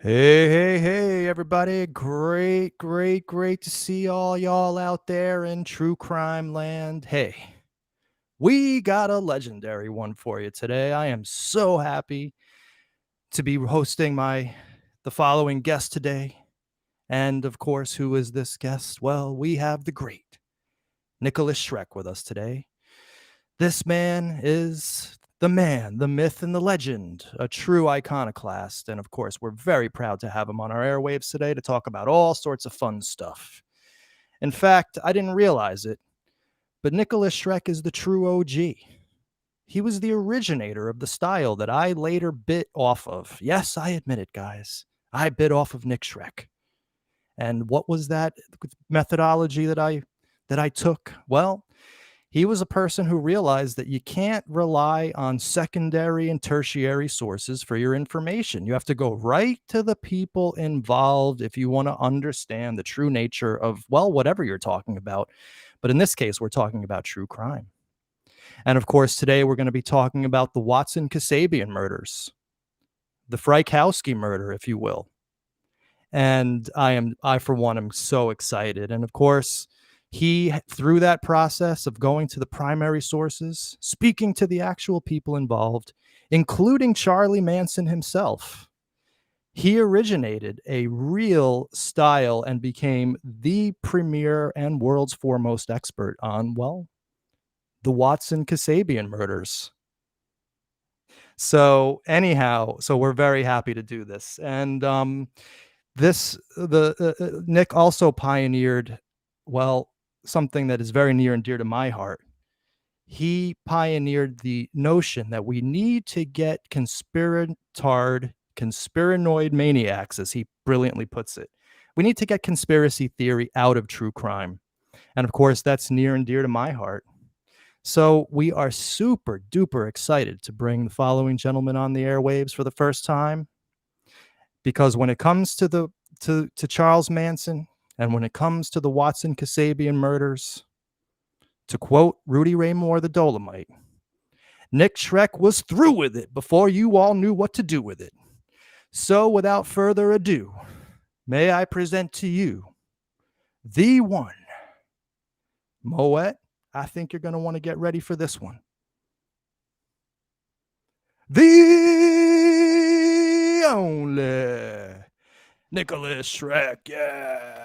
Hey, everybody. Great to see all y'all out there in true crime land. Hey, we got a legendary one for you today. I am so happy to be hosting the following guest today. And of course, who is this guest? Well, we have the great Nikolas Schreck with us today. This man is the man, the myth, and the legend, a true iconoclast. And of course, we're very proud to have him on our airwaves today to talk about all sorts of fun stuff. In fact, I didn't realize it, but Nikolas Schreck is the true OG. He was the originator of the style that I later bit off of. Yes, I admit it, guys. I bit off of Nick Schreck. And what was that methodology that I took? Well, he was a person who realized that you can't rely on secondary and tertiary sources for your information. You have to go right to the people involved if you want to understand the true nature of, well, whatever you're talking about. But in this case, we're talking about true crime. And of course, today we're going to be talking about the Watson Kasabian murders, the Frykowski murder, if you will. And I for one, am so excited. And of course, he, through that process of going to the primary sources, speaking to the actual people involved, including Charlie Manson himself, he originated a real style and became the premier and world's foremost expert on, well, the Watson Kasabian murders. So anyhow, so we're very happy to do this. And Nick also pioneered, well, something that is very near and dear to my heart. He pioneered the notion that we need to get conspiranoid maniacs, as he brilliantly puts it. We need to get conspiracy theory out of true crime. And of course, that's near and dear to my heart. So we are super duper excited to bring the following gentleman on the airwaves for the first time. Because when it comes to Charles Manson, and when it comes to the Watson Kasabian murders, to quote Rudy Ray Moore, the Dolomite, Nick Schreck was through with it before you all knew what to do with it. So without further ado, may I present to you the one. Moet, I think you're going to want to get ready for this one. The only Nikolas Schreck. Yeah.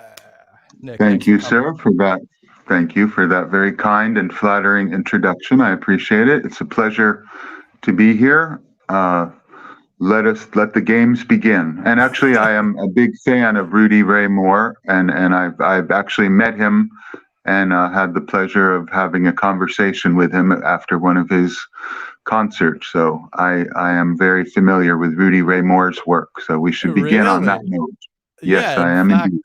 Nick, Thank you, sir, for that. Thank you for that very kind and flattering introduction. I appreciate it. It's a pleasure to be here. Let the games begin. And actually, I am a big fan of Rudy Ray Moore, and I've actually met him and had the pleasure of having a conversation with him after one of his concerts. So I am very familiar with Rudy Ray Moore's work. So we should begin on that note. Yes, I am indeed.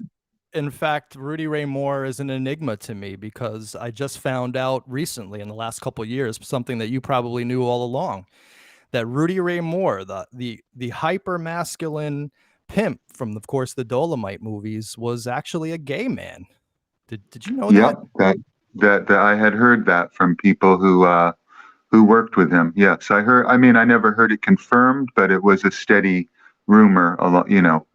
In fact, Rudy Ray Moore is an enigma to me because I just found out recently in the last couple of years, something that you probably knew all along, that Rudy Ray Moore, the hyper masculine pimp from, of course, the Dolomite movies, was actually a gay man. Did you know that? That I had heard that from people who worked with him. Yes, I heard. I mean, I never heard it confirmed, but it was a steady rumor,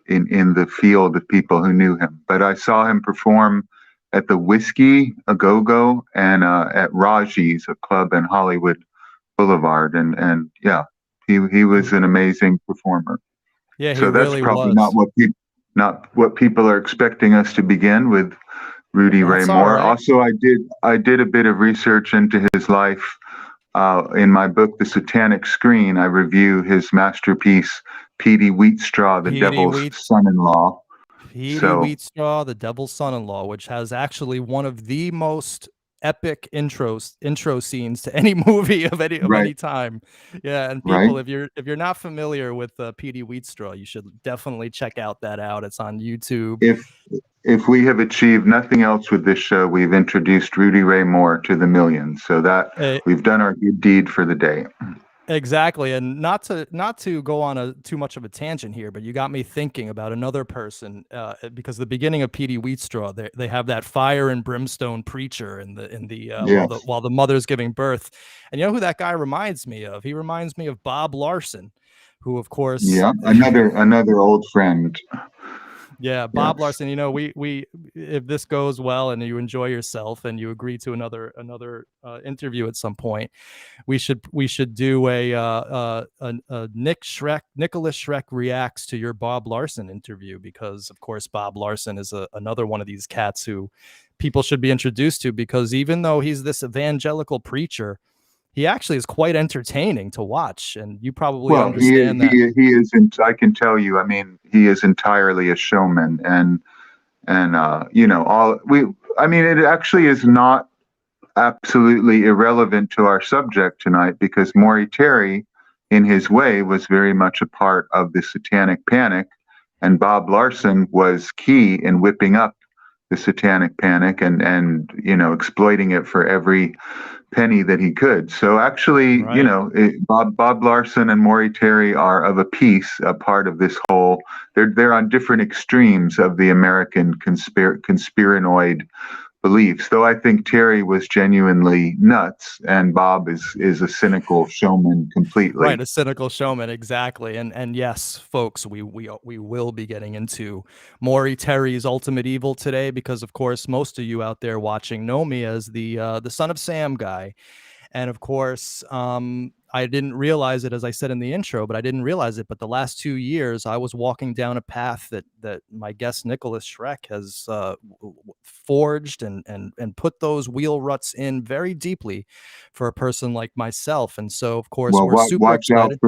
in the field of people who knew him. But I saw him perform at the Whiskey A Go Go and at Raji's, a club in Hollywood Boulevard, and yeah, he was an amazing performer. Yeah, so that's really probably was. not what people are expecting us to begin with. Rudy Ray Moore. Right. Also, I did a bit of research into his life. In my book, The Satanic Screen, I review his masterpiece, Petey Wheatstraw, the Devil's Son-in-Law. Wheatstraw, the Devil's Son-in-Law, which has actually one of the most epic intro scenes to any movie of any time. Yeah, and people, if you're not familiar with Petey Wheatstraw, you should definitely check that out. It's on YouTube. If we have achieved nothing else with this show, we've introduced Rudy Ray Moore to the millions. So that we've done our good deed for the day. Exactly. And not to go on too much of a tangent here, but you got me thinking about another person, because the beginning of Petey Wheatstraw, they have that fire and brimstone preacher while the mother's giving birth. And you know who that guy reminds me of? He reminds me of Bob Larson, who, of course, Yeah, another old friend. yeah, Bob Yes. Larson. You know, we if this goes well and you enjoy yourself and you agree to another interview at some point, we should do a Nikolas Schreck reacts to your Bob Larson interview, because of course Bob Larson is another one of these cats who people should be introduced to, because even though he's this evangelical preacher, he actually is quite entertaining to watch, and you probably Well, understand that. he isn't. I can tell you. I mean, he is entirely a showman, and you know, all we. I mean, it actually is not absolutely irrelevant to our subject tonight, because Maury Terry, in his way, was very much a part of the Satanic Panic, and Bob Larson was key in whipping up the Satanic Panic and you know, exploiting it for every penny that he could. So actually, you Right. know, Bob Larson and Maury Terry are of a piece, a part of this whole. They're on different extremes of the American conspiranoid beliefs. Though I think Terry was genuinely nuts, and Bob is a cynical showman Right, completely. a cynical showman, exactly. And yes, folks, we will be getting into Maury Terry's ultimate evil today, because of course most of you out there watching know me as the Son of Sam guy. And of course, I didn't realize it, as I said in the intro, but I didn't realize it. But the last 2 years, I was walking down a path that my guest Nikolas Schreck has forged and put those wheel ruts in very deeply for a person like myself. And so, of course, Well, we're super excited.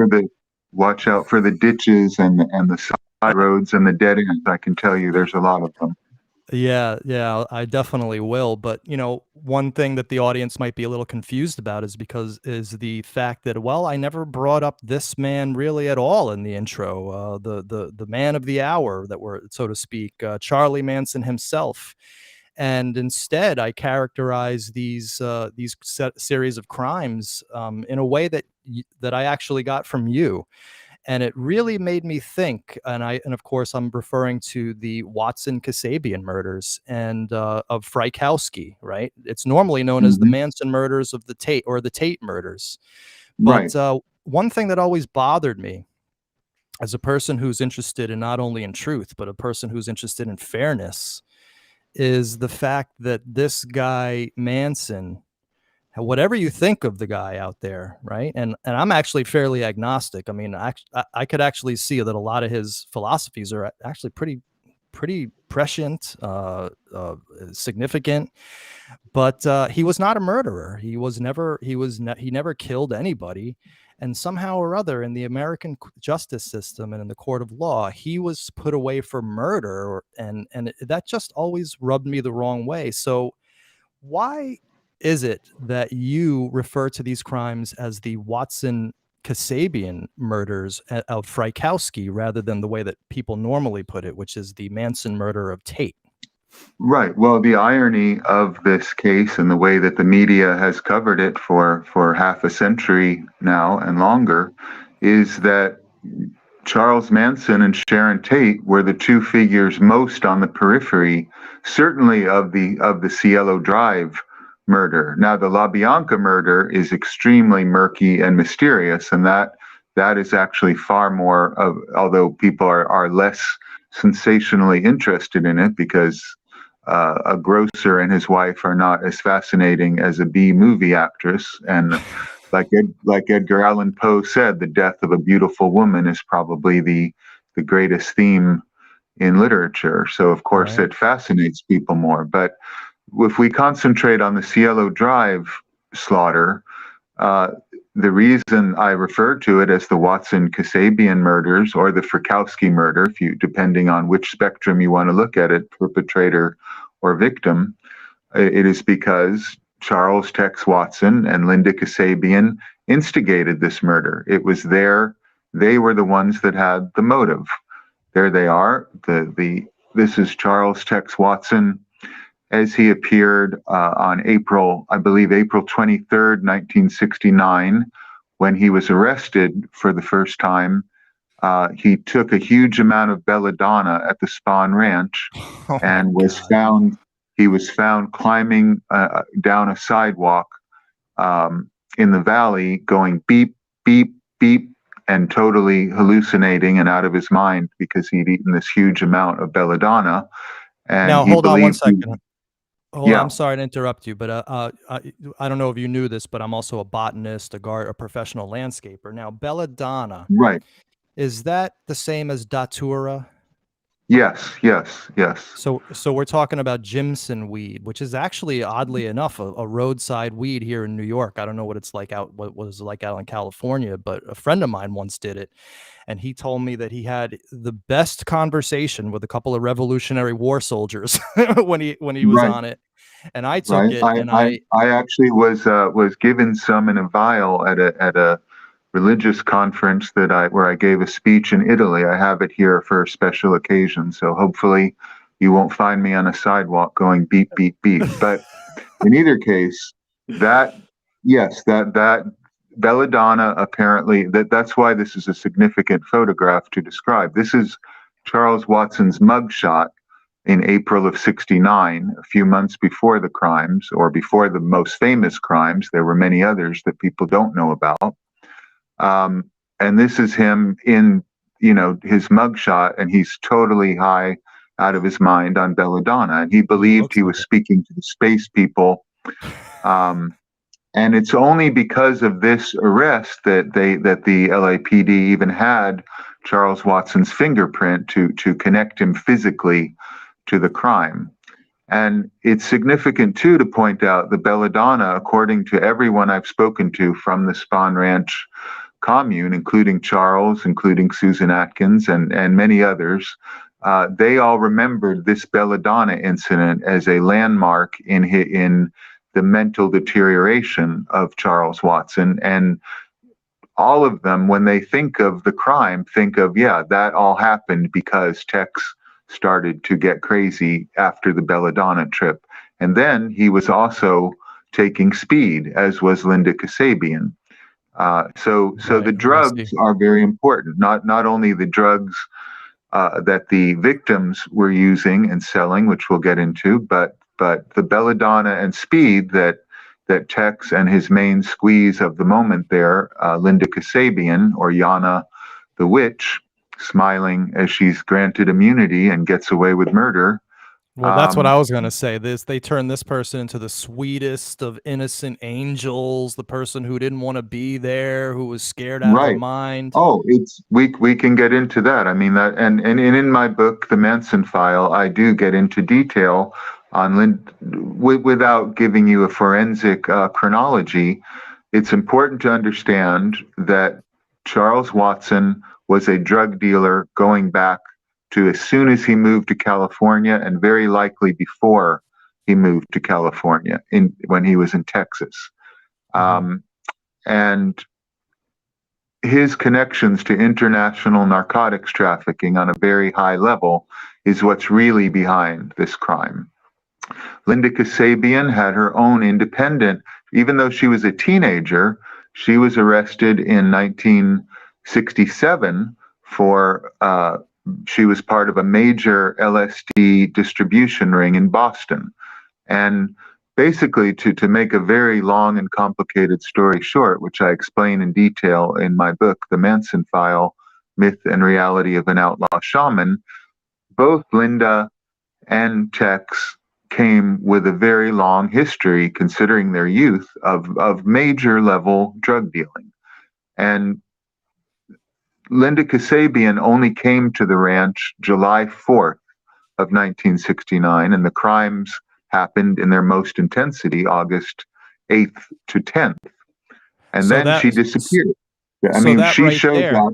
watch out for the ditches and the side roads and the dead ends. I can tell you, there's a lot of them. Yeah, yeah, I definitely will. But you know, one thing that the audience might be a little confused about is the fact that, well, I never brought up this man really at all in the intro. The man of the hour, that were, so to speak, Charlie Manson himself. And instead, I characterize these series of crimes in a way that I actually got from you, and it really made me think. And of course I'm referring to the Watson Kasabian murders and of Frykowski, right? It's normally known as the Hmm. Manson murders of the Tate, or the Tate murders. Right. But one thing that always bothered me, as a person who's interested in not only in truth but a person who's interested in fairness, is the fact that this guy Manson, whatever you think of the guy out there, right? And I'm actually fairly agnostic. I mean, I could actually see that a lot of his philosophies are actually pretty prescient, significant. But he was not a murderer. He never killed anybody. And somehow or other, in the American justice system and in the court of law, he was put away for murder, and that just always rubbed me the wrong way. So why is it that you refer to these crimes as the Watson Kasabian murders of Frykowski, rather than the way that people normally put it, which is the Manson murder of Tate? Right. Well, the irony of this case and the way that the media has covered it for half a century now and longer is that Charles Manson and Sharon Tate were the two figures most on the periphery, certainly of the Cielo Drive murder. Now, the LaBianca murder is extremely murky and mysterious, and that is actually far more of, although people are less sensationally interested in it, because a grocer and his wife are not as fascinating as a B movie actress. And like Edgar Allan Poe said, the death of a beautiful woman is probably the greatest theme in literature. So of course Right. it fascinates people more. But if we concentrate on the Cielo Drive slaughter, uh, the reason I refer to it as the Watson Kasabian murders, or the Frykowski murder, if you, depending on which spectrum you want to look at it, perpetrator or victim, it is because Charles Tex Watson and Linda Kasabian instigated this murder. It was they were the ones that had the motive. There they are. This is Charles Tex Watson as he appeared on I believe April 23rd, 1969, when he was arrested for the first time. He took a huge amount of belladonna at the Spahn Ranch, Oh my and God. he was found climbing down a sidewalk in the valley, going beep beep beep, and totally hallucinating and out of his mind because he'd eaten this huge amount of belladonna, and Now, he hold on one believed second. Hold on, yeah, I'm sorry to interrupt you, but I don't know if you knew this, but I'm also a botanist, a professional landscaper. Now, belladonna, right, is that the same as datura? yes, yes, yes, So we're talking about Jimson weed, which is actually, oddly enough, a roadside weed here in New York. I don't know what it's like out, what was like out in California, but a friend of mine once did it, and he told me that he had the best conversation with a couple of Revolutionary War soldiers when he was right. on it. And I took Right. it, I, and I, I actually was given some in a vial at a religious conference where I gave a speech in Italy. I have it here for a special occasion. So hopefully you won't find me on a sidewalk going beep, beep, beep. But in either case, that, yes, that belladonna apparently, that's why this is a significant photograph to describe. This is Charles Watson's mugshot in April of '69, a few months before the crimes, or before the most famous crimes. There were many others that people don't know about. And this is him in, his mugshot, and he's totally high out of his mind on belladonna, and he he believed looks he like was speaking to the space people. Um, and it's only because of this arrest that the LAPD even had Charles Watson's fingerprint to connect him physically to the crime. And it's significant too to point out the belladonna, according to everyone I've spoken to from the Spahn Ranch commune, including Charles, including Susan Atkins, and many others. They all remembered this belladonna incident as a landmark in the mental deterioration of Charles Watson. And all of them, when they think of the crime, think of, yeah, that all happened because Tex started to get crazy after the belladonna trip. And then he was also taking speed, as was Linda Kasabian. So the right. I drugs see. are very important. Not only the drugs that the victims were using and selling, which we'll get into, but the belladonna and speed that Tex and his main squeeze of the moment there, Linda Kasabian, or Yana the witch, smiling as she's granted immunity and gets away with murder. Well, that's what Um, I was gonna say. They turned this person into the sweetest of innocent angels, the person who didn't want to be there, who was scared out of her right. mind. Oh, it's we can get into that. I mean that, and in my book, The Manson File, I do get into detail on without giving you a forensic chronology. It's important to understand that Charles Watson was a drug dealer going back to as soon as he moved to California, and very likely before he moved to California when he was in Texas. Mhm. Um, and his connections to international narcotics trafficking on a very high level is what's really behind this crime. Linda Kasabian had her own independent, even though she was a teenager, she was arrested in 1967 for, she was part of a major LSD distribution ring in Boston. And basically, to make a very long and complicated story short, which I explain in detail in my book, The Manson File, Myth and Reality of an Outlaw Shaman, both Linda and Tex came with a very long history, considering their youth, of major level drug dealing. And Linda Kasabian only came to the ranch July 4th of 1969, and the crimes happened in their most intensity August 8th to 10th. And So then that she disappeared. I so mean, that she right shows there. up.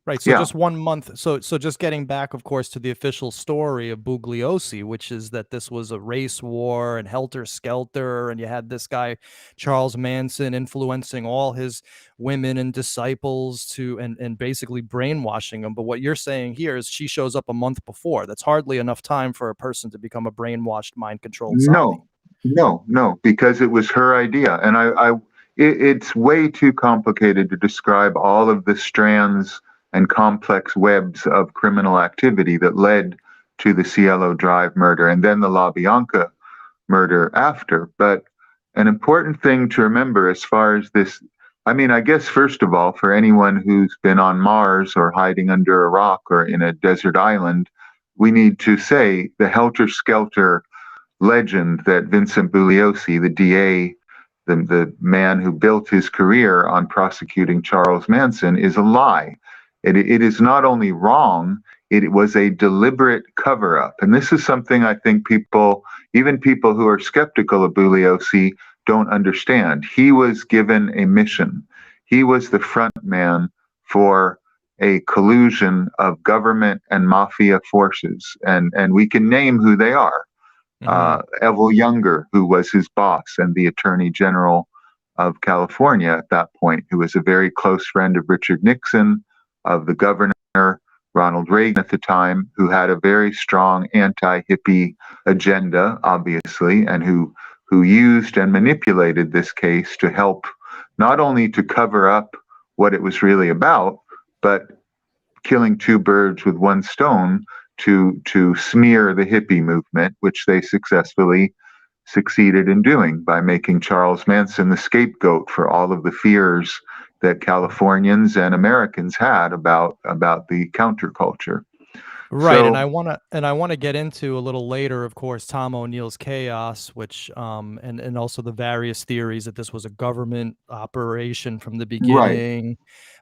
Right. So Yeah, just 1 month. So just getting back, of course, to the official story of Bugliosi, which is that this was a race war and helter skelter, and you had this guy Charles Manson influencing all his women and disciples to and basically brainwashing them. But what you're saying here is she shows up a month before. That's hardly enough time for a person to become a brainwashed, mind controlled zombie. no, no, because it was her idea. And it's way too complicated to describe all of the strands and complex webs of criminal activity that led to the Cielo Drive murder and then the La Bianca murder after. But an important thing to remember as far as this I mean, I guess first of all, for anyone who's been on Mars or hiding under a rock or in a desert island, we need to say the helter-skelter legend that Vincent Bugliosi, the DA, the man who built his career on prosecuting Charles Manson, is a lie. It is not only wrong, it was a deliberate cover up. And this is something I think people, even people who are skeptical of Bugliosi, don't understand. He was given a mission. He was the front man for a collusion of government and mafia forces. And we can name who they are. Evil Younger, who was his boss and the Attorney General of California at that point, who was a very close friend of Richard Nixon, of the governor, Ronald Reagan at the time, who had a very strong anti-hippie agenda, obviously, and who used and manipulated this case to help not only to cover up what it was really about, but killing two birds with one stone to smear the hippie movement, which they successfully succeeded in doing by making Charles Manson the scapegoat for all of the fears that Californians and Americans had about the counterculture. Right, So and I want to get into a little later, of course, Tom O'Neill's chaos, which and also the various theories that this was a government operation from the right, beginning.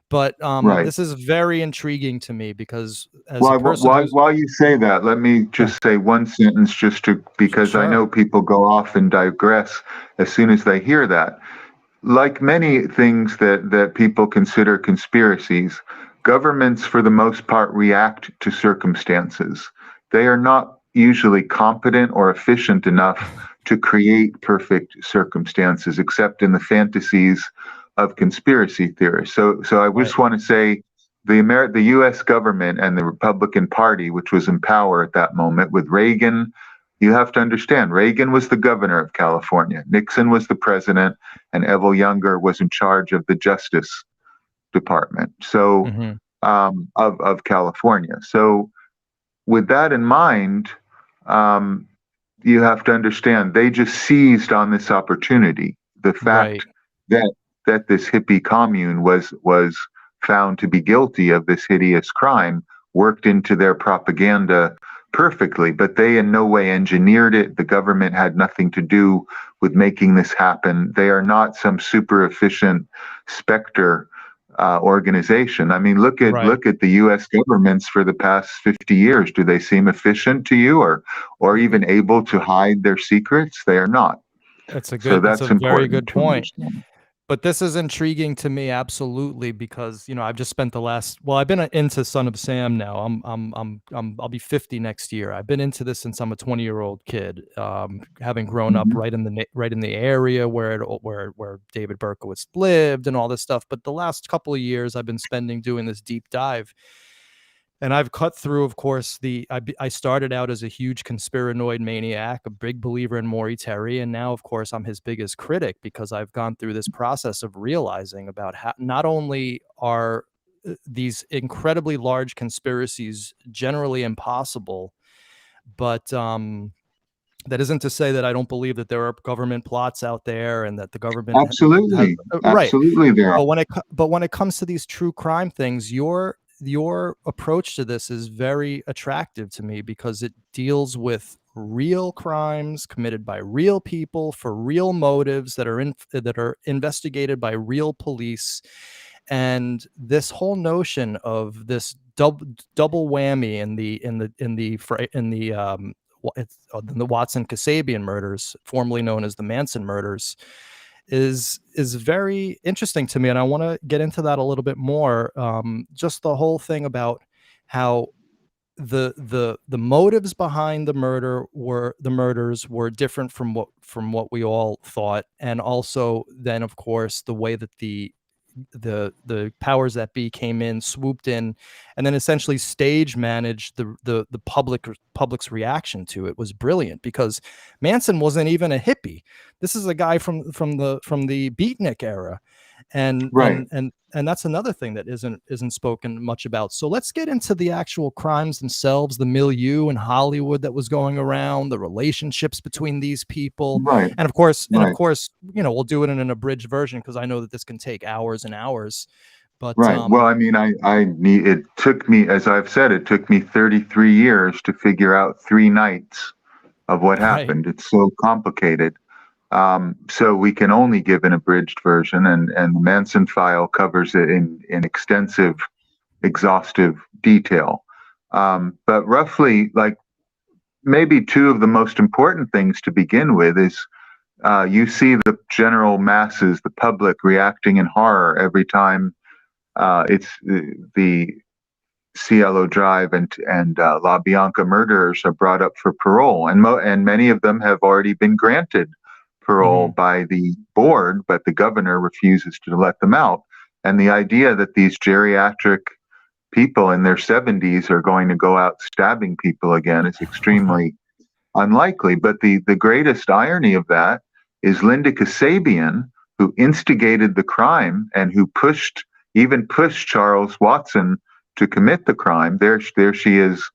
But right. this is very intriguing to me because as a While, person while, who's while you say that, let me yeah, just say one sentence just to, because I sure, know people go off and digress as soon as they hear that. Like many things that people consider conspiracies, governments, for the most part, react to circumstances. They are not usually competent or efficient enough to create perfect circumstances, except in the fantasies of conspiracy theorists. So I right, just want to say the U.S. government and the Republican Party, which was in power at that moment with Reagan. You have to understand, Reagan was the governor of California. Nixon was the president, and Evil Younger was in charge of the Justice Department. So hmm of California. So with that in mind, um, you have to understand they just seized on this opportunity. The right, fact that this hippie commune was found to be guilty of this hideous crime worked into their propaganda perfectly, but they in no way engineered it. The government had nothing to do with making this happen. They are not some super efficient specter organization. I mean, right. look at the U.S. governments for the past 50 years. Do they seem efficient to you, or even able to hide their secrets? They are not. So It's a that's very important good to point. understand. But this is intriguing to me absolutely because, I've just spent the last well, I've been into Son of Sam now. I'll be 50 next year. I've been into this since I'm a 20-year-old kid, having grown up Hmm. right in the area where David Berkowitz lived and all this stuff. But the last couple of years I've been spending doing this deep dive. And I've cut through, of course, I started out as a huge conspiranoid maniac, a big believer in Maury Terry, and now, of course, I'm his biggest critic because I've gone through this process of realizing about how not only are these incredibly large conspiracies generally impossible, but that isn't to say that I don't believe that there are government plots out there and that the government has Absolutely, right. absolutely, there are. But when it comes to these true crime things, your approach to this is very attractive to me because it deals with real crimes committed by real people for real motives that are investigated by real police. And this whole notion of this double whammy in the Watson Kasabian murders, formerly known as the Manson murders, is very interesting to me, and I want to get into that a little bit more. Just the whole thing about how the motives behind the murders were different from what we all thought, and also then, of course, the way that the powers that be came in, swooped in, and then essentially stage managed the public's reaction to it was brilliant because Manson wasn't even a hippie. This is a guy from the beatnik era, and Right. and that's another thing that isn't spoken much about. So let's get into the actual crimes themselves, the milieu in Hollywood that was going around, the relationships between these people, Right. and of course, Right. we'll do it in an abridged version because I know that this can take hours and hours. But Right. Well, I mean, it took me, as I've said, it took me 33 years to figure out 3 nights of what right, happened. It's so complicated. So we can only give an abridged version, and the Manson file covers it in extensive, exhaustive detail. But roughly, like maybe two of the most important things to begin with is you see the general masses, the public reacting in horror every time it's the Cielo Drive and La Bianca murderers are brought up for parole, and many of them have already been granted parole hmm by the board, but the governor refuses to let them out. And the idea that these geriatric people in their 70s are going to go out stabbing people again is extremely unlikely. But the greatest irony of that is Linda Kasabian, who instigated the crime and who even pushed Charles Watson to commit the crime. There she is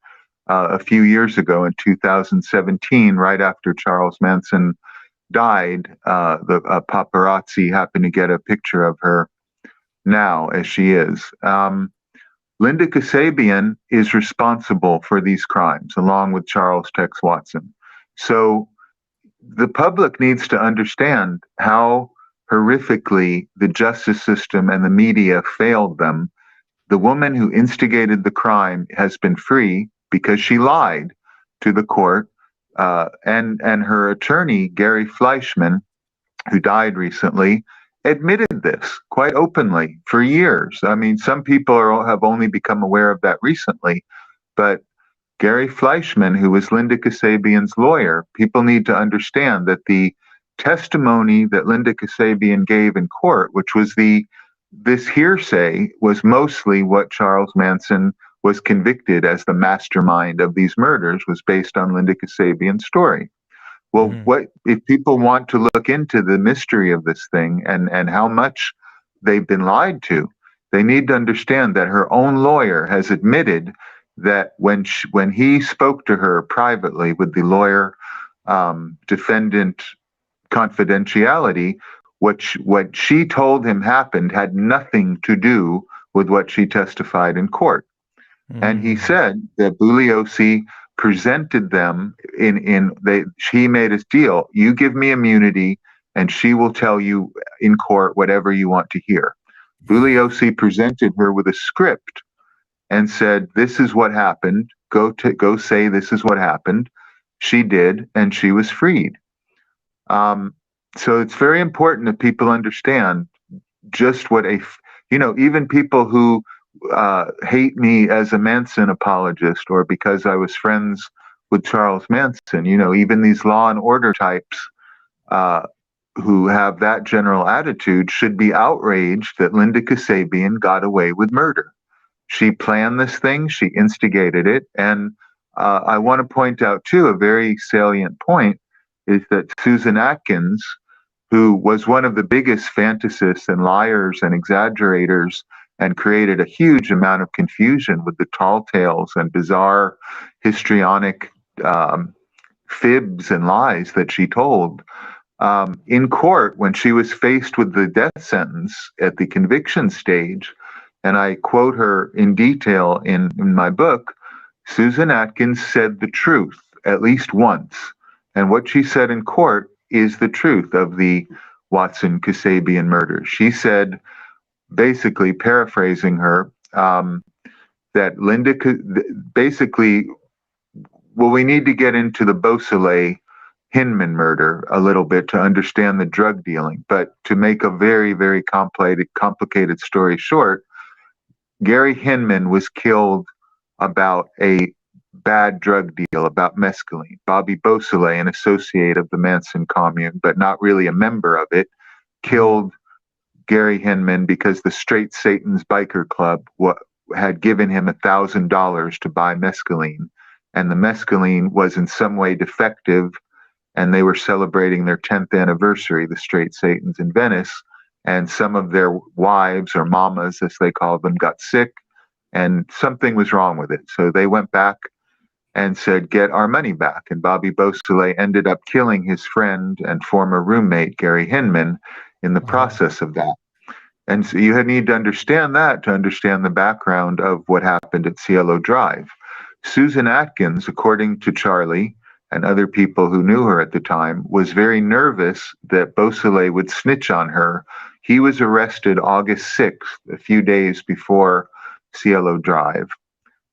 a few years ago in 2017, right after Charles Manson died. The paparazzi happened to get a picture of her now as she is. Linda Kasabian is responsible for these crimes, along with Charles Tex Watson. So the public needs to understand how horrifically the justice system and the media failed them. The woman who instigated the crime has been free because she lied to the court, and her attorney, Gary Fleischman, who died recently, admitted this quite openly for years. I mean, some people have only become aware of that recently, but Gary Fleischman, who was Linda Kasabian's lawyer, people need to understand that the testimony that Linda Kasabian gave in court, which was this hearsay, was mostly what Charles Manson was convicted as the mastermind of these murders, was based on Linda Kasabian's story. Well, hmm what if people want to look into the mystery of this thing and how much they've been lied to? They need to understand that her own lawyer has admitted that when he spoke to her privately with the lawyer defendant confidentiality, what she told him happened had nothing to do with what she testified in court. And he hmm said that Bugliosi presented them he made his deal. You give me immunity and she will tell you in court whatever you want to hear. Bugliosi presented her with a script and said, "This is what happened. Go say this is what happened." She did, and she was freed. Um, so it's very important that people understand just what even people who hate me as a Manson apologist or because I was friends with Charles Manson, even these law and order types uh, who have that general attitude should be outraged that Linda Kasabian got away with murder. She planned this thing, she instigated it. And I want to point out, too, a very salient point is that Susan Atkins, who was one of the biggest fantasists and liars and exaggerators and created a huge amount of confusion with the tall tales and bizarre histrionic fibs and lies that she told. In court, when she was faced with the death sentence at the conviction stage, and I quote her in detail in my book, Susan Atkins said the truth at least once. And what she said in court is the truth of the Watson Kasabian murder. She said, basically paraphrasing her, that Linda basically, well, we need to get into the Beausoleil Hinman murder a little bit to understand the drug dealing. But to make a very, very complicated story short, Gary Hinman was killed about a bad drug deal, about mescaline. Bobby Beausoleil, an associate of the Manson commune, but not really a member of it, hmm killed Gary Hinman because the Straight Satan's Biker Club had given him $1,000 to buy mescaline. And the mescaline was in some way defective, and they were celebrating their 10th anniversary, the Straight Satans in Venice. and some of their wives, or mamas as they called them, got sick, and something was wrong with it. So they went back and said, "Get our money back." And Bobby Beausoleil ended up killing his friend and former roommate, Gary Hinman, in the process of that. And so you need to understand that to understand the background of what happened at Cielo Drive. Susan Atkins, according to Charlie and other people who knew her at the time, was very nervous that Beausoleil would snitch on her. He was arrested August 6th, a few days before Cielo Drive,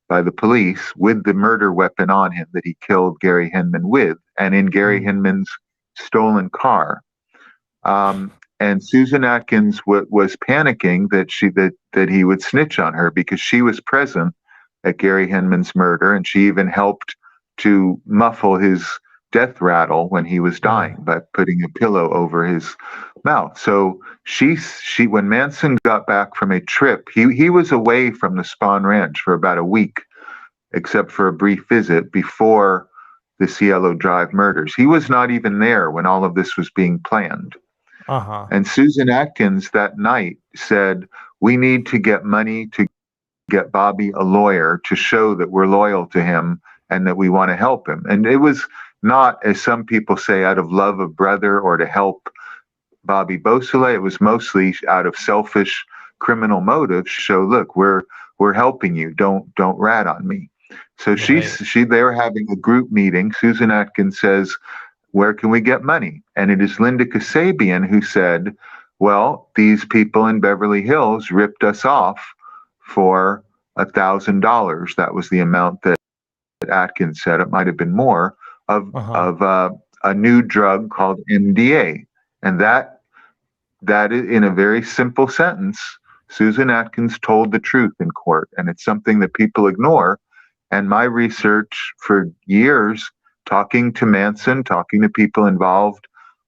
by the police with the murder weapon on him that he killed Gary Hinman with, and in Gary Hinman's stolen car. And Susan Atkins was panicking that he would snitch on her because she was present at Gary Hinman's murder, and she even helped to muffle his death rattle when he was dying by putting a pillow over his mouth. So she when Manson got back from a trip, he was away from the Spahn Ranch for about a week, except for a brief visit before the Cielo Drive murders. He was not even there when all of this was being planned. And Susan Atkins that night said, "We need to get money to get Bobby a lawyer to show that we're loyal to him and that we want to help him." And it was not, as some people say, out of love of brother or to help Bobby Beausoleil. It was mostly out of selfish criminal motives. Show, look, we're helping you. Don't rat on me. So they were having a group meeting. Susan Atkins says, "Where can we get money?" And it is Linda Kasabian who said, "Well, these people in Beverly Hills ripped us off for $1,000. That was the amount that Atkins said. It might have been more of a new drug called MDA. And that is, in a very simple sentence, Susan Atkins told the truth in court. And it's something that people ignore. And my research for years, talking to Manson, talking to people involved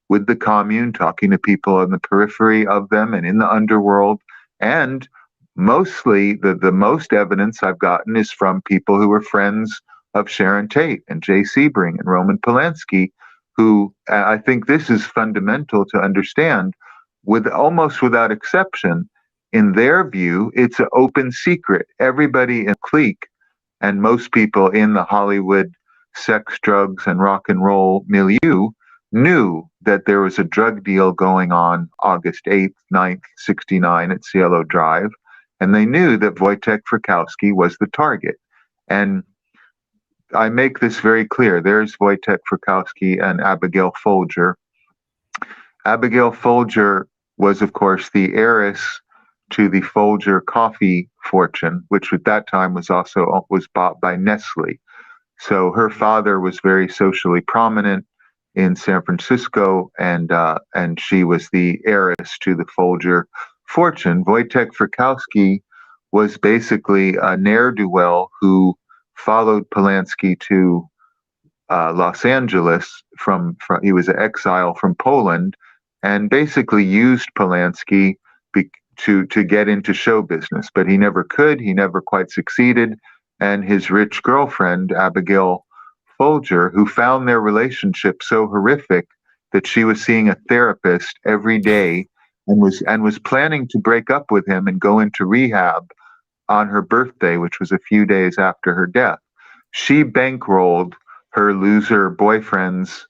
with the commune, talking to people on the periphery of them and in the underworld, and mostly the most evidence I've gotten is from people who were friends of Sharon Tate and Jay Sebring and Roman Polanski, who I think this is fundamental to understand, with almost without exception, in their view, it's an open secret. Everybody in the clique and most people in the Hollywood sex, drugs, and rock and roll milieu knew that there was a drug deal going on August 8th, 9th, 69 at Cielo Drive. And they knew that Wojtek Frykowski was the target. And I make this very clear. There's Wojtek Frykowski and Abigail Folger. Abigail Folger was, of course, the heiress to the Folger coffee fortune, which at that time was bought by Nestle. So her father was very socially prominent in San Francisco, and she was the heiress to the Folger fortune. Wojtek Frykowski was basically a ne'er-do-well who followed Polanski to Los Angeles. He was an exile from Poland, and basically used Polanski to get into show business. But he never could. He never quite succeeded. And his rich girlfriend, Abigail Folger, who found their relationship so horrific that she was seeing a therapist every day and was planning to break up with him and go into rehab on her birthday, which was a few days after her death. She bankrolled her loser boyfriend's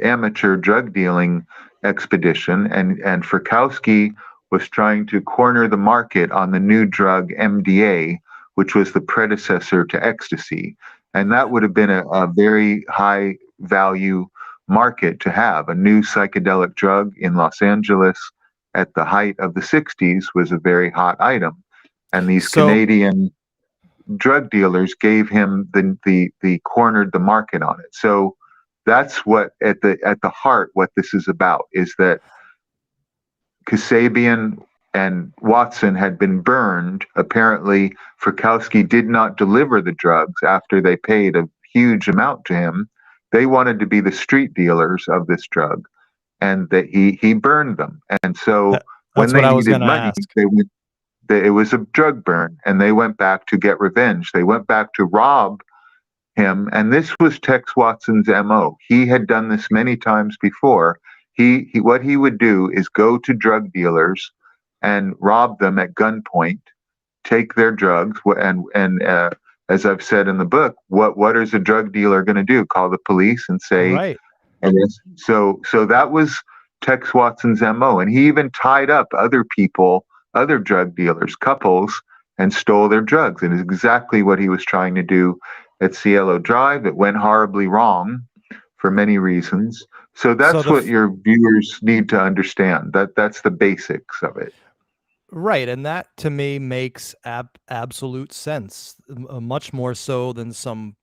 amateur drug dealing expedition, and Frykowski was trying to corner the market on the new drug MDA, which was the predecessor to ecstasy. And that would have been a very high value market to have. A new psychedelic drug in Los Angeles at the height of the 60s was a very hot item. And these Canadian drug dealers gave him the cornered the market on it. So that's what at the heart what this is about, is that Kasabian and Watson had been burned. Apparently, Frykowski did not deliver the drugs after they paid a huge amount to him. They wanted to be the street dealers of this drug, and that he burned them. And so when they needed money, it was a drug burn, and they went back to get revenge. They went back to rob him, and this was Tex Watson's MO. He had done this many times before. He what he would do is go to drug dealers and rob them at gunpoint, take their drugs, and as I've said in the book, what is a drug dealer going to do? Call the police and say, Right. and so that was Tex Watson's MO, and he even tied up other people, other drug dealers, couples, and stole their drugs. And it's exactly what he was trying to do at Cielo Drive. It went horribly wrong for many reasons. So So that's what your viewers need to understand. That's the basics of it. right, and that to me makes absolute sense, much more so than some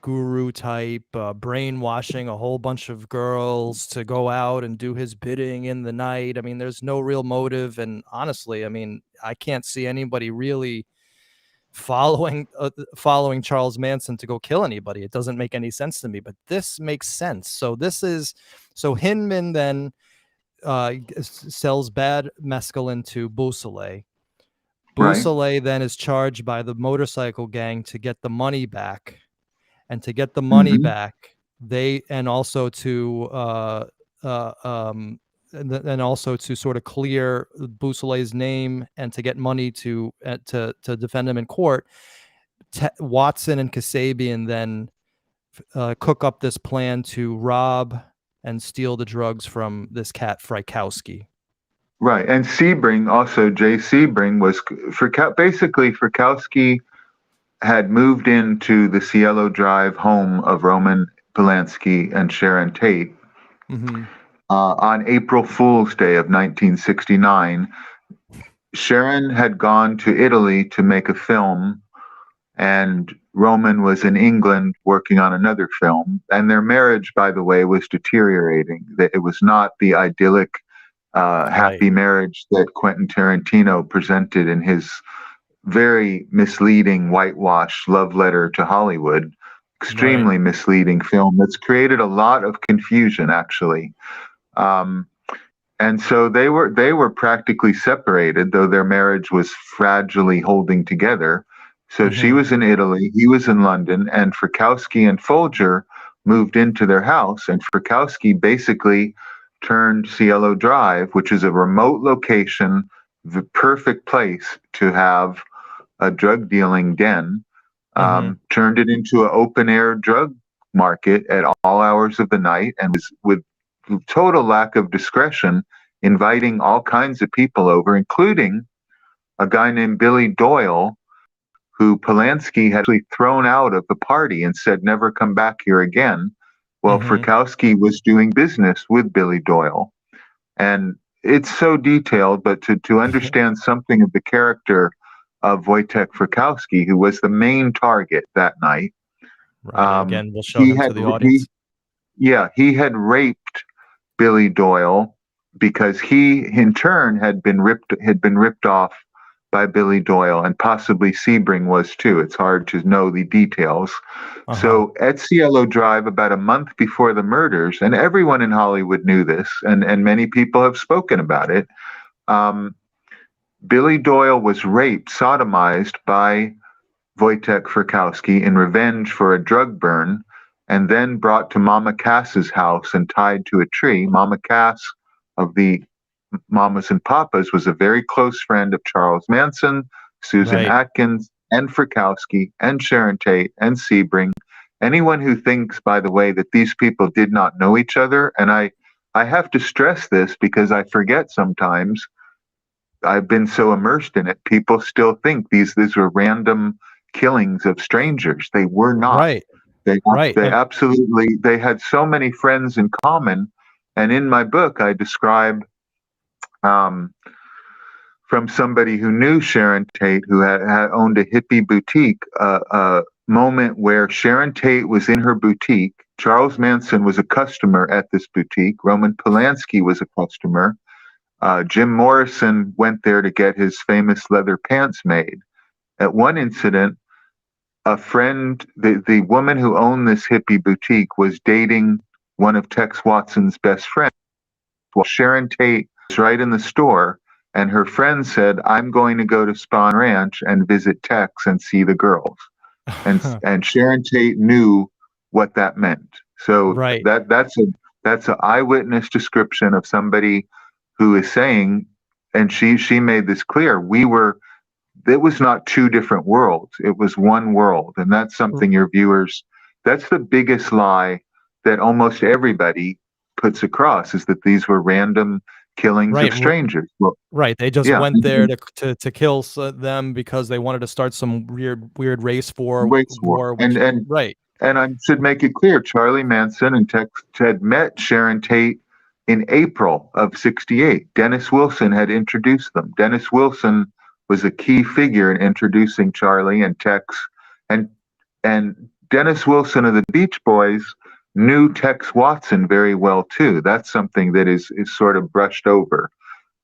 guru type brainwashing a whole bunch of girls to go out and do his bidding in the night. I mean, there's no real motive, and honestly, I mean, I can't see anybody really following Charles Manson to go kill anybody. It doesn't make any sense to me, but this makes sense. So Hinman then sells bad mescaline to Beausoleil. Right. Beausoleil then is charged by the motorcycle gang to get the money back, and to get the money Hmm. back, and also to and also to sort of clear Beausoleil's name and to get money to defend him in court. Watson and Kasabian then cook up this plan to rob and steal the drugs from this cat Frykowski. Right. And Sebring, also Jay Sebring, was basically Frykowski had moved into the Cielo Drive home of Roman Polanski and Sharon Tate Mm-hmm. On April Fool's Day of 1969. Sharon had gone to Italy to make a film, and Roman was in England working on another film. And their marriage, by the way, was deteriorating. It was not the idyllic, happy marriage that Quentin Tarantino presented in his very misleading whitewash love letter to Hollywood. Extremely misleading film that's created a lot of confusion, actually. And so they were practically separated, though their marriage was fragilely holding together. So she was in Italy, he was in London, and Frykowski and Folger moved into their house. And Frykowski basically turned Cielo Drive, which is a remote location, the perfect place to have a drug dealing den, turned it into an open air drug market at all hours of the night, and was with total lack of discretion inviting all kinds of people over, including a guy named Billy Doyle, who Polanski had actually thrown out of the party and said, never come back here again. Well, Frykowski was doing business with Billy Doyle. And it's so detailed, but to understand something of the character of Wojtek Frykowski, who was the main target that night. Right. Again, we'll show him to the audience. He had raped Billy Doyle because he, in turn, had been ripped off by Billy Doyle, and possibly Sebring was too. It's hard to know the details. So at Cielo Drive, about a month before the murders, and everyone in Hollywood knew this, and many people have spoken about it, Billy Doyle was raped, sodomized by Wojtek Frykowski in revenge for a drug burn, and then brought to Mama Cass's house and tied to a tree. Mama Cass of the Mamas and Papas was a very close friend of Charles Manson, Susan Atkins, and Frykowski, and Sharon Tate, and Sebring. Anyone who thinks, by the way, that these people did not know each other, and I have to stress this because I forget sometimes, I've been so immersed in it, people still think these were random killings of strangers. They were not. They absolutely, they had so many friends in common. And in my book, I describe from somebody who knew Sharon Tate, who had owned a hippie boutique, a moment where Sharon Tate was in her boutique. Charles Manson was a customer at this boutique. Roman Polanski was a customer. Jim Morrison went there to get his famous leather pants made. At one incident, a friend, the woman who owned this hippie boutique, was dating one of Tex Watson's best friends. Well, Sharon Tate was right in the store, and her friend said, I'm going to go to Spahn Ranch and visit Tex and see the girls. And Sharon Tate knew what that meant. So that's That's an eyewitness description of somebody who is saying, and she made this clear. It was not two different worlds. It was one world. And that's something your viewers, that's the biggest lie that almost everybody puts across, is that these were random killings Right. of strangers. Well, Right. They just yeah. went there to kill them because they wanted to start some weird race Race war. war, And which, right. I should make it clear, Charlie Manson and Tex had met Sharon Tate in April of '68. Dennis Wilson had introduced them. Dennis Wilson was a key figure in introducing Charlie and Tex, and Dennis Wilson of the Beach Boys knew Tex Watson very well too. That's something that is sort of brushed over.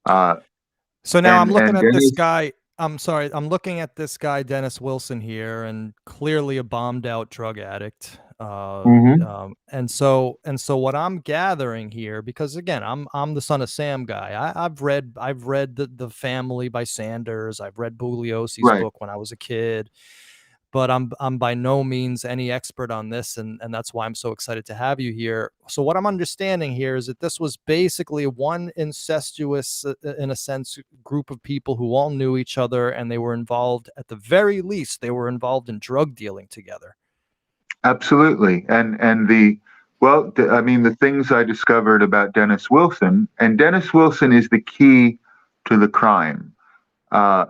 So now I'm looking at this Dennis, guy. I'm sorry. I'm looking at this guy, Dennis Wilson here, and clearly a bombed out drug addict. mhm, And so what I'm gathering here, because again, I'm the Son of Sam guy. I've read the Family by Sanders. I've read Bugliosi's right. book when I was a kid, but I'm by no means any expert on this, and that's why I'm so excited to have you here. So what I'm understanding here is that this was basically one incestuous, in a sense, group of people who all knew each other, and they were involved, at the very least, they were involved in drug dealing together. Absolutely. I mean, the things I discovered about Dennis Wilson, and Dennis Wilson is the key to the crime. Uh,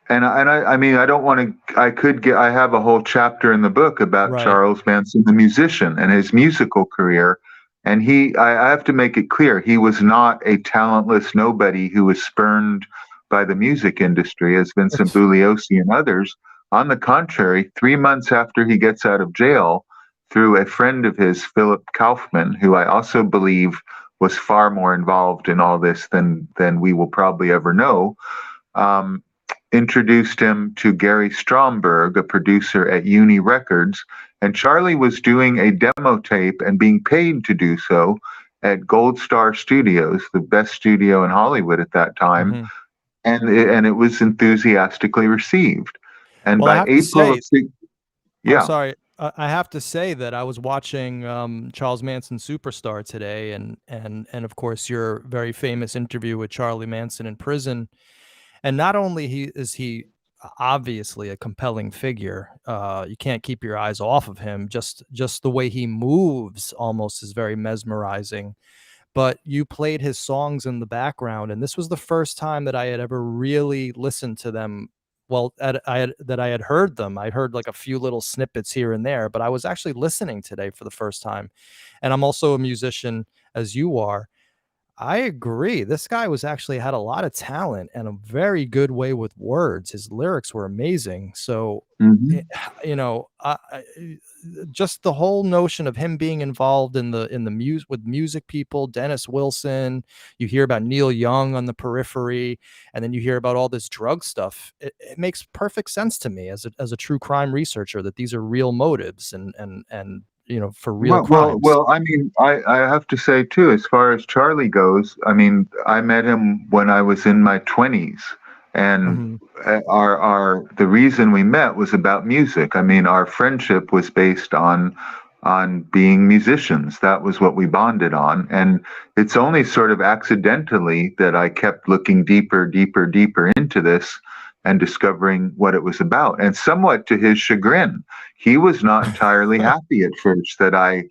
I mean, I don't want to, I have a whole chapter in the book about Right. Charles Manson, the musician, and his musical career. And I have to make it clear, he was not a talentless nobody who was spurned by the music industry as Vincent Bugliosi and others. On the contrary, 3 months after he gets out of jail, through a friend of his, Philip Kaufman, who I also believe was far more involved in all this than we will probably ever know, um, introduced him to Gary Stromberg, a producer at Uni Records, and Charlie was doing a demo tape and being paid to do so at Gold Star Studios, the best studio in Hollywood at that time, Mhm. and it was enthusiastically received. And Well, I by have to April say, of six, I'm yeah, sorry. I have to say that I was watching Charles Manson Superstar today, and of course your very famous interview with Charlie Manson in prison. And not only is he obviously a compelling figure, you can't keep your eyes off of him. Just the way he moves almost is very mesmerizing. But you played his songs in the background, and this was the first time that I had ever really listened to them. Well, I had heard them. I heard like a few little snippets here and there, but I was actually listening today for the first time. And I'm also a musician, as you are. I agree. This guy was actually had a lot of talent and a very good way with words. His lyrics were amazing. So, it, hmm just the whole notion of him being involved in the music with music people, Dennis Wilson. You hear about Neil Young on the periphery, and then you hear about all this drug stuff. It makes perfect sense to me as a true crime researcher that these are real motives and for real crimes. I mean, I have to say too, as far as Charlie goes, I mean, I met him when I was in my 20s, and Mhm. the reason we met was about music. I mean, our friendship was based on being musicians. That was what we bonded on, and it's only sort of accidentally that I kept looking deeper, deeper, deeper into this and discovering what it was about. And somewhat to his chagrin, he was not entirely happy at first that I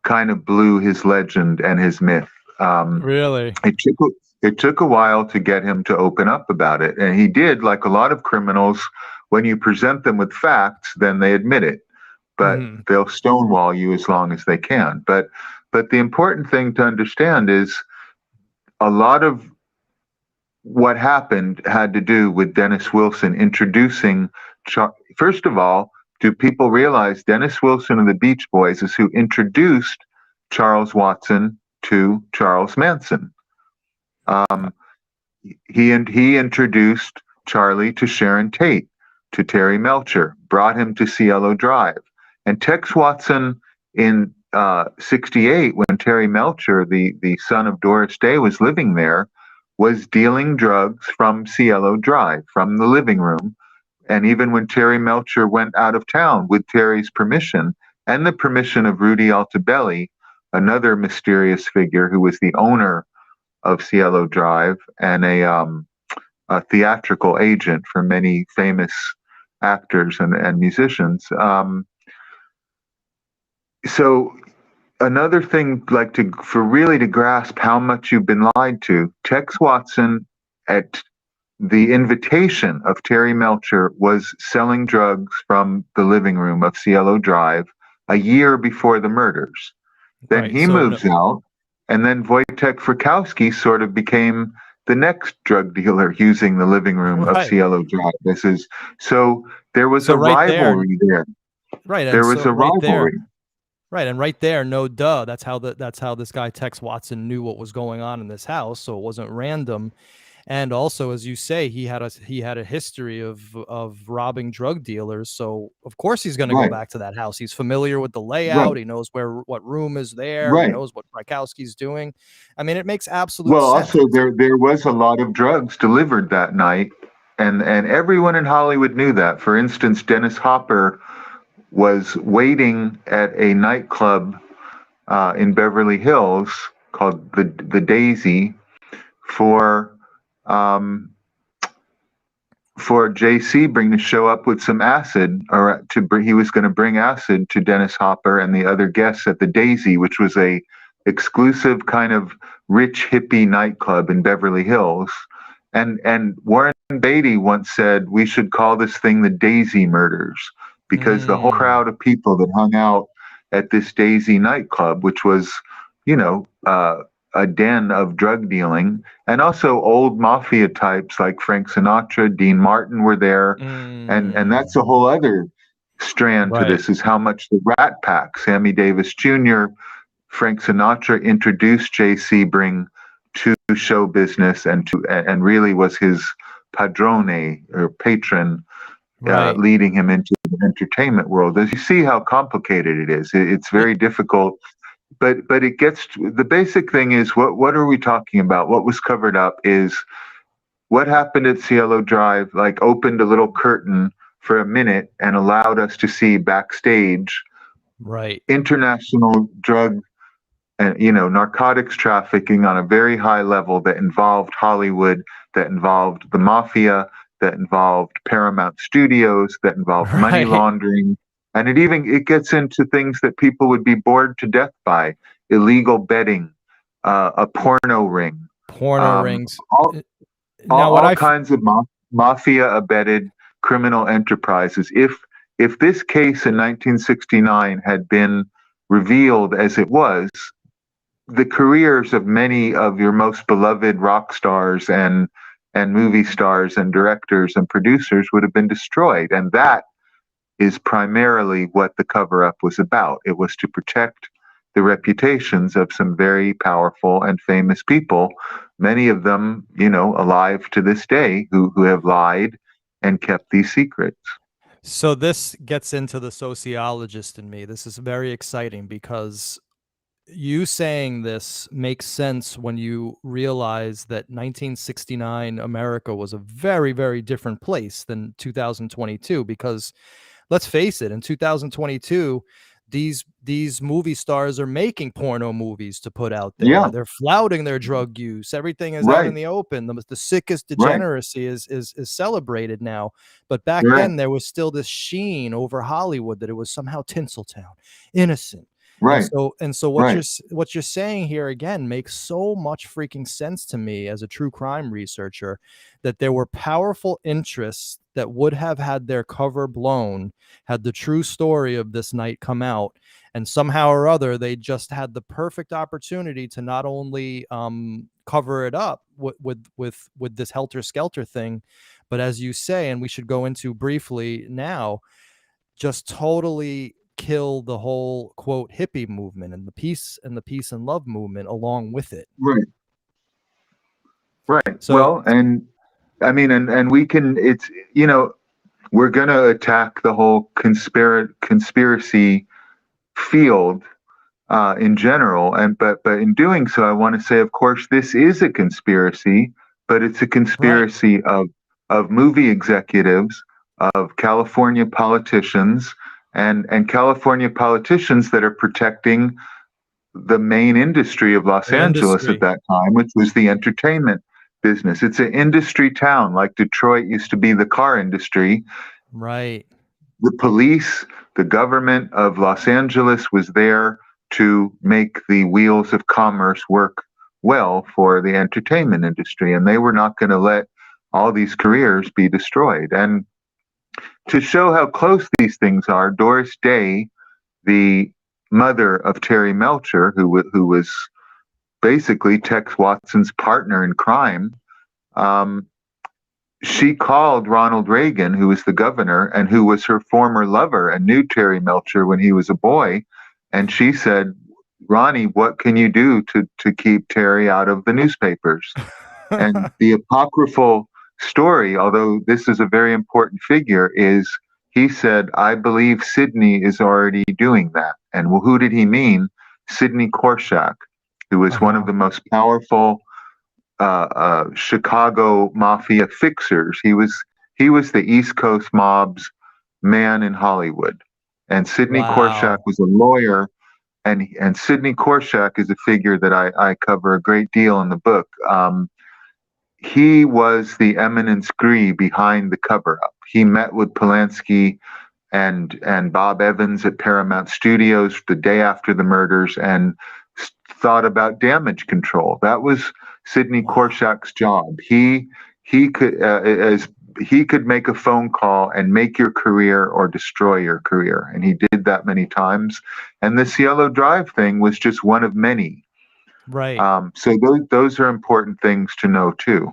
kind of blew his legend and his myth. Um, Really? it took it took a while to get him to open up about it, and he did. Like a lot of criminals, when you present them with facts, then they admit it, but Mhm. they'll stonewall you as long as they can. But the important thing to understand is a lot of what happened had to do with Dennis Wilson introducing. First of all, do people realize Dennis Wilson and the Beach Boys is who introduced Charles Watson to Charles Manson? Um, he introduced Charlie to Sharon Tate, to Terry Melcher, brought him to Cielo Drive, and Tex Watson in '68, when Terry Melcher, the son of Doris Day, was living there, was dealing drugs from Cielo Drive, from the living room. And even when Terry Melcher went out of town with Terry's permission and the permission of Rudy Altabelli, another mysterious figure who was the owner of Cielo Drive and a theatrical agent for many famous actors and musicians. So another thing, like for really to grasp how much you've been lied to, Tex Watson, at the invitation of Terry Melcher, was selling drugs from the living room of Cielo Drive a year before the murders. Then Right. he moves out, and then Wojtek Frykowski sort of became the next drug dealer using the living room of Right. Cielo Drive. So there was So a right there, rivalry there. right, and There was so a right rivalry. there, right, and right there, no duh. That's how this guy Tex Watson knew what was going on in this house, so it wasn't random. And also, as you say, he had a history of robbing drug dealers. So of course he's going to go Right, back to that house. He's familiar with the right, layout. He knows what room is there. He right. knows what Frykowski's doing. I mean, it makes absolute Well, sense. also there was a lot of drugs delivered that night, and everyone in Hollywood knew that. For instance, Dennis Hopper was waiting at a nightclub in Beverly Hills called the Daisy for um, for J.C. Bring to show up with some acid, or he was going to bring acid to Dennis Hopper and the other guests at the Daisy, which was a exclusive kind of rich hippie nightclub in Beverly Hills. And Warren Beatty once said we should call this thing the Daisy Murders, because the whole crowd of people that hung out at this Daisy nightclub, which was, you know, a den of drug dealing, and also old mafia types like Frank Sinatra, Dean Martin were there, and that's a whole other strand to Right. this, is how much the Rat Pack, Sammy Davis Jr., Frank Sinatra introduced J.C. Bring to show business and really was his padrone or patron, Right. leading him into the entertainment world. As you see how complicated it is, it's very difficult. But it gets the basic thing is what are we talking about? What was covered up is what happened at Cielo Drive. Like opened a little curtain for a minute and allowed us to see backstage Right. international drug and narcotics trafficking on a very high level that involved Hollywood, that involved the mafia, that involved Paramount Studios, that involved money Right. laundering, and it gets into things that people would be bored to death by: illegal betting, a porno ring, Porno um, rings. all, all Now, all kinds of mafia abetted criminal enterprises. If this case in 1969 had been revealed as it was, the careers of many of your most beloved rock stars and movie stars and directors and producers would have been destroyed. And that is primarily what the cover up was about. It was to protect the reputations of some very powerful and famous people, many of them, alive to this day, who have lied and kept these secrets. So this gets into the sociologist in me. This is very exciting because you saying this makes sense when you realize that 1969 America was a very, very different place than 2022. Because let's face it, in 2022, these movie stars are making porno movies to put out there. Yeah, They're flouting their drug use. Everything is out in right, the open. The sickest right, degeneracy is celebrated now. But back right, then, there was still this sheen over Hollywood that it was somehow Tinseltown, innocent. And right, so right, what you're saying here again makes so much freaking sense to me as a true crime researcher, that there were powerful interests that would have had their cover blown had the true story of this night come out, and somehow or other they just had the perfect opportunity to not only cover it up with this helter skelter thing, but as you say, and we should go into briefly now, just totally kill the whole quote hippie movement and the peace and love movement along with it. right, right. So Well, and I mean, and we can. It's we're going to attack the whole conspiracy field in general, and but in doing so, I want to say, of course, this is a conspiracy, but it's a right. conspiracy of movie executives, of California politicians, and California politicians that are protecting the main industry of Los The Angeles at industry. that time, which was the entertainment business. It's an industry town, like Detroit used to be the car industry. Right. The police, the government of Los Angeles was there to make the wheels of commerce work well for the entertainment industry, and they were not going to let all these careers be destroyed. And to show how close these things are, Doris Day, the mother of Terry Melcher, who was basically Tex Watson's partner in crime, um, she called Ronald Reagan, who was the governor and who was her former lover and knew Terry Melcher when he was a boy. And she said, Ronnie, what can you do to keep Terry out of the newspapers? And the apocryphal story, although this is a very important figure, is he said, I believe Sidney is already doing that. And well, who did he mean? Sidney Korshak, who was one of the most powerful Chicago mafia fixers. He was the East Coast mob's man in Hollywood, and Sidney Korshak Wow. was a lawyer. And Sidney Korshak is a figure that I cover a great deal in the book. He was the eminence gris behind the cover up. He met with Polanski and Bob Evans at Paramount Studios the day after the murders and thought about damage control. That was Sidney Wow. Korshak's job. He could make a phone call and make your career or destroy your career, and he did that many times. And the Cielo Drive thing was just one of many. Right. So those are important things to know too.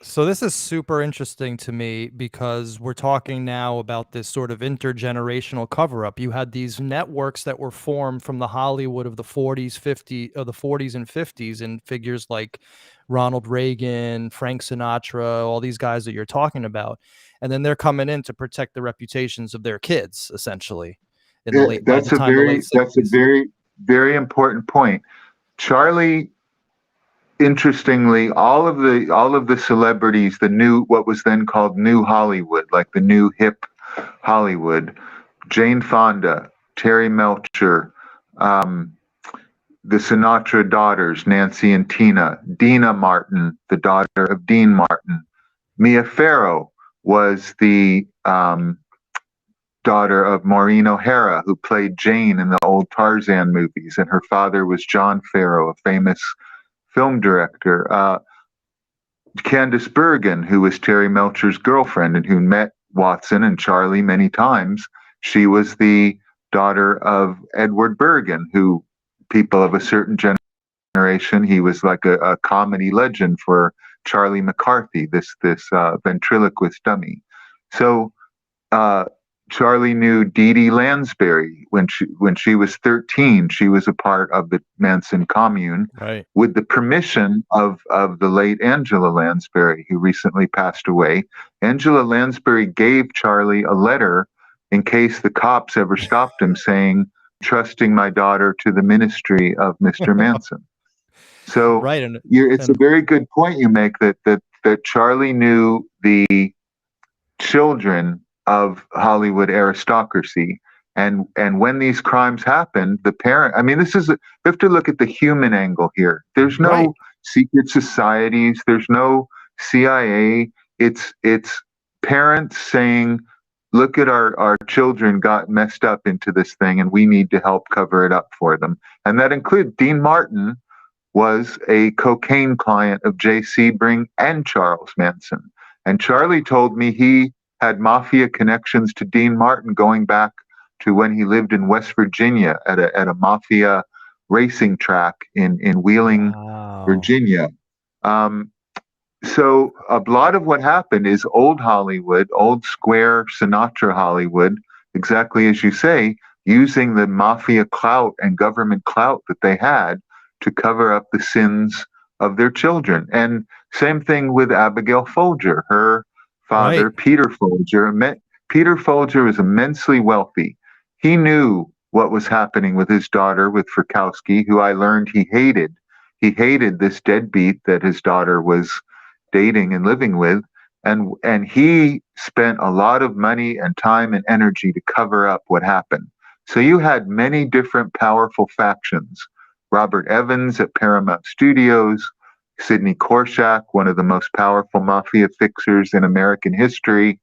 So this is super interesting to me because we're talking now about this sort of intergenerational cover-up. You had these networks that were formed from the Hollywood of the 40s, 50, of the 40s and 50s, and figures like Ronald Reagan, Frank Sinatra, all these guys that you're talking about. And then they're coming in to protect the reputations of their kids, essentially, in the late, by the time the late That's a 60s. very, very important point. Charlie, interestingly, all of the celebrities, the new, what was then called New Hollywood, like the new hip Hollywood, Jane Fonda, Terry Melcher, um, the Sinatra daughters, Nancy and Tina, Dina Martin, the daughter of Dean Martin, Mia Farrow was the daughter of Maureen O'Hara, who played Jane in the old Tarzan movies, and her father was John Farrow, a famous film director. Candice Bergen, who was Terry Melcher's girlfriend and who met Watson and Charlie many times, she was the daughter of Edward Bergen, who people of a certain generation, he was like a comedy legend for Charlie McCarthy, this ventriloquist dummy. So uh, Charlie knew Dee Dee Lansbury when she was 13. She was a part of the Manson commune Right. with the permission of the late Angela Lansbury, who recently passed away. Angela Lansbury gave Charlie a letter in case the cops ever stopped him, saying, "Trusting my daughter to the ministry of Mr. Manson." So Right. And it's a and very good point you make that Charlie knew the children of Hollywood aristocracy. And when these crimes happened, the parent, I mean, we have to look at the human angle here. There's right. no secret societies, there's no CIA. It's parents saying, look at our children got messed up into this thing and we need to help cover it up for them. And that includes Dean Martin was a cocaine client of J. Sebring and Charles Manson. And Charlie told me he had mafia connections to Dean Martin going back to when he lived in West Virginia at a mafia racing track in Wheeling, Wow. Virginia. Um, so a lot of what happened is old Hollywood, old square Sinatra Hollywood, exactly as you say, using the mafia clout and government clout that they had to cover up the sins of their children. And same thing with Abigail Folger. Her Right. father, Peter Folger was immensely wealthy. He knew what was happening with his daughter, with Frykowski, who I learned he hated. He hated this deadbeat that his daughter was dating and living with. And he spent a lot of money and time and energy to cover up what happened. So you had many different powerful factions Robert Evans at Paramount Studios, Sidney Korshak, one of the most powerful mafia fixers in American history,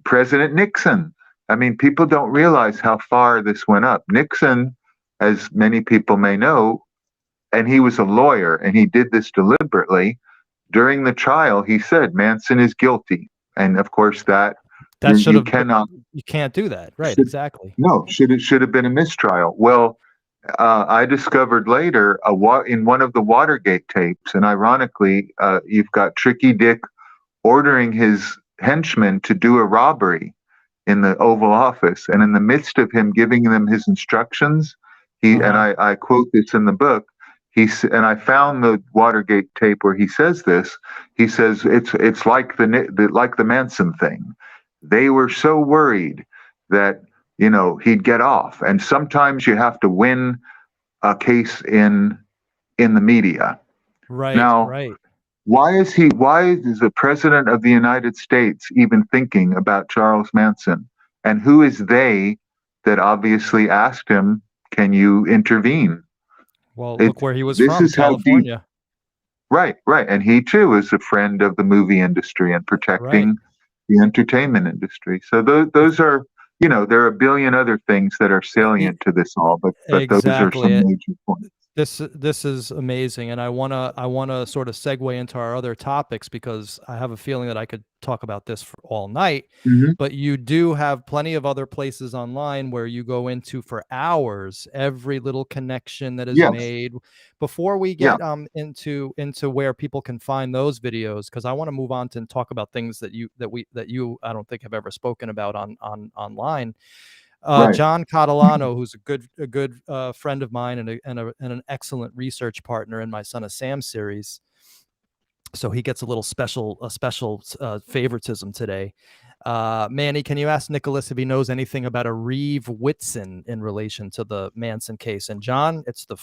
President Nixon. I mean, people don't realize how far this went up. Nixon, as many people may know, and he was a lawyer and he did this deliberately. During the trial, he said Manson is guilty. And of course, that should you have, cannot. you can't do that. Right. Should, Exactly. no, should have been a mistrial. Well, I discovered later in one of the Watergate tapes, and ironically, you've got Tricky Dick ordering his henchmen to do a robbery in the Oval Office, and in the midst of him giving them his instructions, and I quote this in the book. And I found the Watergate tape where he says this. He says it's like the Manson thing. They were so worried that he'd get off, and sometimes you have to win a case in the media. Right. Now, right. why is the president of the United States even thinking about Charles Manson? And who is they that obviously asked him, can you intervene? Well, look where he was this from, is how deep. California. Right. And he too is a friend of the movie industry and protecting the entertainment industry. So those are, there are a billion other things that are salient to this all, but those are some major points. This is amazing, and I wanna sort of segue into our other topics, because I have a feeling that I could talk about this for all night. Mm-hmm. But you do have plenty of other places online where you go into for hours every little connection that is made. Before we get into where people can find those videos, because I want to move on to talk about things that you I don't think have ever spoken about on online. John Catalano, who's a good friend of mine and an excellent research partner in my Son of Sam series, so he gets a special favoritism today. Manny, can you ask Nikolas if he knows anything about a Reeve Whitson in relation to the Manson case? And John, it's the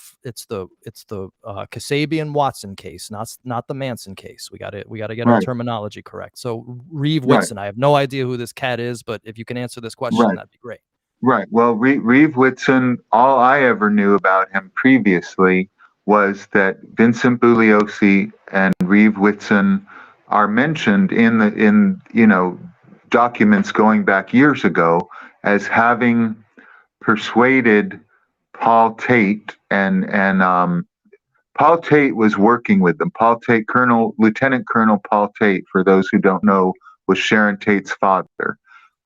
Kasabian Watson case, not the Manson case. We got to get our terminology correct. So Reeve Whitson, I have no idea who this cat is, but if you can answer this question, that'd be great. Right. Well, Reeve Whitson, all I ever knew about him previously was that Vincent Bugliosi and Reeve Whitson are mentioned in documents going back years ago as having persuaded Paul Tate, and Paul Tate was working with them. Paul Tate, Lieutenant Colonel Paul Tate, for those who don't know, was Sharon Tate's father.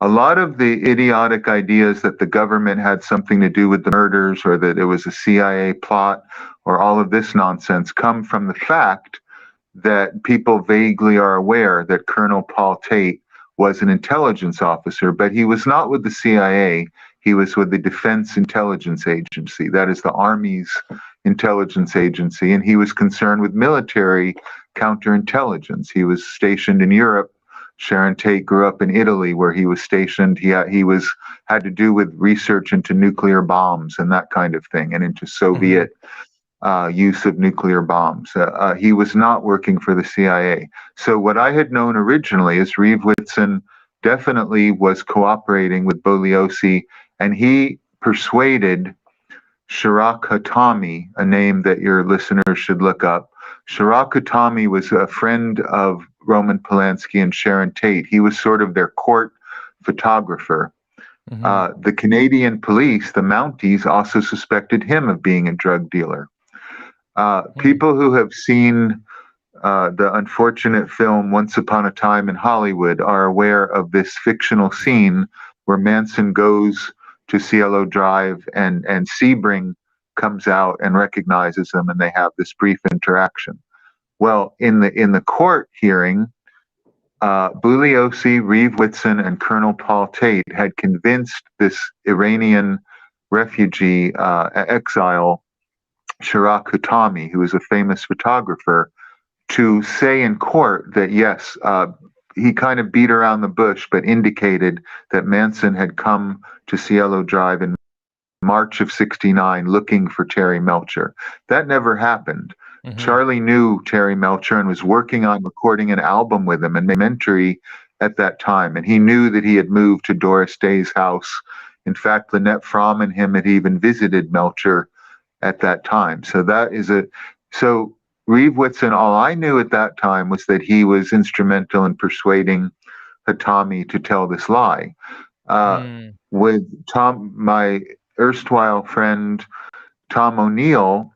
A lot of the idiotic ideas that the government had something to do with the murders, or that it was a CIA plot, or all of this nonsense, come from the fact that people vaguely are aware that Colonel Paul Tate was an intelligence officer, but he was not with the CIA. He was with the Defense Intelligence Agency. That is the Army's intelligence agency, and he was concerned with military counterintelligence. He was stationed in Europe. Sharon Tate grew up in Italy, where he was stationed. He had to do with research into nuclear bombs and that kind of thing, and into Soviet use of nuclear bombs. He was not working for the CIA. So what I had known originally is Reeve Whitson definitely was cooperating with Bugliosi, and he persuaded Schreck Hatami, a name that your listeners should look up. Schreck Hatami was a friend of Roman Polanski and Sharon Tate. He was sort of their court photographer. The Canadian police, the Mounties, also suspected him of being a drug dealer. People who have seen the unfortunate film Once Upon a Time in Hollywood are aware of this fictional scene where Manson goes to Cielo Drive, and Sebring comes out and recognizes him, and they have this brief interaction. Well, in the court hearing, Bugliosi, Reeve Whitson, and Colonel Paul Tate had convinced this Iranian refugee exile, Schreck Hatami, who was a famous photographer, to say in court that yes, he kind of beat around the bush, but indicated that Manson had come to Cielo Drive in March of '69 looking for Terry Melcher. That never happened. Charlie knew Terry Melcher and was working on recording an album with him and Mentzer at that time. And he knew that he had moved to Doris Day's house. In fact, Lynette Fromm and him had even visited Melcher at that time. So Reeve Whitson, all I knew at that time was that he was instrumental in persuading Hatami to tell this lie. Uh, Mm, with my erstwhile friend Tom O'Neill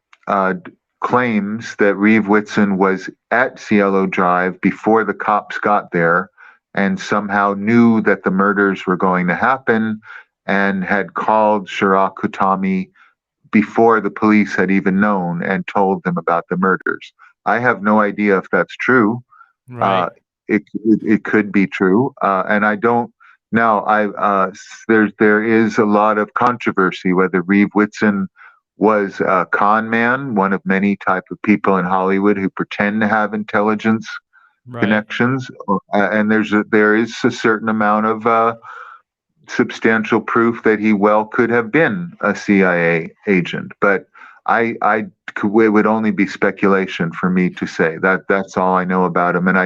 claims that Reeve Whitson was at Cielo Drive before the cops got there and somehow knew that the murders were going to happen and had called Schreck Hatami before the police had even known and told them about the murders. I have no idea if that's true. right. Uh, it could be true, and I don't. Now, there is a lot of controversy whether Reeve Whitson was a con man, one of many type of people in Hollywood who pretend to have intelligence Right. connections, and there is a certain amount of substantial proof that he well could have been a CIA agent, but it would only be speculation for me to say that. That's all I know about him, and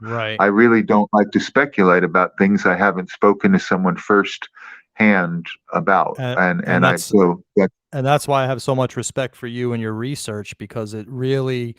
Right. I really don't like to speculate about things I haven't spoken to someone first hand about, And and I that's so that and that's why I have so much respect for you and your research, because it really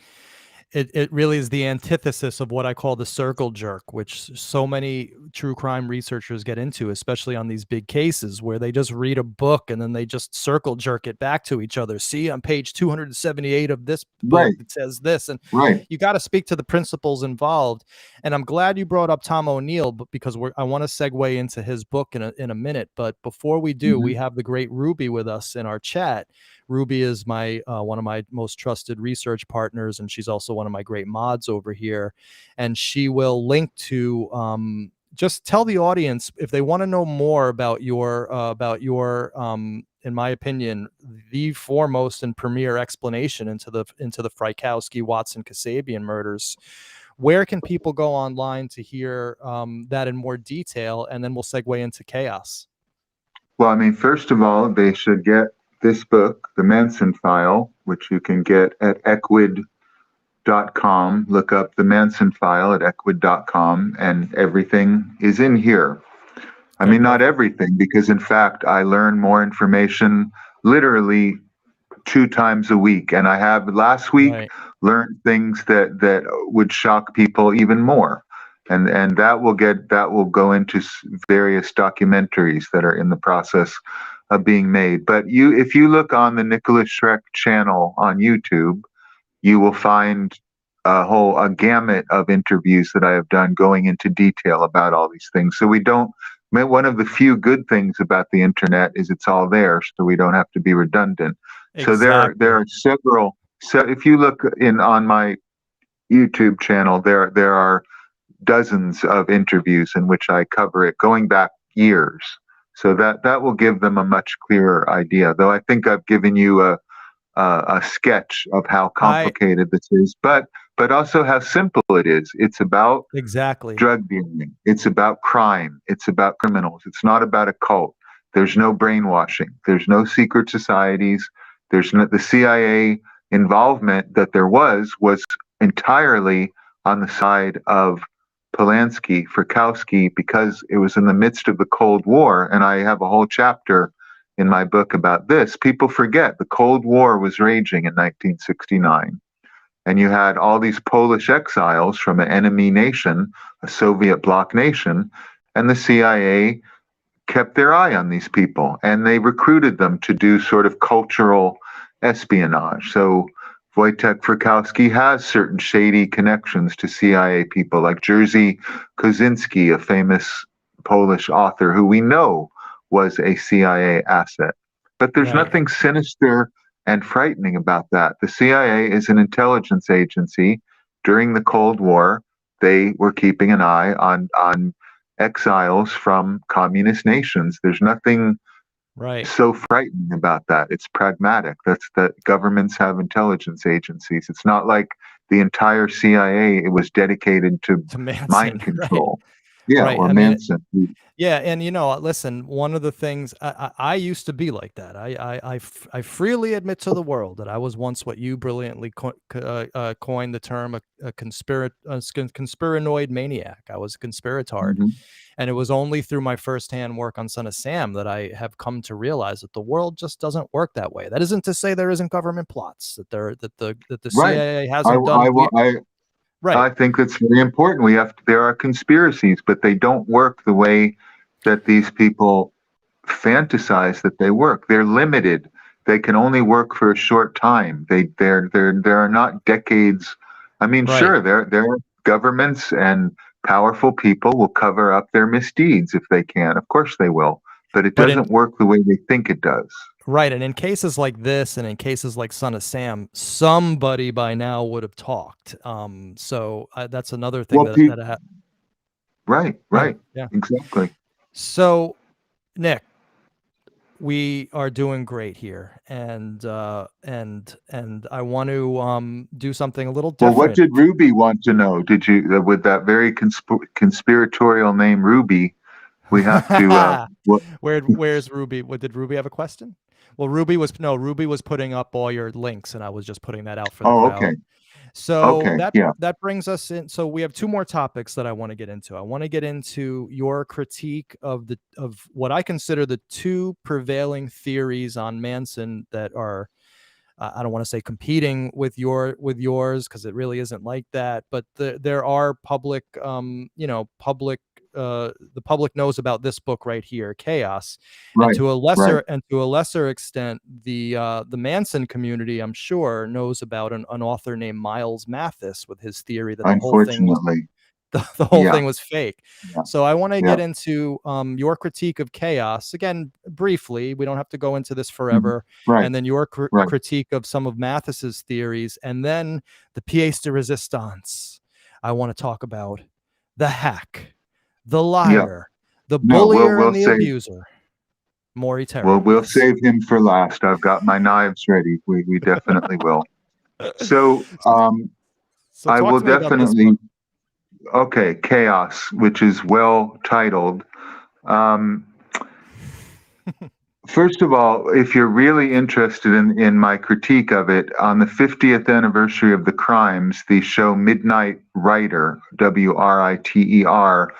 is the antithesis of what I call the circle jerk, which so many true crime researchers get into, especially on these big cases where they just read a book and then they just circle jerk it back to each other. See, on page 278 of this book, right, it says this, and right, you got to speak to the principles involved. And I'm glad you brought up Tom O'Neill, but because I want to segue into his book in a minute. But before we do, hmm we have the great Ruby with us in our chat. Ruby is my one of my most trusted research partners, and she's also one of my great mods over here. And she will link to just tell the audience if they want to know more about your in my opinion, the foremost and premier explanation into the Frykowski Watson Kasabian murders. Where can people go online to hear that in more detail? And then we'll segue into chaos. Well, I mean, first of all, they should get this book, The Manson File, which you can get at equid.com. Look up The Manson File at equid.com, and everything is in here. I Okay, mean, not perfect. everything, because in fact, I learn more information literally 2 times a week. And I have last week Right. learned things that would shock people even more. And that will go into various documentaries that are in the process of being made. But if you look on the Nikolas Schreck channel on YouTube, you will find a gamut of interviews that I have done going into detail about all these things. So we don't. One of the few good things about the internet is it's all there, so we don't have to be redundant. So there Exactly. are several. So if you look in on my YouTube channel, there are dozens of interviews in which I cover it going back years. So that will give them a much clearer idea. Though I think I've given you a sketch of how I complicated this is, but also how simple it is. It's about exactly. drug dealing. It's about crime. It's about criminals. It's not about a cult. There's no brainwashing. There's no secret societies. There's no the CIA involvement that there was entirely on the side of Polanski, Frykowski, because it was in the midst of the Cold War, and I have a whole chapter in my book about this. People forget the Cold War was raging in 1969, and you had all these Polish exiles from an enemy nation, a Soviet bloc nation, and the CIA kept their eye on these people, and they recruited them to do sort of cultural espionage. So Wojtek Frykowski has certain shady connections to CIA people, like Jerzy Kosinski, a famous Polish author who we know was a CIA asset. But there's Right. nothing sinister and frightening about that. The CIA is an intelligence agency. During the Cold War, they were keeping an eye on exiles from communist nations. There's nothing Right. so frightening about that. It's pragmatic. That's that governments have intelligence agencies. It's not like the entire CIA it was dedicated to To Manson. mind Right. control. Yeah, Right. or I mean, Manson. yeah, and listen, one of the things I used to be like that. I freely admit to the world that I was once what you brilliantly coined the term conspiranoid maniac. I was a conspiratard, Mhm. and it was only through my firsthand work on Son of Sam that I have come to realize that the world just doesn't work that way. That isn't to say there isn't government plots, that the Right. CIA I, hasn't done I, we I, right. I think that's very important. There are conspiracies, but they don't work the way that these people fantasize that they work. They're limited. They can only work for a short time. There are not decades. I mean, Right. sure, there are governments and powerful people will cover up their misdeeds if they can. Of course they will, but it But in doesn't work the way they think it does. Right, and in cases like this, and in cases like Son of Sam, somebody by now would have talked. So that's another thing Well, that pe- that I ha right, yeah, right, yeah. exactly. So Nick, we are doing great here, and I want to do something a little Well, what different. did Ruby want to know? Did you, with that very conspiratorial name, Ruby? We have to. What? Where's Ruby? What did Ruby have a question? Well, Ruby was putting up all your links, and I was just putting that out for the Oh, crowd. okay, So okay, yeah, that brings us in. So we have two more topics that I want to get into. I want to get into your critique of what I consider the two prevailing theories on Manson that are I don't want to say competing with yours because it really isn't like that, but there are public the public knows about this book right here, Chaos, and right, right. to a lesser extent, the Manson community, I'm sure, knows about an author named Miles Mathis with his theory that Unfortunately, the whole yeah, thing was fake. yeah, So I want to yeah. get into your critique of Chaos again briefly. We don't have to go into this Mhm. forever, Right, and then your right. critique of some of Mathis's theories, and then the pièce de résistance. I want to talk about the hack, the Yeah. liar, the No, bullier, and the abuser, Maury we'll Terrorize. save him for last. I've got my knives ready. We definitely will. So, So I talk will to me about this book. definitely. Okay, Chaos, which is well titled. Um, First of all, if you're really interested in my critique of it, on the 50th anniversary of the crimes, the show Midnight Writer, Writer,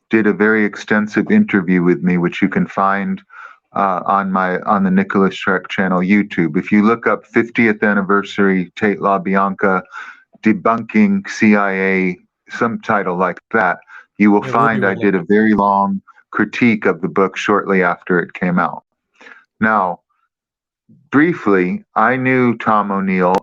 did a very extensive interview with me, which you can find on the Nikolas Schreck channel YouTube. If you look up 50th anniversary Tate LaBianca debunking CIA, some title like that, you will Yeah, Ruby find I will link did a it. very long critique of the book shortly after it came out. Now, briefly, I knew Tom O'Neill.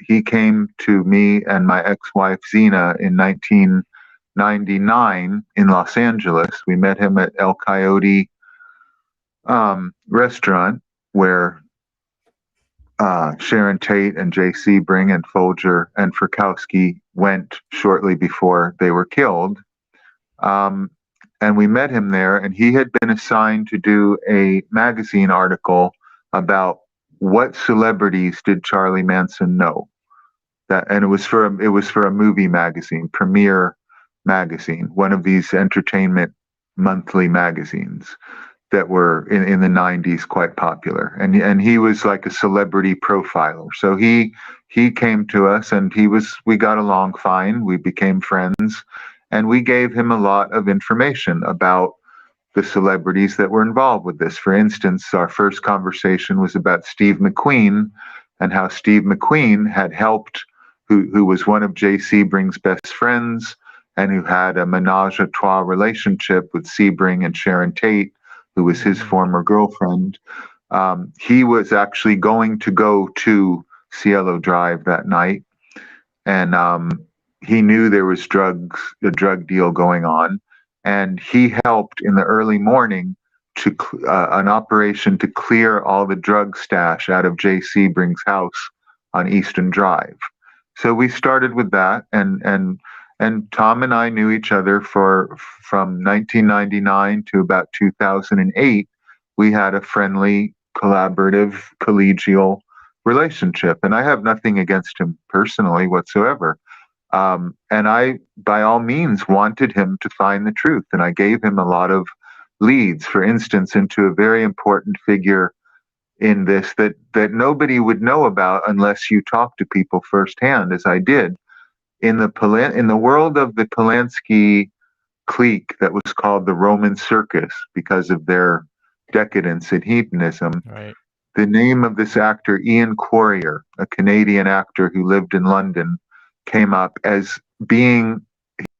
He came to me and my ex-wife Zena in 1999 in Los Angeles. We met him at El Coyote restaurant where Sharon Tate and J. Sebring and Folger and Frykowski went shortly before they were killed. Um, and we met him there, and he had been assigned to do a magazine article about what celebrities did Charlie Manson know. And it was for a movie magazine, Premiere magazine, one of these entertainment monthly magazines that were in the 90s quite popular. And he was like a celebrity profiler. So he came to us and we got along fine. We became friends and we gave him a lot of information about the celebrities that were involved with this. For instance, our first conversation was about Steve McQueen and how Steve McQueen had helped, who was one of Jay Sebring's best friends and who had a menage a trois relationship with Sebring and Sharon Tate, who was his Mhm. former girlfriend. He was actually going to go to Cielo Drive that night, and he knew there was a drug deal going on, and he helped in the early morning to an operation to clear all the drug stash out of J. Sebring's house on Eastern Drive. So we started with that, and Tom and I knew each other from 1999 to about 2008. We had a friendly, collaborative, collegial relationship, and I have nothing against him personally whatsoever. And I, by all means, wanted him to find the truth. And I gave him a lot of leads, for instance, into a very important figure in this that nobody would know about unless you talk to people firsthand, as I did. In the world of the Polanski clique that was called the Roman Circus because of their decadence and hedonism, Right. the name of this actor, Ian Quarrier, a Canadian actor who lived in London, came up as being,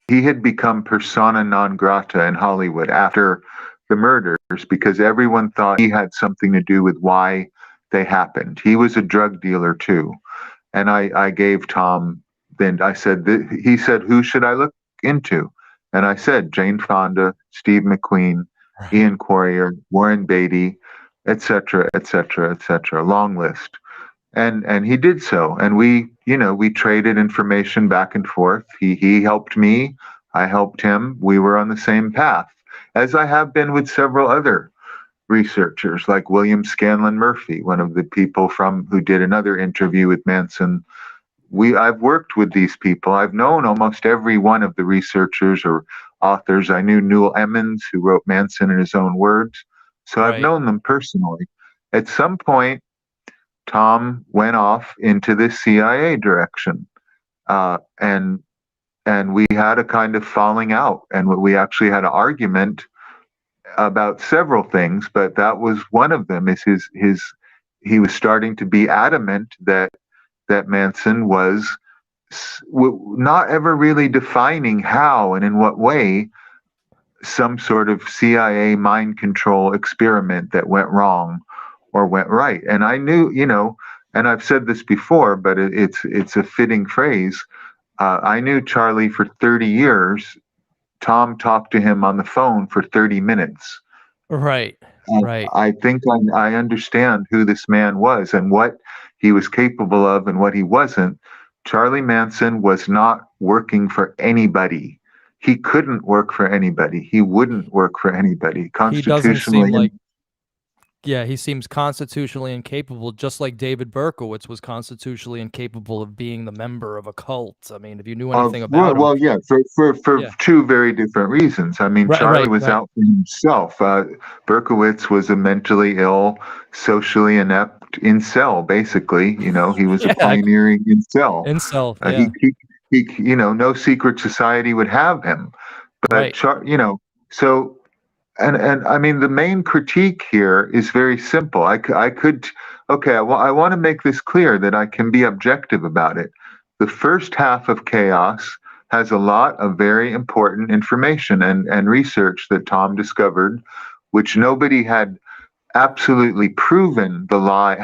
he had become persona non grata in Hollywood after the murders because everyone thought he had something to do with why they happened. He was a drug dealer too. And I gave Tom, then I said, he said, who should I look into? And I said, Jane Fonda, Steve McQueen, Right. Ian Quarrier, Warren Beatty, etc., etc., etc. Long list. And he did so. And we traded information back and forth. He helped me. I helped him. We were on the same path, as I have been with several other researchers like William Scanlon Murphy, one of the people from who did another interview with Manson. I've worked with these people. I've known almost every one of the researchers or authors. I knew Newell Emmons, who wrote Manson in his own words. So I've Right. known them personally. At some point, Tom went off into the CIA direction, and we had a kind of falling out, and we actually had an argument about several things, but that was one of them. Is his he was starting to be adamant that Manson was not ever really defining how and in what way some sort of CIA mind control experiment that went wrong or went right. And I knew, and I've said this before, but it's a fitting phrase. I knew Charlie for 30 years. Tom talked to him on the phone for 30 minutes. Right. Right. I think I understand who this man was and what he was capable of and what he wasn't. Charlie Manson was not working for anybody. He couldn't work for anybody. He wouldn't work for anybody. He doesn't seem Constitutionally, like, yeah, he seems constitutionally incapable, just like David Berkowitz was constitutionally incapable of being the member of a cult. I mean, if you knew anything about him. well, yeah, for Yeah. two very different reasons. I mean, Right. Charlie Right. was Right. out for himself. Berkowitz was a mentally ill, socially inept incel. Basically, he was a Yeah. pioneering incel. Incel. Uh, Yeah. he, no secret society would have him. But Right. so and I mean the main critique here is very simple. I could okay. Well, I want to make this clear that I can be objective about it. The first half of Chaos has a lot of very important information and research that Tom discovered, which nobody had absolutely proven the lie,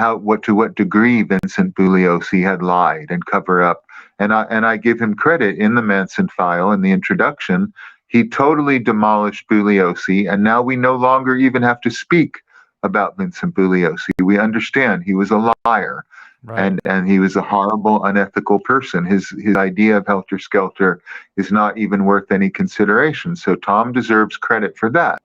to what degree Vincent Bugliosi had lied and cover up. And I give him credit in the Manson file in the introduction. He totally demolished Bugliosi, and now we no longer even have to speak about Vincent Bugliosi. We understand he was a liar. Right. And he was a horrible, unethical person. His idea of Helter Skelter is not even worth any consideration. So Tom deserves credit for that.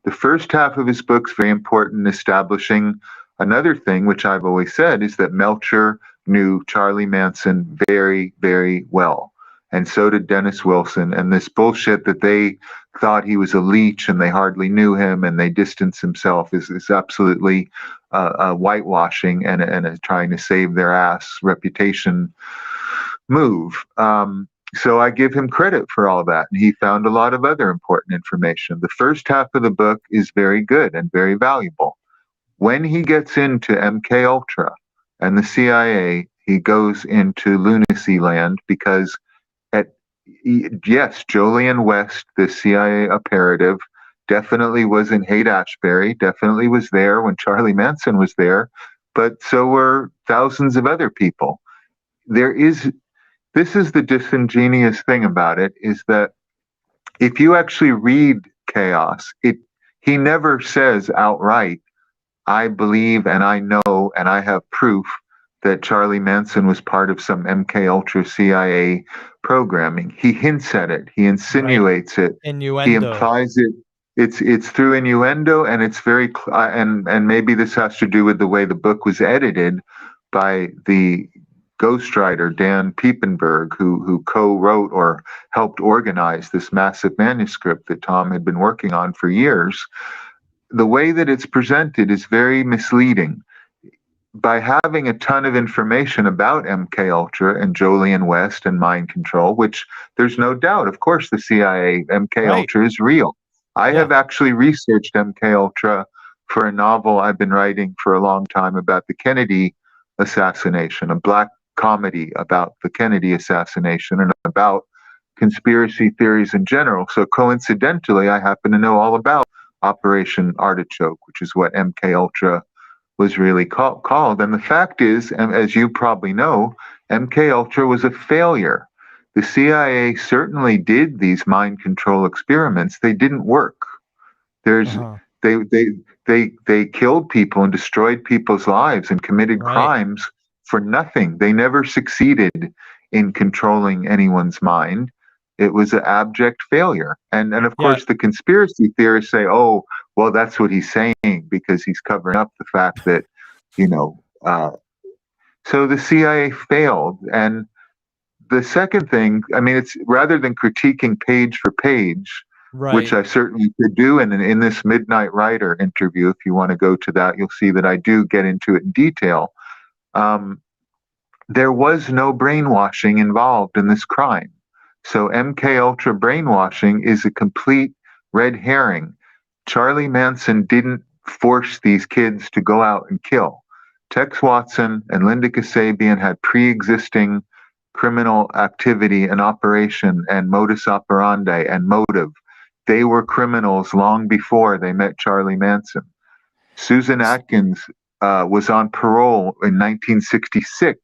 The first half of his book's very important in establishing another thing, which I've always said, is that Melcher knew Charlie Manson very, very well. And so did Dennis Wilson. And this bullshit that they thought he was a leech and they hardly knew him and they distanced himself is absolutely whitewashing and a trying to save their ass reputation move. So I give him credit for all that. And he found a lot of other important information. The first half of the book is very good and very valuable. When he gets into MK Ultra and the CIA, he goes into lunacy land because yes, Jolien West, the CIA operative, definitely was in Haight-Ashbury, definitely was there when Charlie Manson was there, but so were thousands of other people. This is the disingenuous thing about it, is that if you actually read Chaos, he never says outright, I believe and I know and I have proof that Charlie Manson was part of some MK Ultra CIA programming. He hints at it. He Right. insinuates it. He Innuendo. implies it. It's through innuendo, and it's very and maybe this has to do with the way the book was edited by the ghostwriter Dan Piepenburg, who co-wrote or helped organize this massive manuscript that Tom had been working on for years. The way that it's presented is very misleading. By having a ton of information about MK Ultra and Jolien West and mind control, which there's no doubt, of course, the CIA MK Right. Ultra is real. I Yeah. have actually researched MK Ultra for a novel I've been writing for a long time about the Kennedy assassination, a black comedy about the Kennedy assassination and about conspiracy theories in general. So coincidentally, I happen to know all about Operation Artichoke, which is what MK Ultra was really called. And the fact is, and as you probably know, MK Ultra was a failure. The CIA certainly did these mind control experiments. They didn't work. There's Uh-huh. they killed people and destroyed people's lives and committed Right. crimes for nothing. They never succeeded in controlling anyone's mind. It was an abject failure. And of Yeah. course the conspiracy theorists say, oh, well, that's what he's saying because he's covering up the fact that, you know, so the CIA failed. And the second thing, I mean, it's rather than critiquing page for page, which Right. I certainly could do. And in this Midnight Rider interview, if you want to go to that, you'll see that I do get into it in detail. There was no brainwashing involved in this crime. So MK Ultra brainwashing is a complete red herring. Charlie Manson didn't force these kids to go out and kill. Tex Watson and Linda Kasabian had pre-existing criminal activity and operation and modus operandi and motive. They were criminals long before they met Charlie Manson. Susan Atkins was on parole in 1966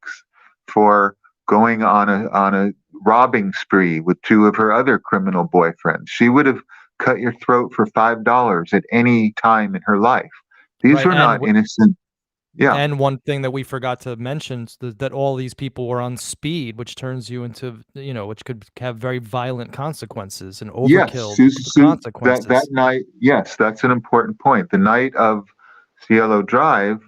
for going on a robbing spree with two of her other criminal boyfriends. She would have cut your throat for $5 at any time in her life. These Right. were not innocent. Yeah. And one thing that we forgot to mention is that all these people were on speed, which turns you into, which could have very violent consequences and Yes, overkill that consequences. night. Yes, that's an important point. The night of Cielo Drive,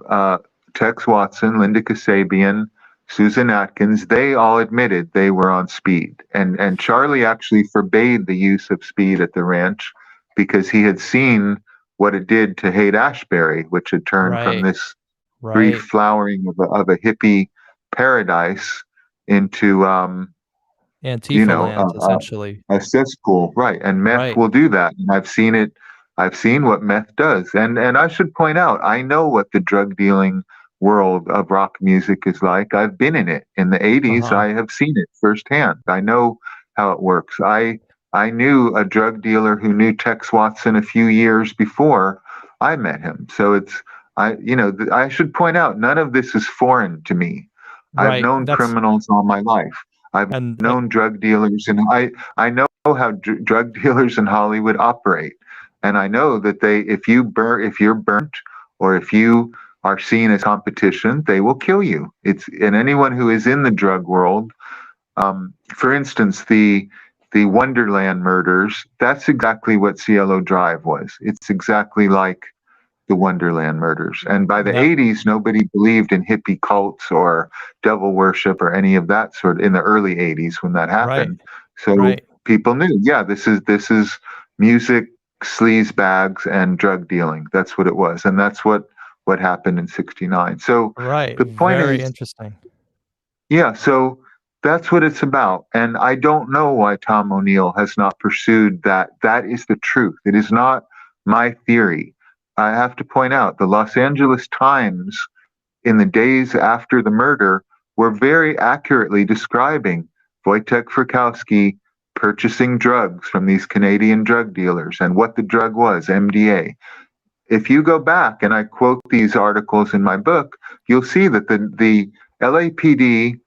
Tex Watson, Linda Kasabian, Susan Atkins, they all admitted they were on speed, and Charlie actually forbade the use of speed at the ranch because he had seen what it did to Haight-Ashbury, which had turned from Right. this brief Right. flowering of a hippie paradise into you Antifa know, land, essentially. a cesspool, right? And meth Right. will do that. And I've seen it. I've seen what meth does. And I should point out, I know what the drug dealing world of rock music is like. I've been in it. In the 80s, Uh-huh. I have seen it firsthand. I know how it works. I knew a drug dealer who knew Tex Watson a few years before I met him. So I should point out, none of this is foreign to me. I've Right. known criminals all my life. I've And known drug dealers, and I know how drug dealers in Hollywood operate, and I know that if you're burnt, or if you are seen as competition, they will kill you. And anyone who is in the drug world, for instance, the Wonderland murders. That's exactly what Cielo Drive was. It's exactly like the Wonderland murders. And by the that 80s, nobody believed in hippie cults or devil worship or any of that sort in the early 80s when that right. happened. So Right. people knew, yeah, this is music, sleaze bags, and drug dealing. That's what it was. And that's what happened in 69. So Right. the point Very is, interesting. yeah, so that's what it's about. And I don't know why Tom O'Neill has not pursued that. That is the truth. It is not my theory. I have to point out the Los Angeles Times in the days after the murder were very accurately describing Wojtek Frykowski purchasing drugs from these Canadian drug dealers and what the drug was, MDA. If you go back, and I quote these articles in my book, you'll see that the LAPD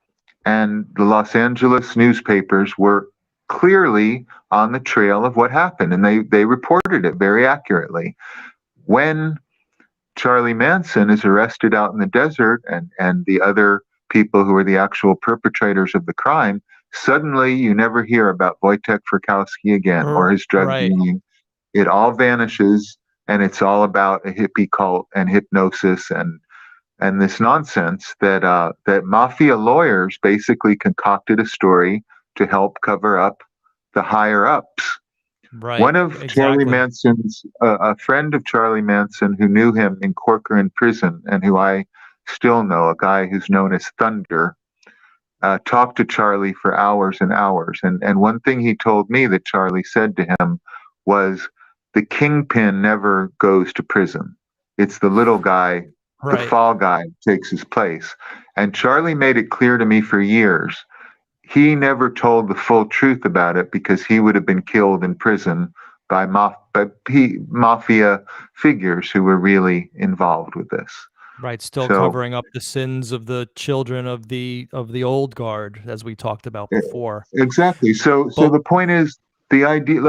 and the Los Angeles newspapers were clearly on the trail of what happened, and they reported it very accurately. When Charlie Manson is arrested out in the desert, and the other people who are the actual perpetrators of the crime, suddenly you never hear about Wojtek Frykowski again or his drug Right. dealing. It all vanishes, and it's all about a hippie cult and hypnosis and this nonsense that mafia lawyers basically concocted a story to help cover up the higher ups. Right. One of Charlie Exactly. Manson's, a friend of Charlie Manson who knew him in Corcoran prison and who I still know, a guy who's known as Thunder, talked to Charlie for hours and hours. And one thing he told me that Charlie said to him was, the kingpin never goes to prison. It's the little guy, the Right. fall guy, takes his place. And Charlie made it clear to me for years he never told the full truth about it because he would have been killed in prison by mafia figures who were really involved with this. Right. Still So covering up the sins of the children of the old guard, as we talked about e- before. exactly. So But the point is, the idea.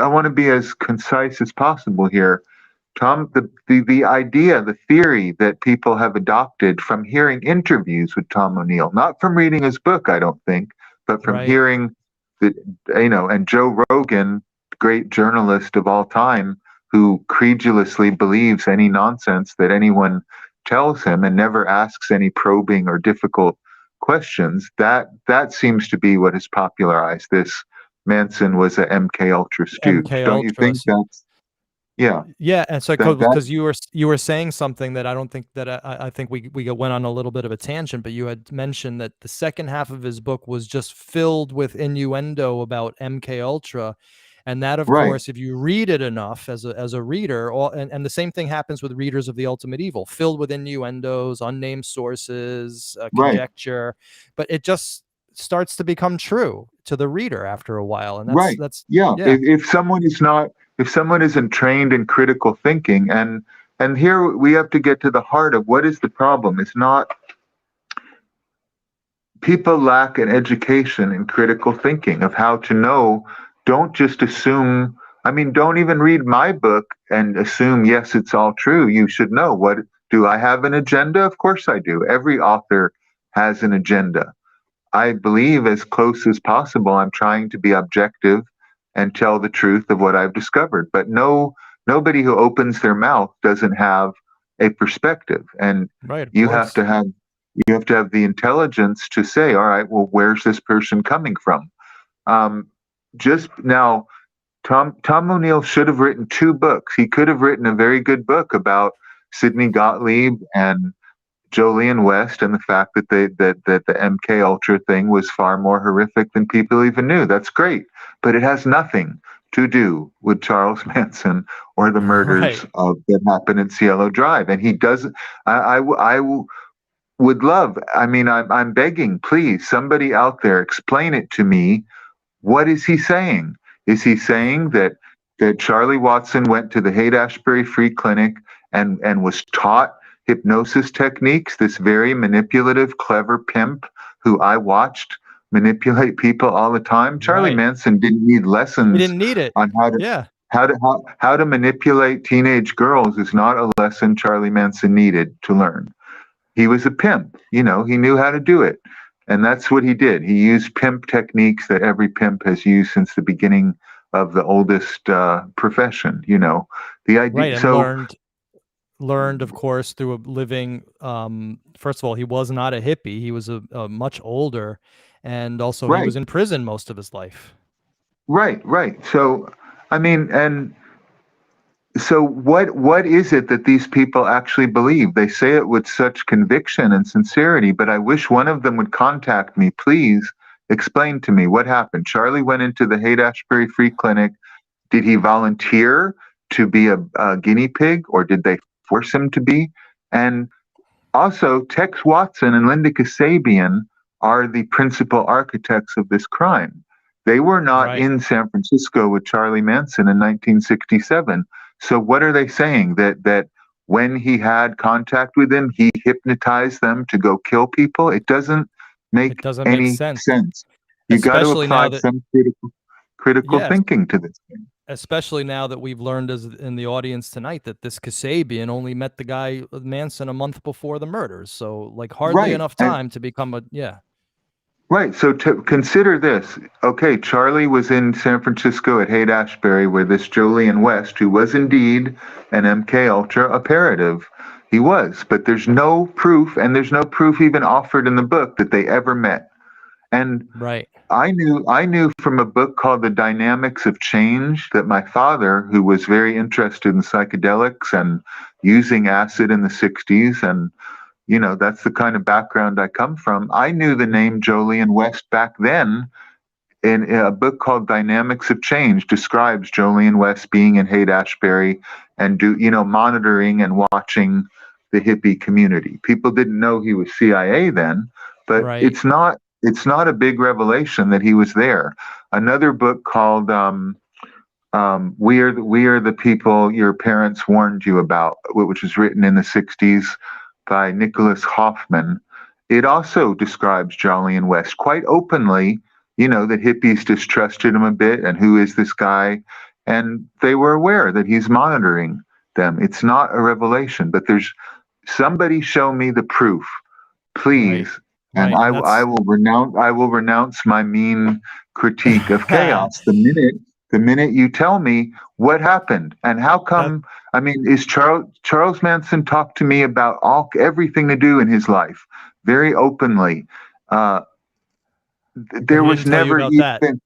I want to be as concise as possible here. Tom, the idea, the theory that people have adopted from hearing interviews with Tom O'Neill, not from reading his book, I don't think, but from right. hearing the, and Joe Rogan, great journalist of all time, who credulously believes any nonsense that anyone tells him and never asks any probing or difficult questions. That seems to be what has popularized this. Manson was a MK Ultra stooge. MK Don't you think Ultras. that's yeah? Yeah, and so That because you were saying something that I don't think that I think we went on a little bit of a tangent, but you had mentioned that the second half of his book was just filled with innuendo about MK Ultra, and that of right, course, if you read it enough as a reader, and the same thing happens with readers of the Ultimate Evil, filled with innuendos, unnamed sources, right, conjecture, but it just starts to become true to the reader after a while, and right. that's Yeah. yeah, If someone isn't trained in critical thinking, and here we have to get to the heart of what is the problem. It's not people lack an education in critical thinking of how to know. Don't just assume. I mean, don't even read my book and assume, yes, it's all true. You should know, what do I have an agenda? Of course I do. Every author has an agenda. I believe as close as possible, I'm trying to be objective and tell the truth of what I've discovered. But nobody who opens their mouth doesn't have a perspective. And right, of you have course. to have the intelligence to say, all right, well, where's this person coming from? Um, just now, Tom O'Neill should have written two books. He could have written a very good book about Sidney Gottlieb and Jolien West and the fact that the MK Ultra thing was far more horrific than people even knew. That's great, but it has nothing to do with Charles Manson or the murders Right. that happened in Cielo Drive. And he doesn't. I would love. I mean, I'm begging, please, somebody out there, explain it to me. What is he saying? Is he saying that Charlie Watson went to the Haight-Ashbury Free Clinic and was taught hypnosis techniques? This very manipulative, clever pimp who I watched manipulate people all the time. Charlie Right. Manson didn't need He lessons didn't need it. on Yeah. how to manipulate teenage girls. Is not a lesson Charlie Manson needed to learn. He was a pimp. He knew how to do it. And that's what he did. He used pimp techniques that every pimp has used since the beginning of the oldest profession. The Right. idea. And So, learned, of course, through a living. First of all, he was not a hippie. He was a much older, and also he right, was in prison most of his life. right. So, I mean, and so what is it that these people actually believe? They say it with such conviction and sincerity, but I wish one of them would contact me. Please explain to me what happened. Charlie went into the Haight-Ashbury Free Clinic. Did he volunteer to be a guinea pig, or did they force him to be? And also, Tex Watson and Linda Kasabian are the principal architects of this crime. They were not Right. in San Francisco with Charlie Manson in 1967. So what are they saying? That when he had contact with them, he hypnotized them to go kill people? It doesn't It make doesn't make any sense, sense. You got to especially now apply that some critical yes, thinking to this thing. especially now that we've learned as in the audience tonight that this Kasabian only met the guy Manson a month before the murders. So like hardly Right. enough And time to become a yeah. right. So to consider this, okay, Charlie was in San Francisco at Haight-Ashbury with this Jolien West, who was indeed an MK Ultra operative. He was, but there's no proof, and there's no proof even offered in the book that they ever met. And Right. I knew from a book called The Dynamics of Change that my father, who was very interested in psychedelics and using acid in the 60s, and that's the kind of background I come from. I knew the name Jolien West back then. In a book called Dynamics of Change describes Jolien West being in Haight-Ashbury and monitoring and watching the hippie community. People didn't know he was CIA then, but Right. it's not a big revelation that he was there. Another book called We Are the People Your Parents Warned You About, which was written in the 60s by Nicholas Hoffman. It also describes Jolien West quite openly, that hippies distrusted him a bit, and who is this guy? And they were aware that he's monitoring them. It's not a revelation, but there's somebody show me the proof, please. Right. And Right. I will renounce my mean critique of chaos the minute you tell me what happened and how come. I mean, is Charles Manson talked to me about everything to do in his life very openly. There He was didn't tell you never about that. even.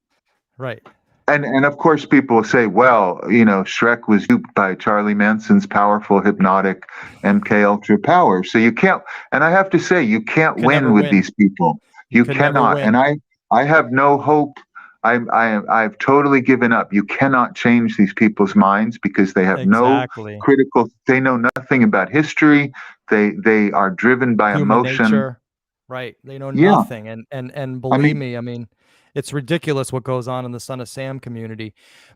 Right. And of course, people will say, well, Schreck was duped by Charlie Manson's powerful hypnotic MK Ultra power. So you can't, and I have to say, you can't win with these people. You cannot. And I have no hope. I've totally given up. You cannot change these people's minds because they have no critical, they know nothing about history. They are driven by human emotion. Nature. Right. They know nothing. And believe me, I mean, it's ridiculous what goes on in the Son of Sam community.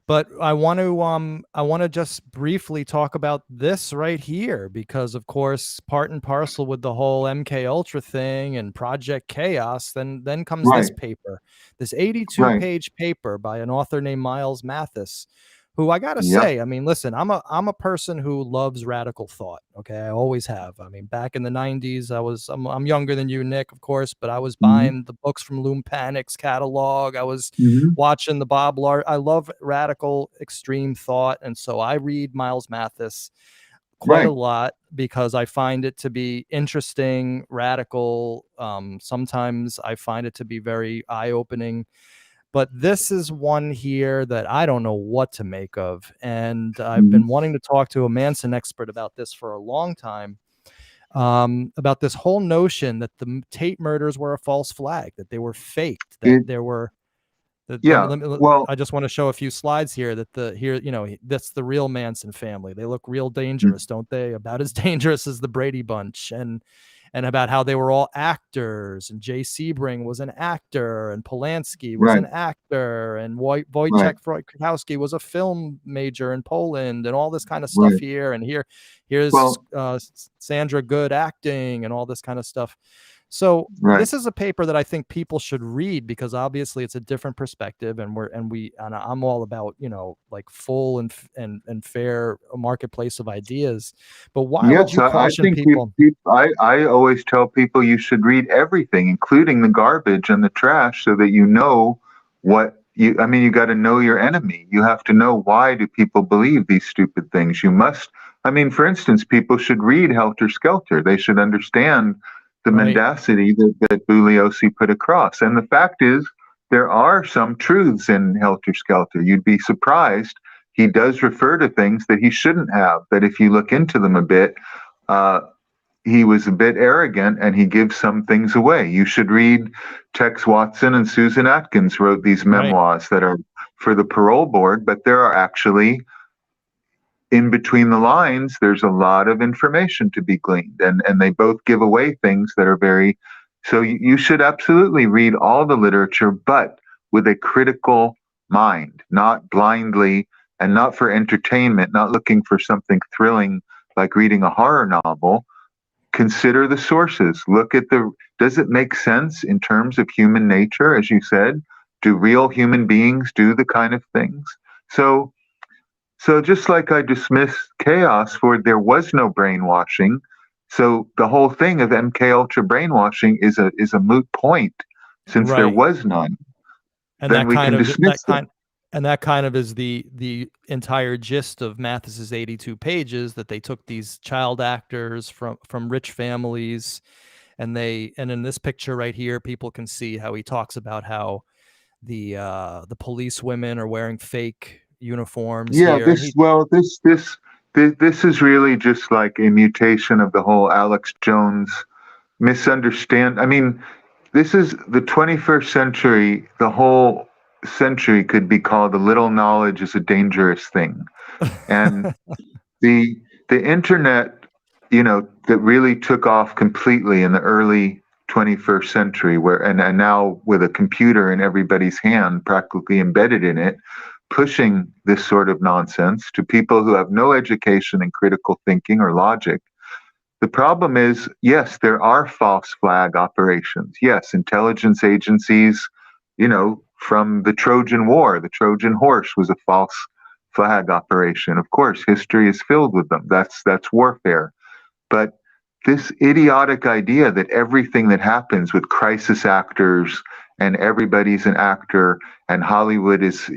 But I want to just briefly talk about this right here, because of course, part and parcel with the whole MK Ultra thing and Project Chaos, then comes this paper, this 82-page paper by an author named Miles Mathis, who I gotta say, I mean, listen, I'm a person who loves radical thought. Okay, I always have. I mean, back in the 90s, I'm younger than you, Nick, of course, but I was buying the books from Loom Panic's catalog. I was watching the Bob Larson. I love radical, extreme thought, and so I read Miles Mathis quite a lot because I find it to be interesting, radical. Sometimes I find it to be very eye-opening. But this is one here that I don't know what to make of. And I've been wanting to talk to a Manson expert about this for a long time, about this whole notion that the Tate murders were a false flag, that they were faked, that there were. I just want to show a few slides here that's the real Manson family. They look real dangerous, don't they? About as dangerous as the Brady Bunch, and about how they were all actors, and Jay Sebring was an actor, and Polanski was an actor, and Wojciech Frykowski was a film major in Poland, and all this kind of stuff here. And here's Sandra Good acting and all this kind of stuff. So this is a paper that I think people should read, because obviously it's a different perspective, and I'm all about, like full and fair marketplace of ideas. But why would you caution people? I always tell people you should read everything, including the garbage and the trash, so that you know you got to know your enemy. You have to know, why do people believe these stupid things? You must, for instance, people should read Helter Skelter. They should understand the mendacity that Bugliosi put across. And the fact is, there are some truths in Helter Skelter. You'd be surprised. He does refer to things that he shouldn't have, that if you look into them a bit, he was a bit arrogant, and he gives some things away. You should read Tex Watson and Susan Atkins wrote these memoirs that are for the parole board, but there are actually, in between the lines, there's a lot of information to be gleaned, and they both give away things that are very. So you should absolutely read all the literature, but with a critical mind, not blindly, and not for entertainment, not looking for something thrilling like reading a horror novel. Consider the sources. Look at does it make sense in terms of human nature, as you said? Do real human beings do the kind of things? So just like I dismiss chaos for there was no brainwashing, so the whole thing of MK Ultra brainwashing is a moot point, since there was none. And then we can dismiss it. And that kind of is the entire gist of Mathis's 82 pages, that they took these child actors from rich families, and in this picture right here, people can see how he talks about how the police women are wearing fake uniforms Yeah, here, and he this is really just like a mutation of the whole Alex Jones misunderstand. I mean, this is the 21st century. The whole century could be called "a little knowledge is a dangerous thing," and the the internet, that really took off completely in the early 21st century, where and now with a computer in everybody's hand, practically embedded in it, pushing this sort of nonsense to people who have no education in critical thinking or logic. The problem is, yes, there are false flag operations. Yes, intelligence agencies, from the Trojan War, the Trojan horse was a false flag operation. Of course, history is filled with them. That's warfare. But this idiotic idea that everything that happens with crisis actors and everybody's an actor and Hollywood is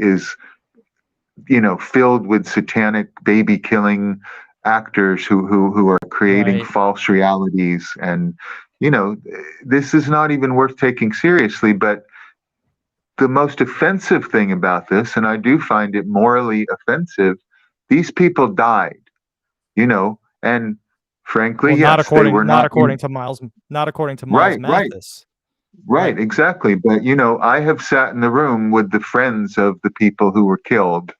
filled with satanic baby killing actors who are creating right. false realities, and this is not even worth taking seriously. But the most offensive thing about this, and I do find it morally offensive, these people died, and frankly, Well, yes, they were not not according to Miles, not according to Miles right, right, Mathis. right, Right. exactly. But I have sat in the room with the friends of the people who were killed,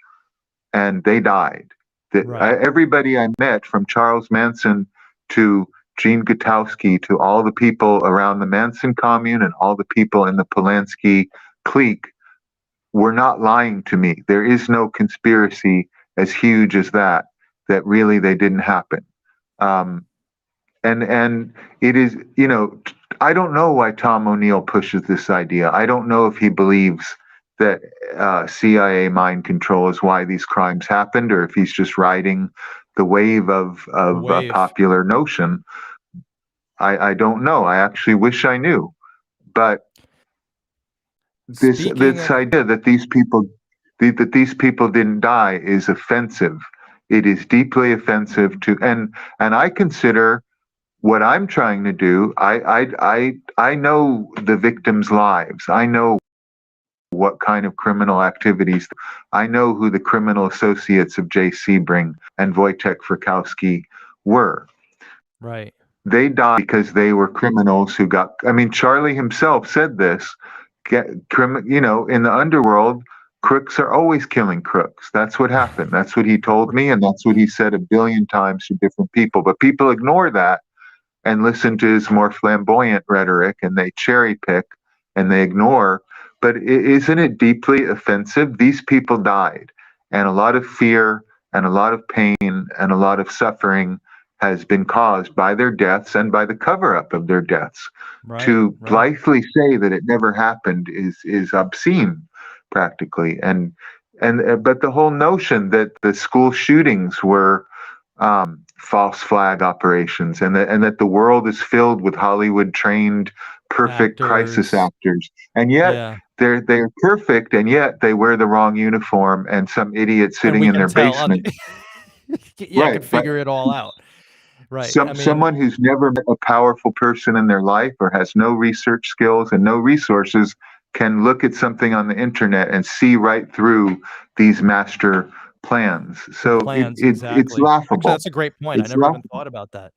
and they died. Right. Everybody I met, from Charles Manson to Gene Gutowski to all the people around the Manson commune and all the people in the Polanski clique, were not lying to me. There is no conspiracy as huge as that really they didn't happen. Um, and it is, I don't know why Tom O'Neill pushes this idea. I don't know if he believes that CIA mind control is why these crimes happened, or if he's just riding the wave of a Wave. popular notion. I don't know. I actually wish I knew. But Speaking this of idea that these people didn't die is offensive. It is deeply offensive to, and I consider what I'm trying to do. I know the victims' lives. I know what kind of criminal activities. I know who the criminal associates of Jay Sebring and Wojtek Frykowski were. right. They died because they were criminals who got. I mean, Charlie himself said this. In the underworld, crooks are always killing crooks. That's what happened. That's what he told me, and that's what he said a billion times to different people. But people ignore that and listen to his more flamboyant rhetoric, and they cherry pick and they ignore. But isn't it deeply offensive? These people died, and a lot of fear and a lot of pain and a lot of suffering has been caused by their deaths and by the cover up of their deaths. Right. To Right. blithely say that it never happened is obscene, practically. And but the whole notion that the school shootings were false flag operations, and that the world is filled with Hollywood trained, perfect crisis Actors. actors, and yet Yeah. they're perfect, and yet they wear the wrong uniform, and some idiot And sitting we in can their tell on basement, yeah, right? could But figure it all out. Right. I mean, someone who's never met a powerful person in their life or has no research skills and no resources can look at something on the internet and see right through these master plans. the So plans, it's exactly. Actually, laughable. that's a great point. I It's never even laughable. thought about that.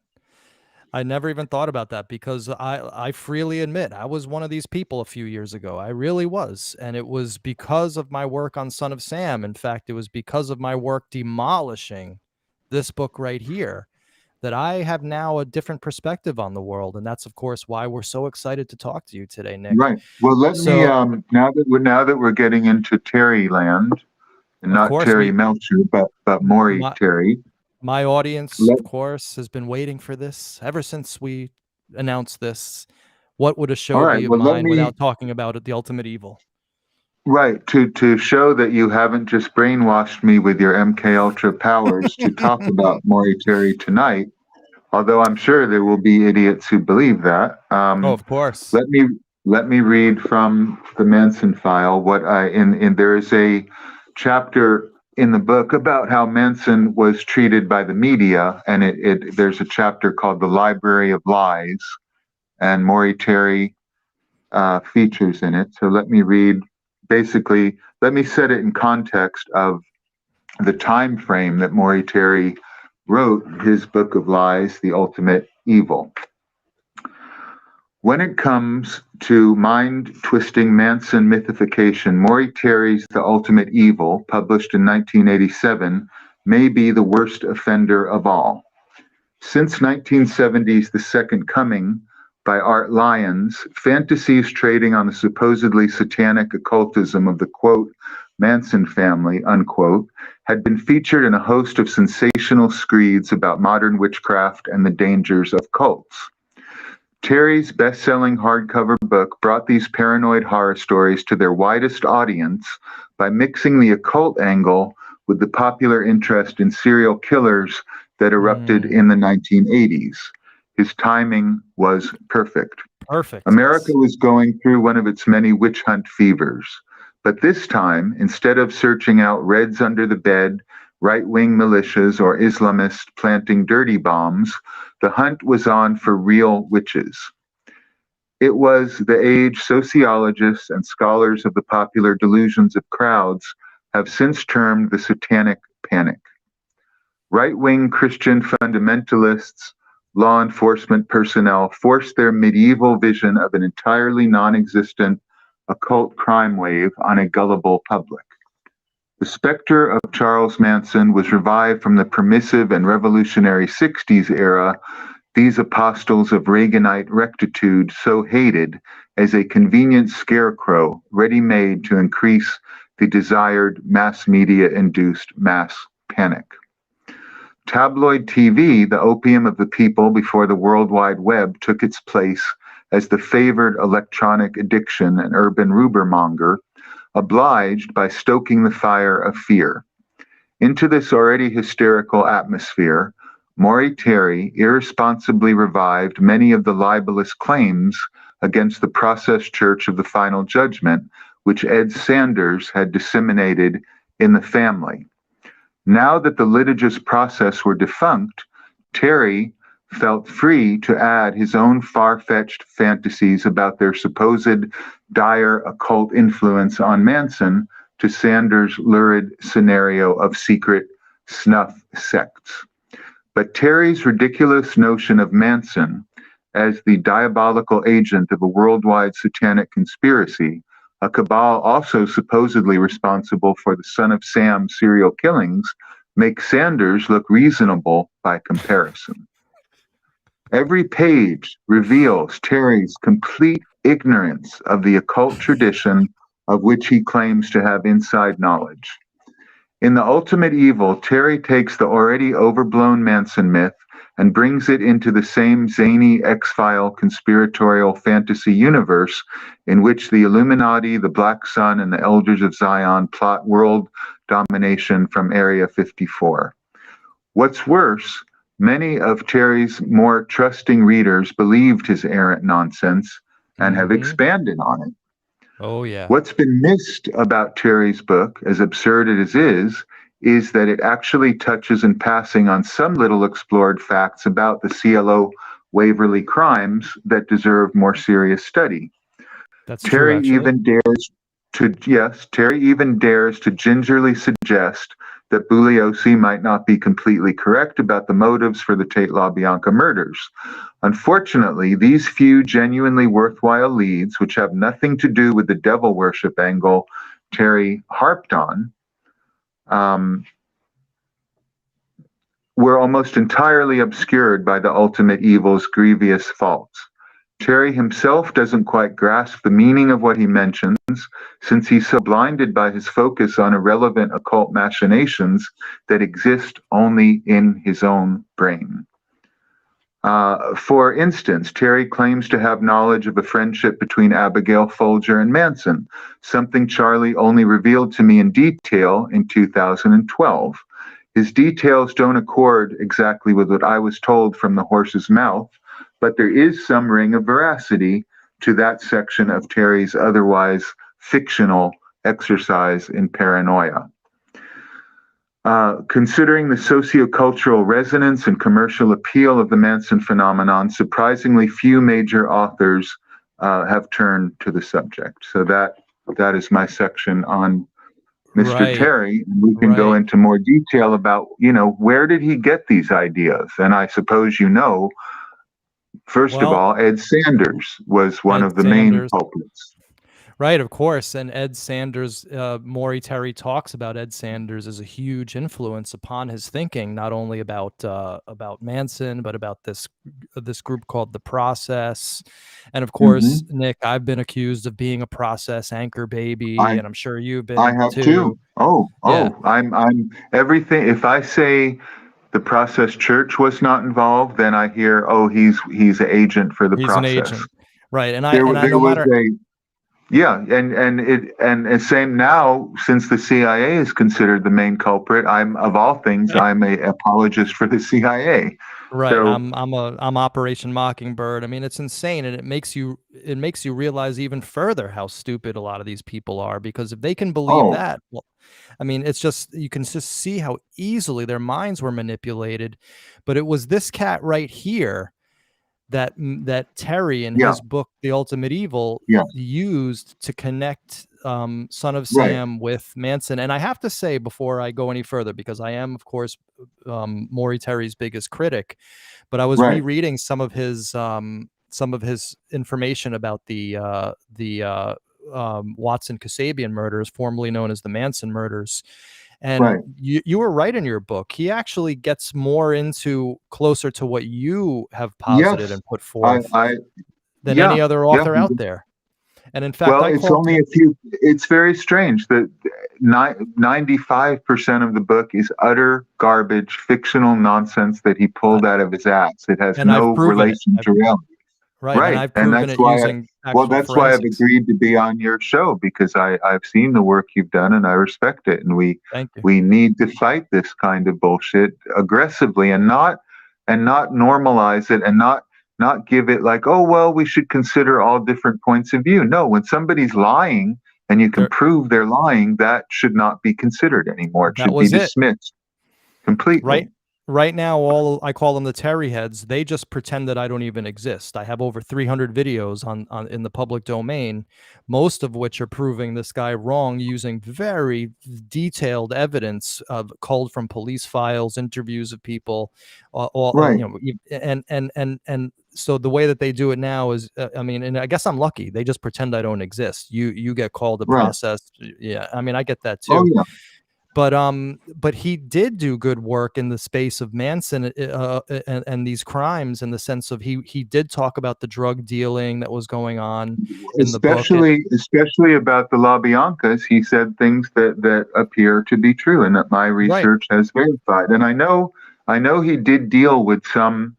I never even thought about that, because I freely admit I was one of these people a few years ago. I really was. And it was because of my work on Son of Sam. In fact, it was because of my work demolishing this book right here that I have now a different perspective on the world. And that's, of course, why we're so excited to talk to you today, Nick. Right. Well, let me So, now that we're getting into Terry land, and of not course, Terry Melcher, but Maury my, Terry. my audience, Let of course, has been waiting for this ever since we announced this. What would a All show right. be of Well, let mine me without talking about it, the ultimate evil? right to show that you haven't just brainwashed me with your MK Ultra powers to talk about Maury Terry tonight. Although I'm sure there will be idiots who believe that. Oh, of course. Let me read from the Manson file what I in there is chapter in the book about how Manson was treated by the media, and there's a chapter called "The Library of Lies," and Maury Terry features in it. So let me read. Basically, let me set it in context of the time frame that Maury Terry wrote his book of lies, The Ultimate Evil. When it comes to mind-twisting Manson mythification, Maury Terry's The Ultimate Evil, published in 1987, may be the worst offender of all. Since 1970's The Second Coming by Art Lyons, fantasies trading on the supposedly satanic occultism of the, quote, Manson family, unquote, had been featured in a host of sensational screeds about modern witchcraft and the dangers of cults. Terry's best-selling hardcover book brought these paranoid horror stories to their widest audience by mixing the occult angle with the popular interest in serial killers that erupted in the 1980s. His timing was perfect. Perfect. America Yes. was going through one of its many witch hunt fevers. But this time, instead of searching out Reds under the bed, right-wing militias, or Islamists planting dirty bombs, the hunt was on for real witches. It was the age sociologists and scholars of the popular delusions of crowds have since termed the satanic panic. Right-wing Christian fundamentalists, law enforcement personnel forced their medieval vision of an entirely non-existent occult crime wave on a gullible public. The specter of Charles Manson was revived from the permissive and revolutionary 60s era, these apostles of Reaganite rectitude so hated, as a convenient scarecrow ready-made to increase the desired mass media-induced mass panic. Tabloid TV, the opium of the people before the World Wide Web took its place as the favored electronic addiction and urban rumormonger, obliged by stoking the fire of fear. Into this already hysterical atmosphere, Maury Terry irresponsibly revived many of the libelous claims against the process church of the final judgment, which Ed Sanders had disseminated in the family. Now that the litigious process were defunct, Terry felt free to add his own far-fetched fantasies about their supposed dire occult influence on Manson to Sanders' lurid scenario of secret snuff sects. But Terry's ridiculous notion of Manson as the diabolical agent of a worldwide satanic conspiracy, a cabal also supposedly responsible for the Son of Sam serial killings, makes Sanders look reasonable by comparison. Every page reveals Terry's complete ignorance of the occult tradition of which he claims to have inside knowledge. In The Ultimate Evil, Terry takes the already overblown Manson myth and brings it into the same zany X-File conspiratorial fantasy universe in which the Illuminati, the Black Sun, and the Elders of Zion plot world domination from Area 54. What's worse, many of Terry's more trusting readers believed his errant nonsense and have expanded on it. Oh, yeah. What's been missed about Terry's book, as absurd as it is that it actually touches in passing on some little explored facts about the Cielo Waverly crimes that deserve more serious study. That's true, actually. Terry even dares to gingerly suggest that Bugliosi might not be completely correct about the motives for the Tate LaBianca murders. Unfortunately, these few genuinely worthwhile leads, which have nothing to do with the devil worship angle Terry harped on, were almost entirely obscured by the ultimate evil's grievous faults. Terry himself doesn't quite grasp the meaning of what he mentions, since he's so blinded by his focus on irrelevant occult machinations that exist only in his own brain. For instance, Terry claims to have knowledge of a friendship between Abigail Folger and Manson, something Charlie only revealed to me in detail in 2012. His details don't accord exactly with what I was told from the horse's mouth, but there is some ring of veracity to that section of Terry's otherwise fictional exercise in paranoia. Considering the sociocultural resonance and commercial appeal of the Manson phenomenon, surprisingly few major authors have turned to the subject. So that is my section on Mr. Right, Terry. And we can go right. into more detail about, where did he get these ideas? And I suppose first of Well, all, Ed Sanders was one Ed of the main Sanders. culprits. Right, of course. And Ed Sanders, Maury Terry talks about Ed Sanders as a huge influence upon his thinking, not only about Manson, but about this group called The Process. And of Hmm. course, Nick, I've been accused of being a process anchor baby, I and I'm sure you've I been have too. too. Oh, Yeah, I'm everything. If I say the process church was not involved, then I hear, oh, he's an agent for the he's an process. agent. Right. And I There and I there no was matter a yeah, and same now, since the CIA is considered the main culprit. I'm of all things, I'm a apologist for the CIA. right. So I'm Operation Mockingbird. I mean, it's insane, and it makes you realize even further how stupid a lot of these people are. Because if they can believe oh that, well, I mean, it's just you can just see how easily their minds were manipulated. But it was this cat right here that Terry in yeah, his book The Ultimate Evil yeah, used to connect Son of right, Sam with Manson. And I have to say before I go any further, because I am of course Maury Terry's biggest critic, but I was right, rereading some of his information about the Watson Kasabian murders, formerly known as the Manson murders. And right. you were right in your book. He actually gets more into closer to what you have posited Yes, and put I forth I than yeah, any other yeah. author out there. And in fact, Well, I it's call only a few. It's very strange that 95% of the book is utter garbage, fictional nonsense that he I, pulled out of his ass. It has and I've no proven it. relation to reality. Right, and Right. I've And proven that's it why using well, actual that's why I've forensics. agreed to be on your show, because I've seen the work you've done and I respect it. And Thank you. we need to fight this kind of bullshit aggressively, and not normalize it, and not give it like, oh, well, we should consider all different points of view. No, when somebody's lying and you can There, prove they're lying, that should not be considered anymore. It that should be was it. dismissed completely. Right right now, all I call them the Terry heads. They just pretend that I don't even exist. I have over 300 videos on in the public domain, most of which are proving this guy wrong using very detailed evidence of culled from police files, interviews of people, Right, and so the way that they do it now is, I mean, and I guess I'm lucky. They just pretend I don't exist. You get called a right. process. Yeah, I mean, I get that Oh too. yeah, But he did do good work in the space of Manson, and these crimes, in the sense of he did talk about the drug dealing that was going on in the book. especially about the LaBiancas. He said things that appear to be true and that my Right, research has verified. And I know he did deal with some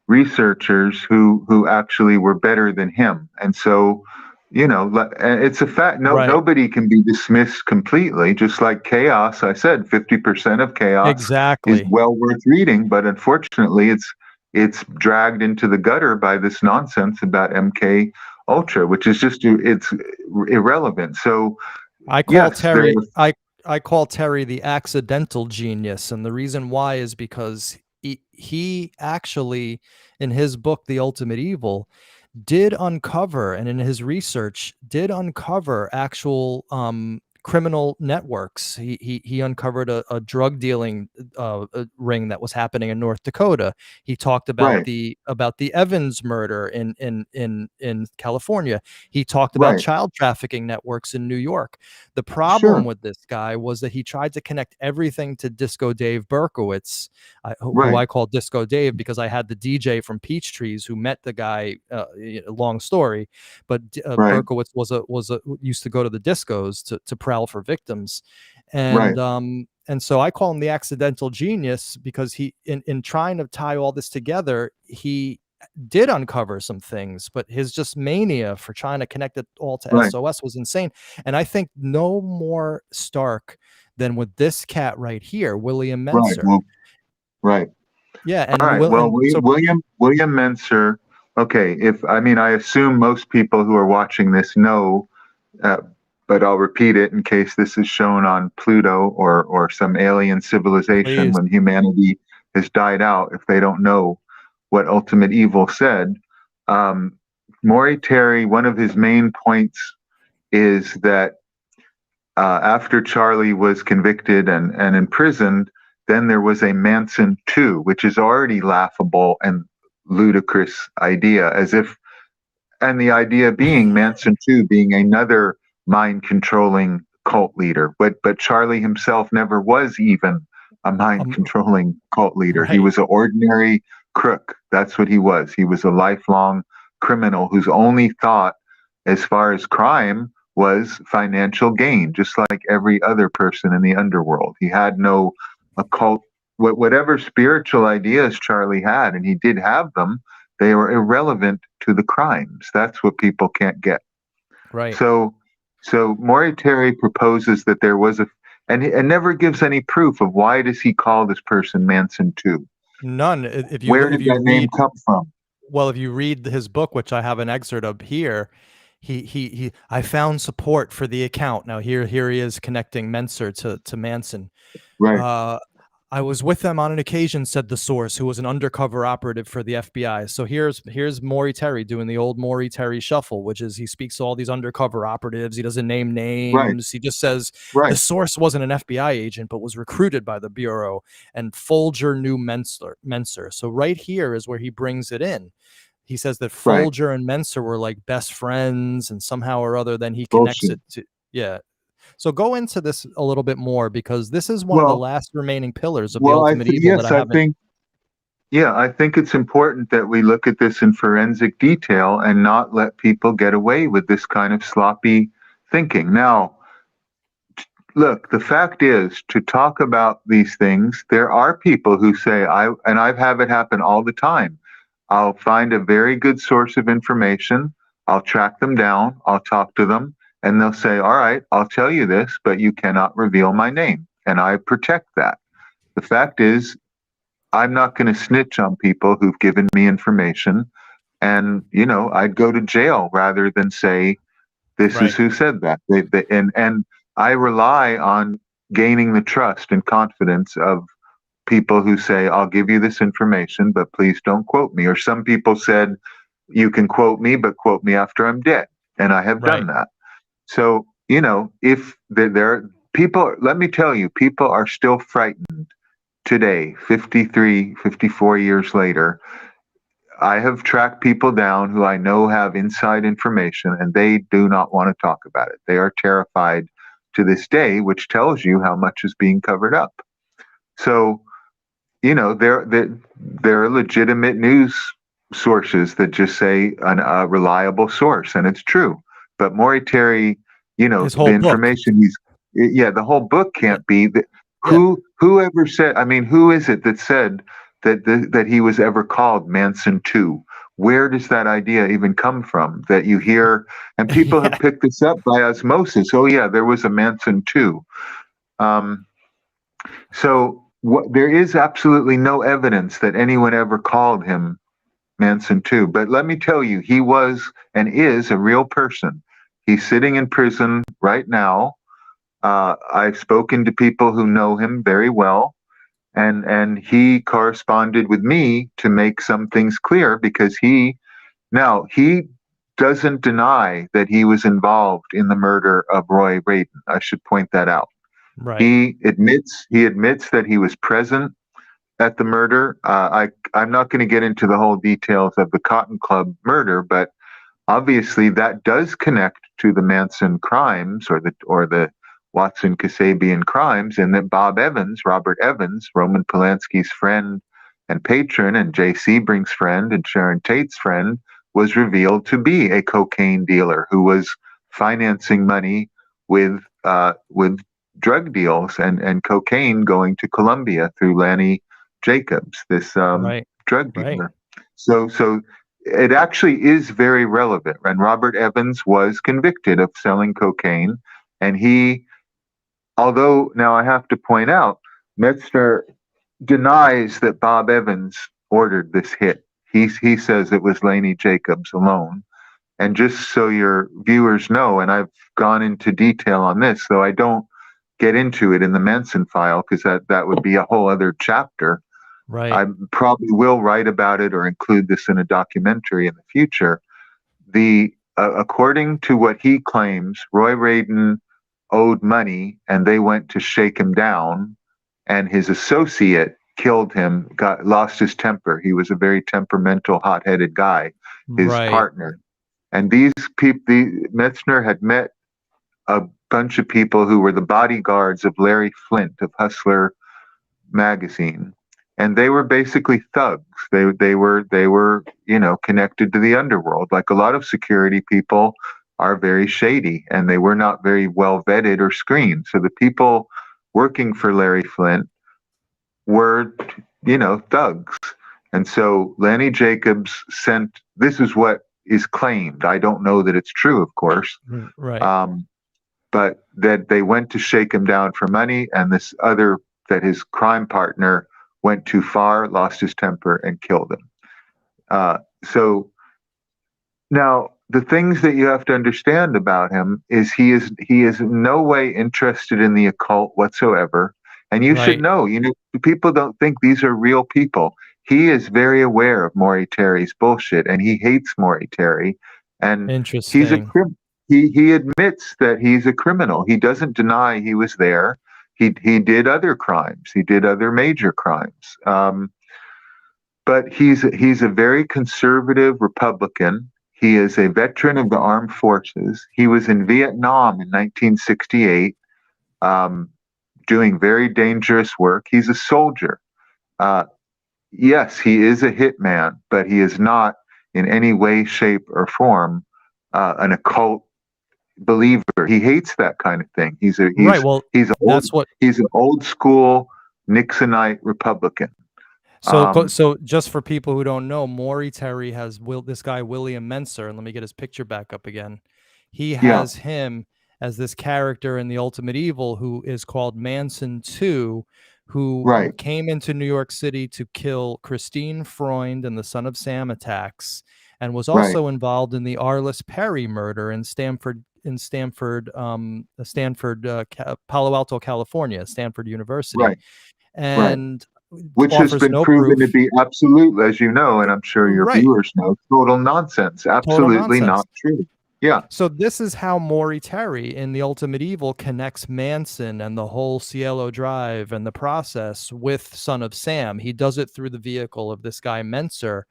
researchers who actually were better than him. And so, it's a fact. No, right, nobody can be dismissed completely. Just like chaos, I said 50% of chaos is exactly. well worth reading, but unfortunately, it's dragged into the gutter by this nonsense about MK Ultra, which is just it's irrelevant. So I call yes, there. Terry I call Terry the accidental genius, and the reason why is because he actually, in his book The Ultimate Evil, did uncover, and in his research did uncover actual criminal networks. He uncovered a drug dealing ring that was happening in North Dakota. He talked about Right, the Evans murder in California. He talked about right, child trafficking networks in New York. The problem sure, with this guy was that he tried to connect everything to Disco Dave Berkowitz, who right, I call Disco Dave because I had the DJ from Peach Trees who met the guy. Long story, but right, Berkowitz was a used to go to the discos to prowl for victims, right, and so I call him the accidental genius because he, in trying to tie all this together, he did uncover some things, but his just mania for trying to connect it all to right, SOS was insane. And I think no more stark than with this cat right here, William right. Mentzer. Well, right. Yeah, All and right. will Well, and so William Mentzer. Okay. If I mean, I assume most people who are watching this know. Uh, but I'll repeat it in case this is shown on Pluto or some alien civilization Please. when humanity has died out, if they don't know what ultimate evil said. Maury Terry, one of his main points is that after Charlie was convicted and imprisoned, then there was a Manson II, which is already laughable and ludicrous idea, as if, and the idea being Manson II being another mind controlling cult leader. But Charlie himself never was even a mind controlling cult leader. Right. He was an ordinary crook. That's what he was. He was a lifelong criminal whose only thought, as far as crime, was financial gain, just like every other person in the underworld. He had no occult, whatever spiritual ideas Charlie had, and he did have them, they were irrelevant to the crimes. That's what people can't get. Right. So Maury Terry proposes that there was and never gives any proof of why does he call this person Manson II. None. Where did that name come from? Well, if you read his book, which I have an excerpt of here, I found support for the account. Now here he is connecting Mentzer to Manson. Right. I was with them on an occasion, said the source, who was an undercover operative for the FBI. So here's Maury Terry doing the old Maury Terry shuffle, which is he speaks to all these undercover operatives. He doesn't name names. Right. He just says Right. the source wasn't an FBI agent, but was recruited by the Bureau, and Folger knew Mentzer. So right here is where he brings it in. He says that Folger and Mentzer were like best friends, and somehow or other, then he connects it to, yeah. So go into this a little bit more, because this is one of the last remaining pillars of the ultimate evil that I haven't. I think it's important that we look at this in forensic detail and not let people get away with this kind of sloppy thinking. Now, look, the fact is, to talk about these things, there are people who say, and I've had it happen all the time. I'll find a very good source of information. I'll track them down. I'll talk to them. And they'll say, all right, I'll tell you this, but you cannot reveal my name. And I protect that. The fact is, I'm not going to snitch on people who've given me information. And, I'd go to jail rather than say, this is who said that. And I rely on gaining the trust and confidence of people who say, I'll give you this information, but please don't quote me. Or some people said, you can quote me, but quote me after I'm dead. And I have done that. So, if there are people, let me tell you, people are still frightened today, 53, 54 years later. I have tracked people down who I know have inside information, and they do not want to talk about it. They are terrified to this day, which tells you how much is being covered up. So, there are legitimate news sources that just say a reliable source, and it's true. But Maury Terry, the information the whole book can't be that. Whoever said, who is it that said that he was ever called Manson II? Where does that idea even come from that you hear? And people have picked this up by osmosis. Oh yeah, there was a Manson II. There is absolutely no evidence that anyone ever called him Manson II. But let me tell you, he was and is a real person. He's sitting in prison right now. I've spoken to people who know him very well, and he corresponded with me to make some things clear, because he doesn't deny that he was involved in the murder of Roy Radin. I should point that out. Right. He admits that he was present at the murder. I'm not going to get into the whole details of the Cotton Club murder, but obviously that does connect to the Manson crimes or the Watson Kasabian crimes, and that Robert Evans, Roman Polanski's friend and patron, and J. Sebring's friend and Sharon Tate's friend, was revealed to be a cocaine dealer who was financing money with drug deals and cocaine going to Colombia through Lanny Jacobs, this drug dealer. So it actually is very relevant. And Robert Evans was convicted of selling cocaine, and although now I have to point out, Mentzer denies that Bob Evans ordered this hit. He says it was Laney Jacobs alone. And just so your viewers know, and I've gone into detail on this, so I don't get into it in the Manson file because that would be a whole other chapter. Right. I probably will write about it or include this in a documentary in the future. According to what he claims, Roy Radin owed money and they went to shake him down, and his associate killed him, lost his temper. He was a very temperamental, hot-headed guy, his Right. partner. And these people, Metzner had met a bunch of people who were the bodyguards of Larry Flint of Hustler magazine, and they were basically thugs. They were connected to the underworld. Like a lot of security people are very shady, and they were not very well vetted or screened. So the people working for Larry Flint were thugs. And so Lanny Jacobs sent. This is what is claimed. I don't know that it's true, of course. Right. But that they went to shake him down for money, and that his crime partner went too far, lost his temper, and killed him. So now the things that you have to understand about him is he is in no way interested in the occult whatsoever. And you should Right. know, people don't think these are real people. He is very aware of Maury Terry's bullshit, and he hates Maury Terry. And he's a Interesting. he admits that he's a criminal. He doesn't deny he was there. He did other crimes. He did other major crimes. But he's a very conservative Republican. He is a veteran of the armed forces. He was in Vietnam in 1968, doing very dangerous work. He's a soldier. Yes, he is a hitman, but he is not in any way, shape, or form an occult believer. He hates that kind of thing. Right. Well, he's that's what. he's an old school Nixonite Republican. So just for people who don't know, Maury Terry has this guy William Mentzer, and let me get his picture back up again. He Yeah, has him as this character in The Ultimate Evil who is called Manson II, who right, came into New York City to kill Christine Freund and the Son of Sam attacks, and was right, also involved in the Arliss Perry murder in Stanford, Palo Alto, California, Stanford University, right, right. and Which has offers been no proven to proof. be absolute, as you know, and I'm sure your Right. viewers know, total nonsense. Total Absolutely nonsense. not true. Yeah, So this is how Maury Terry in The Ultimate Evil connects Manson and the whole Cielo Drive and the process with Son of Sam. He does it through the vehicle of this guy Mentzer.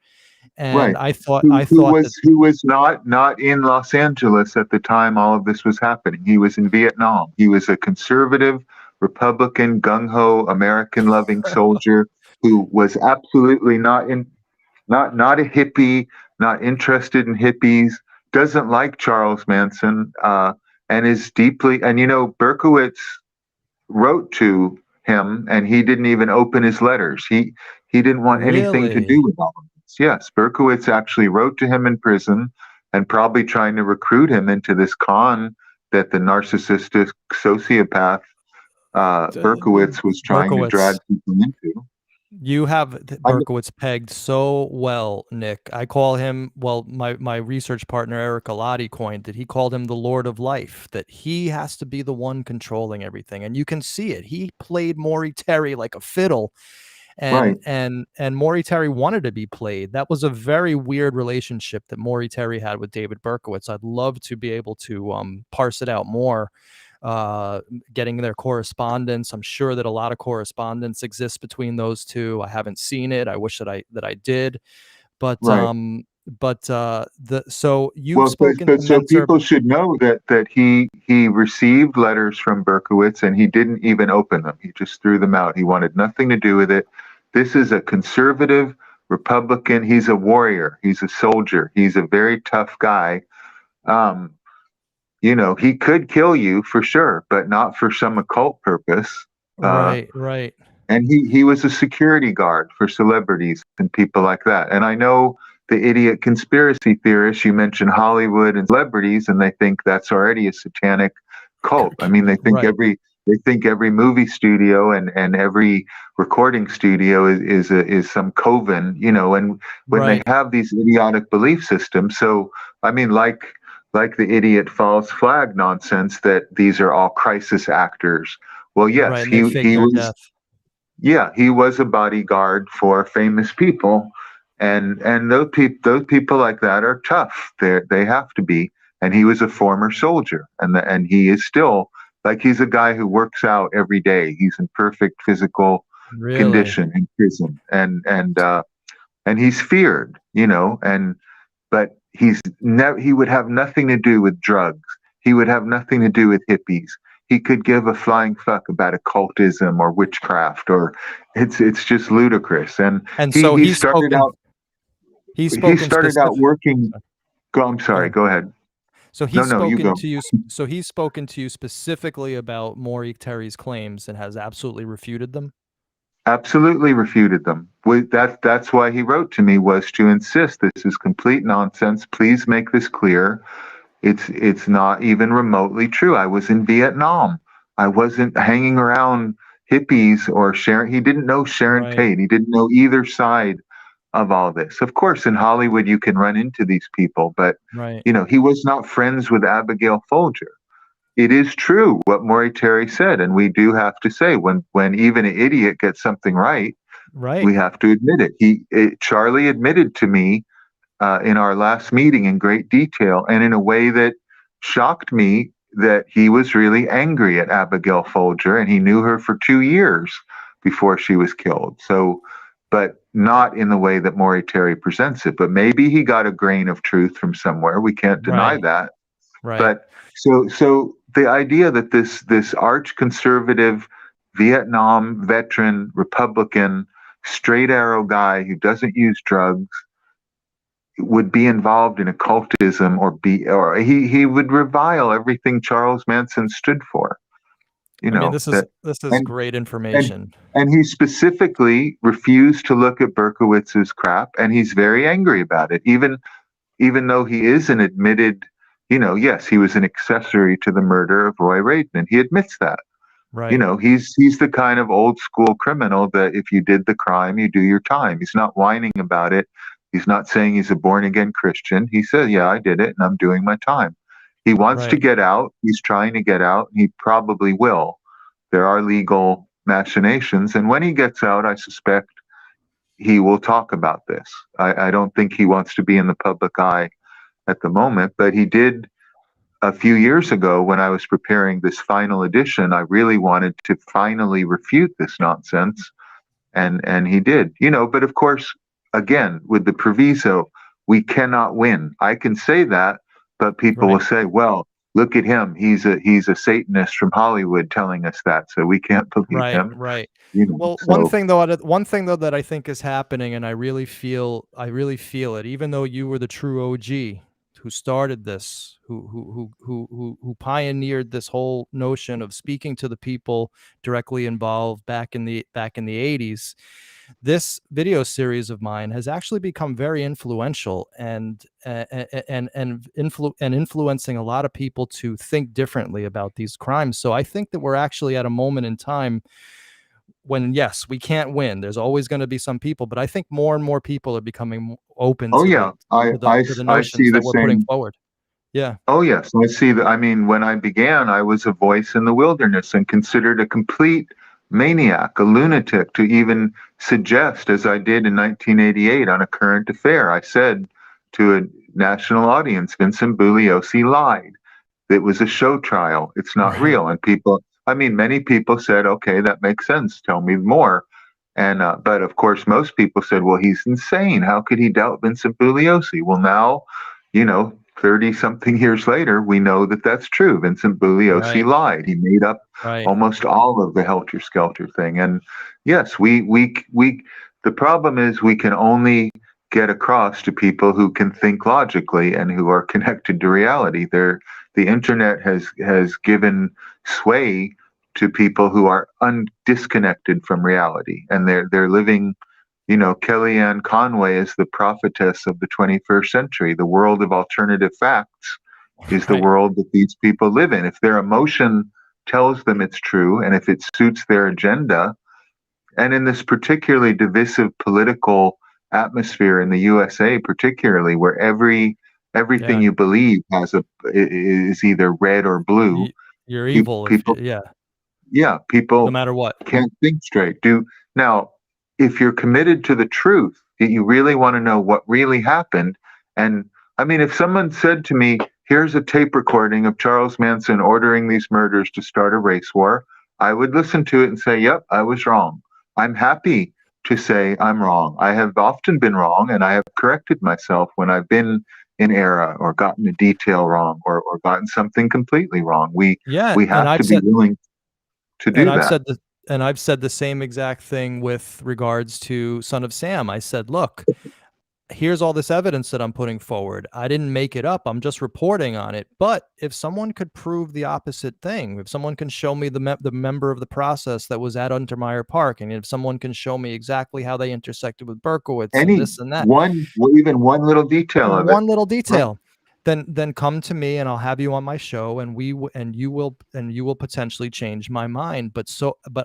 And right. I Who thought that was not in Los Angeles at the time all of this was happening. He was in Vietnam. He was a conservative, Republican, gung ho, American loving soldier who was absolutely not a hippie, not interested in hippies, doesn't like Charles Manson, and is deeply, and Berkowitz wrote to him, and he didn't even open his letters. He didn't want anything to do really, with all of this. Yes, Berkowitz actually wrote to him in prison, and probably trying to recruit him into this con that the narcissistic sociopath Berkowitz was trying to drag Berkowitz, people into. you have I mean, Berkowitz pegged so well, Nick. I call him, well, my research partner Eric Alati coined it. He called him the Lord of Life, that he has to be the one controlling everything. And you can see it. He played Maury Terry like a fiddle, right, and Maury Terry wanted to be played. That was a very weird relationship that Maury Terry had with David Berkowitz. I'd love to be able to parse it out more, getting their correspondence. I'm sure that a lot of correspondence exists between those two. I haven't seen it. I wish that I did. But right. so you've Well, spoken to so Mentzer. people should know that he received letters from Berkowitz and he didn't even open them. He just threw them out. He wanted nothing to do with it. This is a conservative Republican. He's a warrior. He's a soldier. He's a very tough guy. Um, he could kill you for sure, but not for some occult purpose. Uh, Right, right. and he was a security guard for celebrities and people like that. And I know the idiot conspiracy theorists, you mentioned Hollywood and celebrities, and they think that's already a satanic cult. I mean, they think Right. They think every movie studio and every recording studio is some coven, and when they Right. have these idiotic belief systems. So, I mean, like the idiot false flag nonsense that these are all crisis actors. Well, Right. yes, And they fake he their was. death. Yeah, he was a bodyguard for famous people, and those people like that are tough. They have to be. And he was a former soldier, and he is still, like, he's a guy who works out every day. He's in perfect physical Really? condition in prison, and he's feared, and but he would have nothing to do with drugs. He would have nothing to do with hippies. He could give a flying fuck about occultism or witchcraft, or it's just ludicrous. And And he so he started out he's he spoken started out specific. working. I'm Go sorry. ahead. Go ahead. So No, no, you go. he's spoken to you specifically about Maury Terry's claims and has absolutely refuted them. Absolutely refuted them. That's why he wrote to me, was to insist this is complete nonsense. Please make this clear. It's not even remotely true. I was in Vietnam. I wasn't hanging around hippies or Sharon. He didn't know Sharon Right. Tate. He didn't know either side of all this. Of course, in Hollywood you can run into these people, but Right. he was not friends with Abigail Folger. It is true what Maury Terry said, and we do have to say, when even an idiot gets something right, Right. we have to admit it. Charlie admitted to me in our last meeting in great detail and in a way that shocked me, that he was really angry at Abigail Folger, and he knew her for 2 years before she was killed. So, but not in the way that Maury Terry presents it. But maybe he got a grain of truth from somewhere. We can't deny Right. that. Right. But so the idea that this arch conservative Vietnam veteran Republican straight arrow guy who doesn't use drugs would be involved in occultism, or he would revile everything Charles Manson stood for. You I mean, know that, this is and great and information. and he specifically refused to look at Berkowitz's crap, and he's very angry about it. Even though he is an admitted, yes, he was an accessory to the murder of Roy Radin. He admits that. Right. He's the kind of old school criminal that if you did the crime, you do your time. He's not whining about it. He's not saying he's a born again Christian. He said, yeah, I did it and I'm doing my time. He wants to Right. get out. He's trying to get out. He probably will. There are legal machinations. And when he gets out, I suspect he will talk about this. I don't think he wants to be in the public eye at the moment, but he did a few years ago when I was preparing this final edition. I really wanted to finally refute this nonsense, and he did. But of course, again, with the proviso, we cannot win. I can say that, but people will Right. say, "Well, look at him. He's a Satanist from Hollywood telling us that, so we can't believe Right. him." Right. You know, Well, so one thing though that I think is happening, and I really feel it, even though you were the true OG who started this, who pioneered this whole notion of speaking to the people directly involved back in the 80s. This video series of mine has actually become very influential and influencing a lot of people to think differently about these crimes. So I think that we're actually at a moment in time when, yes, we can't win. There's always going to be some people, but I think more and more people are becoming open oh to yeah, the I see notions the that we're putting same. forward. Yeah. Oh, yes. I see that. I mean, when I began, I was a voice in the wilderness and considered a complete maniac, a lunatic, to even suggest, as I did in 1988 on A Current Affair. I said to a national audience, Vincent Bugliosi lied. It was a show trial. It's not Right. real. And many people said, okay, that makes sense. Tell me more. But of course, most people said, well, he's insane. How could he doubt Vincent Bugliosi? Well, now, 30 something years later, we know that that's true. Vincent Bugliosi Right. lied. He made up Right. almost all of the helter skelter thing. And yes, the problem is we can only get across to people who can think logically and who are connected to reality. The internet has given sway to people who are disconnected from reality, and they're living. Kellyanne Conway is the prophetess of the 21st century. The world of alternative facts is the Right. world that these people live in. If their emotion tells them it's true, and if it suits their agenda, and in this particularly divisive political atmosphere in the USA, particularly where everything Yeah. you believe is either red or blue. You're evil if People, yeah, yeah, no people matter what. can't think straight. Now, if you're committed to the truth, that you really want to know what really happened, and I mean, if someone said to me, "Here's a tape recording of Charles Manson ordering these murders to start a race war," I would listen to it and say, "Yep, I was wrong." I'm happy to say I'm wrong. I have often been wrong, and I have corrected myself when I've been in error or gotten a detail wrong or gotten something completely wrong. Yeah, We and have to be willing to and do I've that. said the and I've said the same exact thing with regards to Son of Sam. I said, "Look, here's all this evidence that I'm putting forward. I didn't make it up. I'm just reporting on it. But if someone could prove the opposite thing, if someone can show me the member of the process that was at Untermeyer Park, and if someone can show me exactly how they intersected with Berkowitz and Any this and that, one, even one little detail of it. one little Right. detail, then come to me and I'll have you on my show, and you will potentially change my mind." But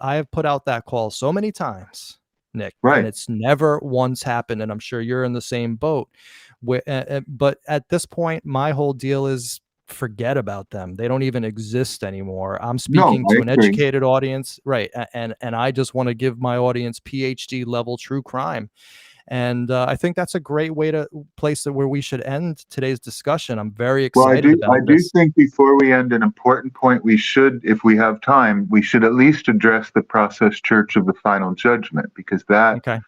I have put out that call so many times, Nick, and Right. it's never once happened, and I'm sure you're in the same boat. But at this point, my whole deal is forget about them. They don't even exist anymore. I'm No, speaking I to an agree. educated audience, right? And I just want to give my audience PhD level true crime. And I think that's a great way to place it where we should end today's discussion. I'm very Well, excited I about do this. think before we end, an important point we should, if we have time, we should at least address the process church of the final judgment, because that Okay.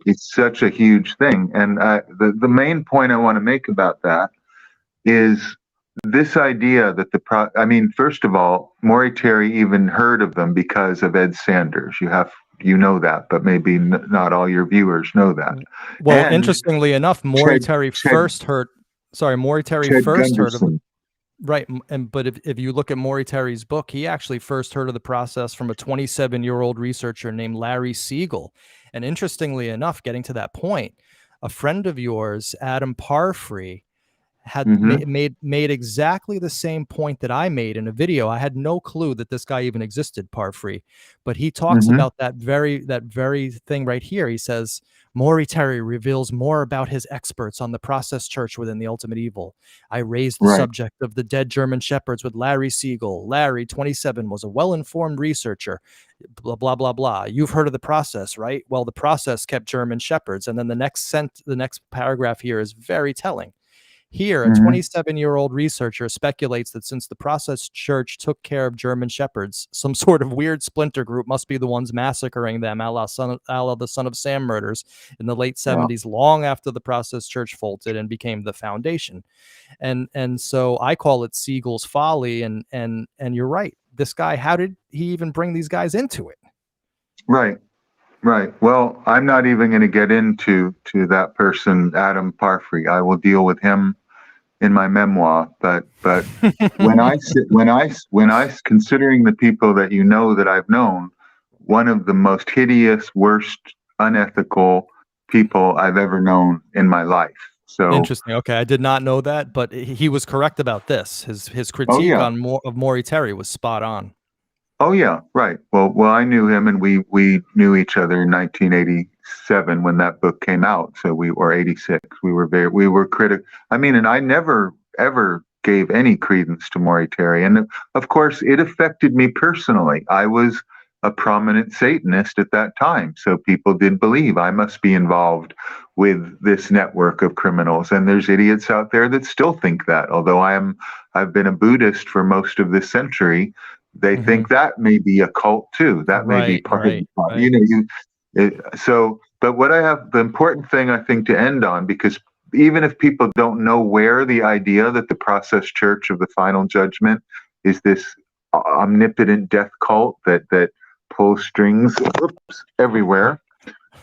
is such a huge thing. And the main point I want to make about that is this idea that I mean, first of all, Maury Terry even heard of them because of Ed Sanders. You know that, but maybe not all your viewers know that. Well, And interestingly enough, Ted Ted Maury Terry Ted first heard of, Gunderson. right. And but if you look at Maury Terry's book, he actually first heard of the process from a 27-year-old researcher named Larry Siegel. And interestingly enough, getting to that point, a friend of yours, Adam Parfrey, had Hmm. made exactly the same point that I made in a video. I had no clue that this guy even existed, Parfrey, but he talks Hmm. about that very thing right here. He says Maury Terry reveals more about his experts on the process church within the ultimate evil. I raised the Right. subject of the dead German shepherds with Larry Siegel. Larry, 27, was a well-informed researcher. Blah blah blah blah. You've heard of the process, right? Well, the process kept German shepherds, and then the next paragraph here is very telling. Here, a Hmm. 27-year-old researcher speculates that since the process church took care of German shepherds, some sort of weird splinter group must be the ones massacring them, a la the Son of Sam murders in the late Yeah. 70s, long after the process church folded and became the foundation. And so I call it Siegel's folly. And you're right. This guy, how did he even bring these guys into it? Right. Right. Well, I'm not even going to get into that person, Adam Parfrey. I will deal with him in my memoir. But when I considering the people that you know that I've known, one of the most hideous, worst, unethical people I've ever known in my life. So, Interesting. Okay, I did not know that, but he was correct about this. His oh critique yeah, on Maury Terry was spot on. oh yeah, right. Well, I knew him, and we knew each other in 1987 when that book came out. So or 86. We were critical. I mean, and I never ever gave any credence to Maury Terry, and of course, it affected me personally. I was a prominent Satanist at that time, so people did believe I must be involved with this network of criminals. And there's idiots out there that still think that. Although I've been a Buddhist for most of this century, they Hmm. think that may be a cult too. That may be Right, part of right, the problem. right. But what I have, the important thing I think to end on, because even if people don't know where the idea that the process church of the final judgment is this omnipotent death cult that pulls strings everywhere,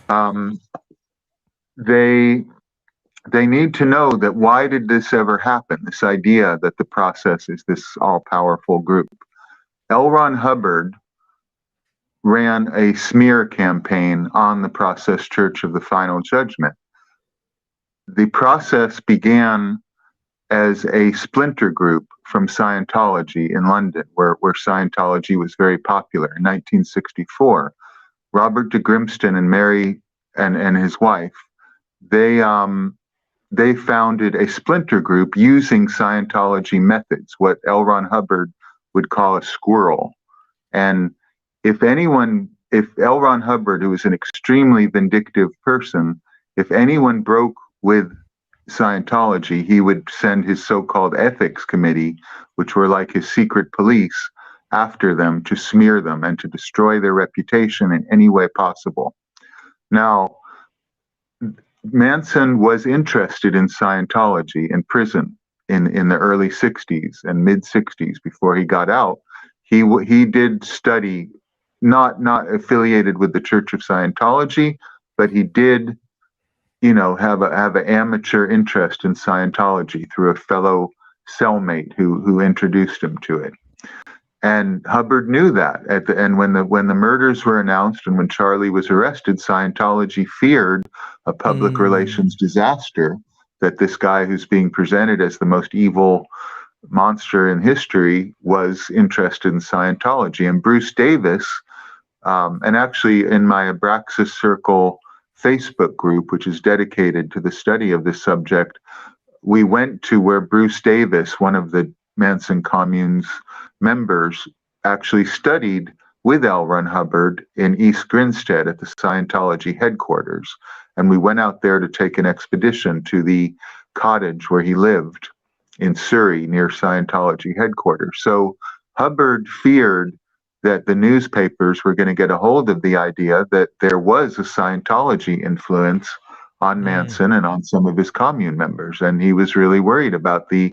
um, they they need to know that why did this ever happen? This idea that the process is this all powerful group. L. Ron Hubbard ran a smear campaign on the process church of the final judgment. The process began as a splinter group from Scientology in London, where Scientology was very popular in 1964. Robert de Grimston and Mary and his wife, they founded a splinter group using Scientology methods, what L. Ron Hubbard would call a squirrel. And if L. Ron Hubbard, who was an extremely vindictive person, if anyone broke with Scientology, he would send his so-called ethics committee, which were like his secret police, after them to smear them and to destroy their reputation in any way possible. Now, Manson was interested in Scientology in prison in the early 60s and mid 60s before he got out. He did study, not affiliated with the Church of Scientology, but he did, have an amateur interest in Scientology through a fellow cellmate who introduced him to it. And Hubbard knew that at the end when the murders were announced and when Charlie was arrested, Scientology feared a public relations disaster, that this guy who's being presented as the most evil monster in history was interested in Scientology. And Bruce Davis, and actually in my Abraxas Circle Facebook group, which is dedicated to the study of this subject, we went to where Bruce Davis, one of the Manson commune's members, actually studied with L. Ron Hubbard in East Grinstead at the Scientology headquarters. And we went out there to take an expedition to the cottage where he lived in Surrey near Scientology headquarters. So Hubbard feared that the newspapers were going to get a hold of the idea that there was a Scientology influence on Manson and on some of his commune members. And he was really worried about the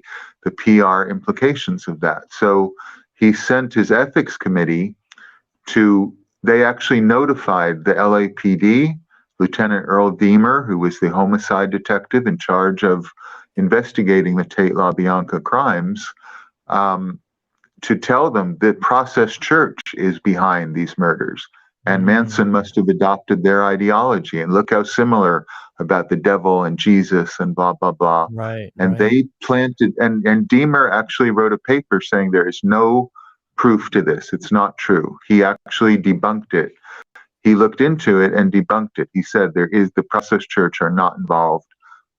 PR implications of that. So he sent his ethics committee they actually notified the LAPD, Lieutenant Earl Deemer, who was the homicide detective in charge of investigating the Tate LaBianca crimes, to tell them that Process Church is behind these murders. And Manson must have adopted their ideology. And look how similar about the devil and Jesus and blah, blah, blah. And they planted, and Deemer actually wrote a paper saying there is no proof to this. It's not true. He actually debunked it. He looked into it and debunked it. He said the Process Church are not involved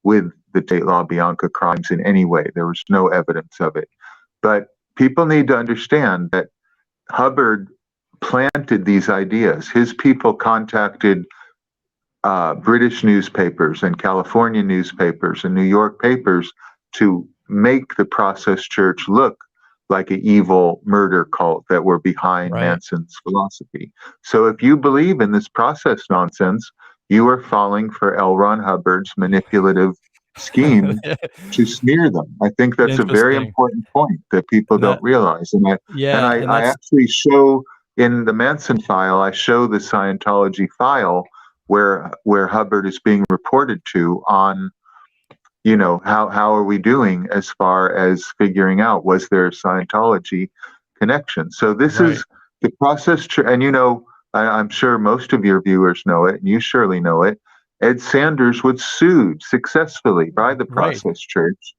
with the Tate LaBianca crimes in any way. There was no evidence of it. But people need to understand that Hubbard planted these ideas. His people contacted British newspapers and California newspapers and New York papers to make the Process Church look like an evil murder cult that were behind Manson's philosophy. So if you believe in this process nonsense, you are falling for L. Ron Hubbard's manipulative scheme to smear them. I think that's a very important point that people don't realize. And I actually show in the Manson file, I show the Scientology file where Hubbard is being reported to on, how are we doing as far as figuring out, was there a Scientology connection? So this is the process. And, I'm sure most of your viewers know it, and you surely know it. Ed Sanders was sued successfully by the Process Church.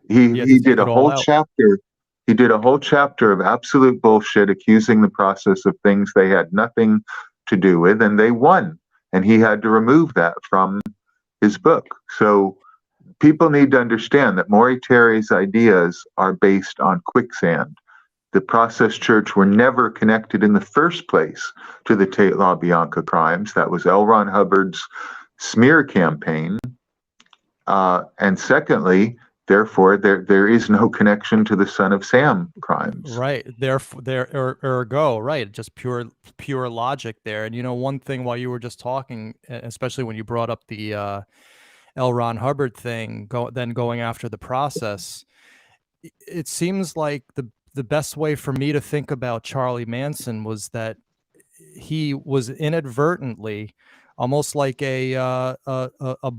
He did a whole chapter. He did a whole chapter of absolute bullshit, accusing the process of things they had nothing to do with, and they won. And he had to remove that from his book. So people need to understand that Maury Terry's ideas are based on quicksand. The Process Church were never connected in the first place to the Tate LaBianca crimes. That was L. Ron Hubbard's smear campaign. And secondly, therefore, there is no connection to the Son of Sam crimes. Ergo, just pure logic there. And one thing while you were just talking, especially when you brought up the L. Ron Hubbard thing, going after the process, it seems like the best way for me to think about Charlie Manson was that he was inadvertently, almost like a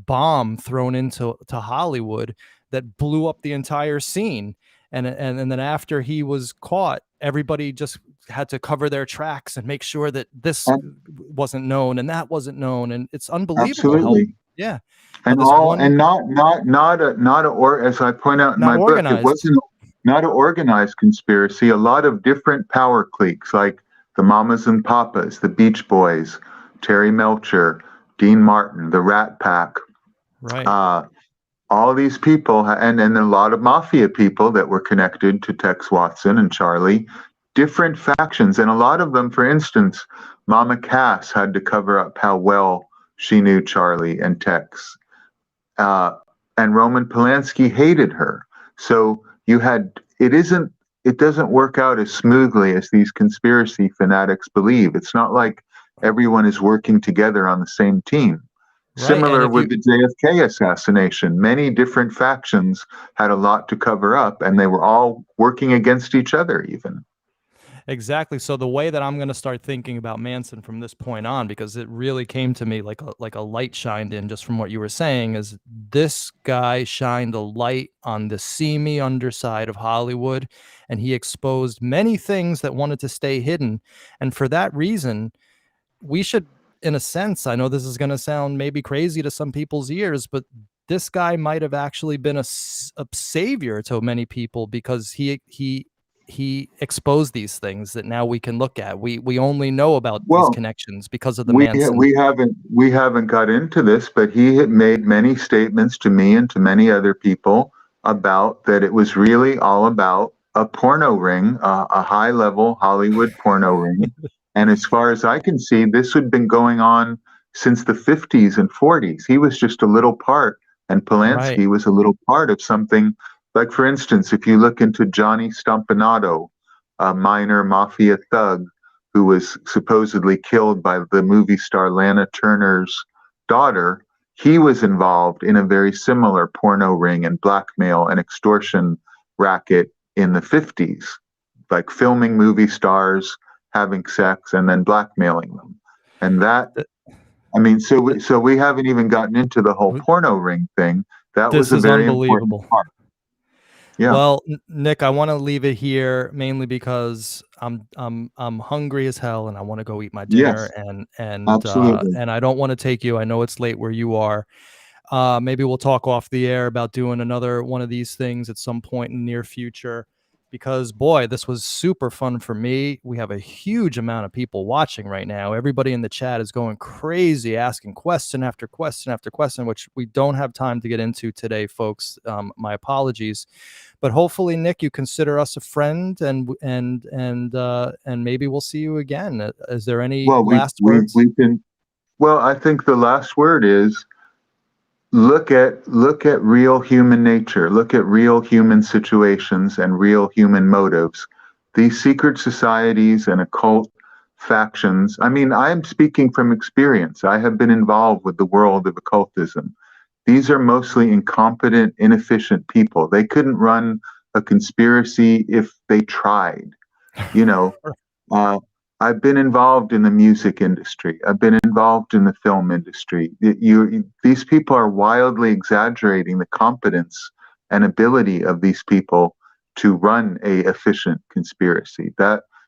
bomb thrown into Hollywood that blew up the entire scene. And then after he was caught, everybody just had to cover their tracks and make sure that this wasn't known and that wasn't known. And it's unbelievable Yeah. And This all, one, and or as I point out in not my book, it organized. wasn't not an organized conspiracy. A lot of different power cliques, like the Mamas and Papas, the Beach Boys, Terry Melcher, Dean Martin, the Rat Pack, Right. uh, all these people, and a lot of mafia people that were connected to Tex Watson and Charlie, different factions, and a lot of them, for instance, Mama Cass had to cover up how well she knew Charlie and Tex, uh, and Roman Polanski hated her. So you had it doesn't work out as smoothly as these conspiracy fanatics believe. It's not like everyone is working together on the same team. Right. And Similar if with you the JFK assassination, many different factions had a lot to cover up, and they were all working against each other, even. Exactly. So the way that I'm going to start thinking about Manson from this point on, because it really came to me like a light shined in just from what you were saying, is this guy shined a light on the seamy underside of Hollywood, and he exposed many things that wanted to stay hidden. And for that reason, we should, in a sense, I know this is going to sound maybe crazy to some people's ears, but this guy might have actually been a savior to many people because he exposed these things that now we can look at. We only know about these Well, connections because of the Manson. we haven't got into this, but he had made many statements to me and to many other people about that it was really all about a porno ring, a high level Hollywood porno ring. And as far as I can see, this had been going on since the 50s and 40s. He was just a little part, and Right. Polanski was a little part of something. Like, for instance, if you look into Johnny Stompanato, a minor mafia thug who was supposedly killed by the movie star Lana Turner's daughter, he was involved in a very similar porno ring and blackmail and extortion racket in the 50s, like filming movie stars, having sex, and then blackmailing them. And that, Th- I mean, th- so we haven't even gotten into the whole porno ring thing. That was this a is very important unbelievable. part. Yeah. Well, Nick, I want to leave it here mainly because I'm hungry as hell and I want to go eat my dinner Yes, absolutely. and I don't want to take you. I know it's late where you are. Maybe we'll talk off the air about doing another one of these things at some point in the near future because boy, this was super fun for me. We have a huge amount of people watching right now. Everybody in the chat is going crazy, asking question after question after question, which we don't have time to get into today, folks. My apologies, but hopefully, Nick, you consider us a friend, and maybe we'll see you again. Is there any Well, last words? we can. Well, I think the last word is look at real human nature, look at real human situations and real human motives. These secret societies and occult factions, I mean, I'm speaking from experience. I have been involved with the world of occultism. These are mostly incompetent, inefficient people. They couldn't run a conspiracy if they tried. You know, uh, I've been involved in the music industry. I've been involved in the film industry. These people are wildly exaggerating the competence and ability of these people to run a efficient conspiracy.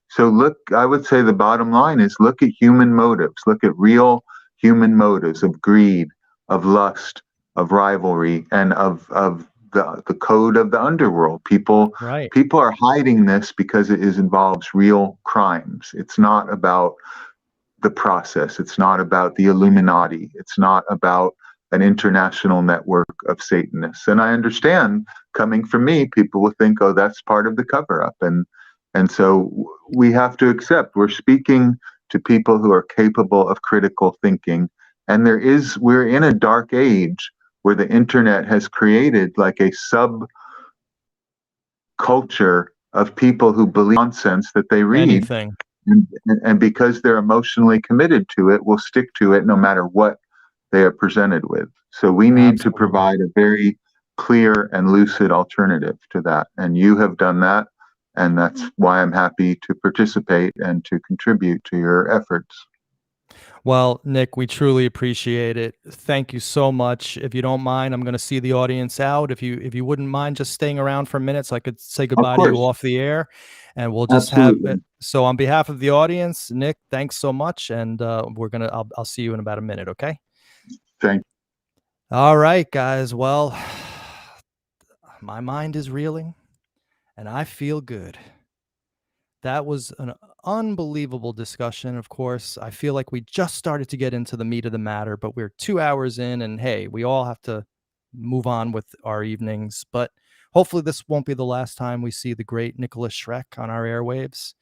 So look, I would say the bottom line is look at human motives. Look at real human motives of greed, of lust, of rivalry, and of the code of the underworld. Right. People are hiding this because involves real crimes. It's not about the process. It's not about the Illuminati. It's not about an international network of Satanists. And I understand, coming from me, people will think, oh, that's part of the cover up. And so we have to accept we're speaking to people who are capable of critical thinking. And we're in a dark age where the internet has created like a subculture of people who believe nonsense that they read, Anything. and because they're emotionally committed to it, will stick to it no matter what they are presented with. So we need to Absolutely. provide a very clear and lucid alternative to that. And you have done that. And that's why I'm happy to participate and to contribute to your efforts. Well, Nick, we truly appreciate it. Thank you so much. If you don't mind, I'm going to see the audience out. If you wouldn't mind just staying around for a minute so I could say Of goodbye to you course. off the air, and we'll just have it. Absolutely. So on behalf of the audience, Nick, thanks so much, and I'll see you in about a minute. Okay. Thank All right, guys. Well, my mind is reeling and I feel good. That was an unbelievable discussion, of course. I feel like we just started to get into the meat of the matter, but we're 2 hours in and hey, we all have to move on with our evenings, but hopefully this won't be the last time we see the great Nikolas Schreck on our airwaves.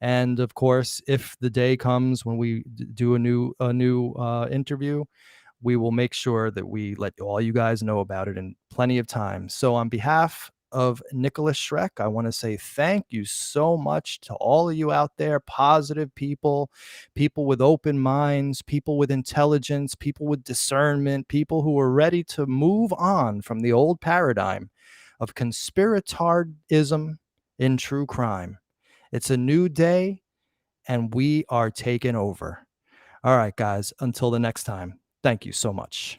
And of course, if the day comes when we do a new interview, we will make sure that we let all you guys know about it in plenty of time. So, on behalf of Nikolas Schreck, I want to say thank you so much to all of you out there, positive people, people with open minds, people with intelligence, people with discernment, people who are ready to move on from the old paradigm of conspiratardism in true crime. It's a new day, and we are taking over. All right, guys, until the next time, thank you so much.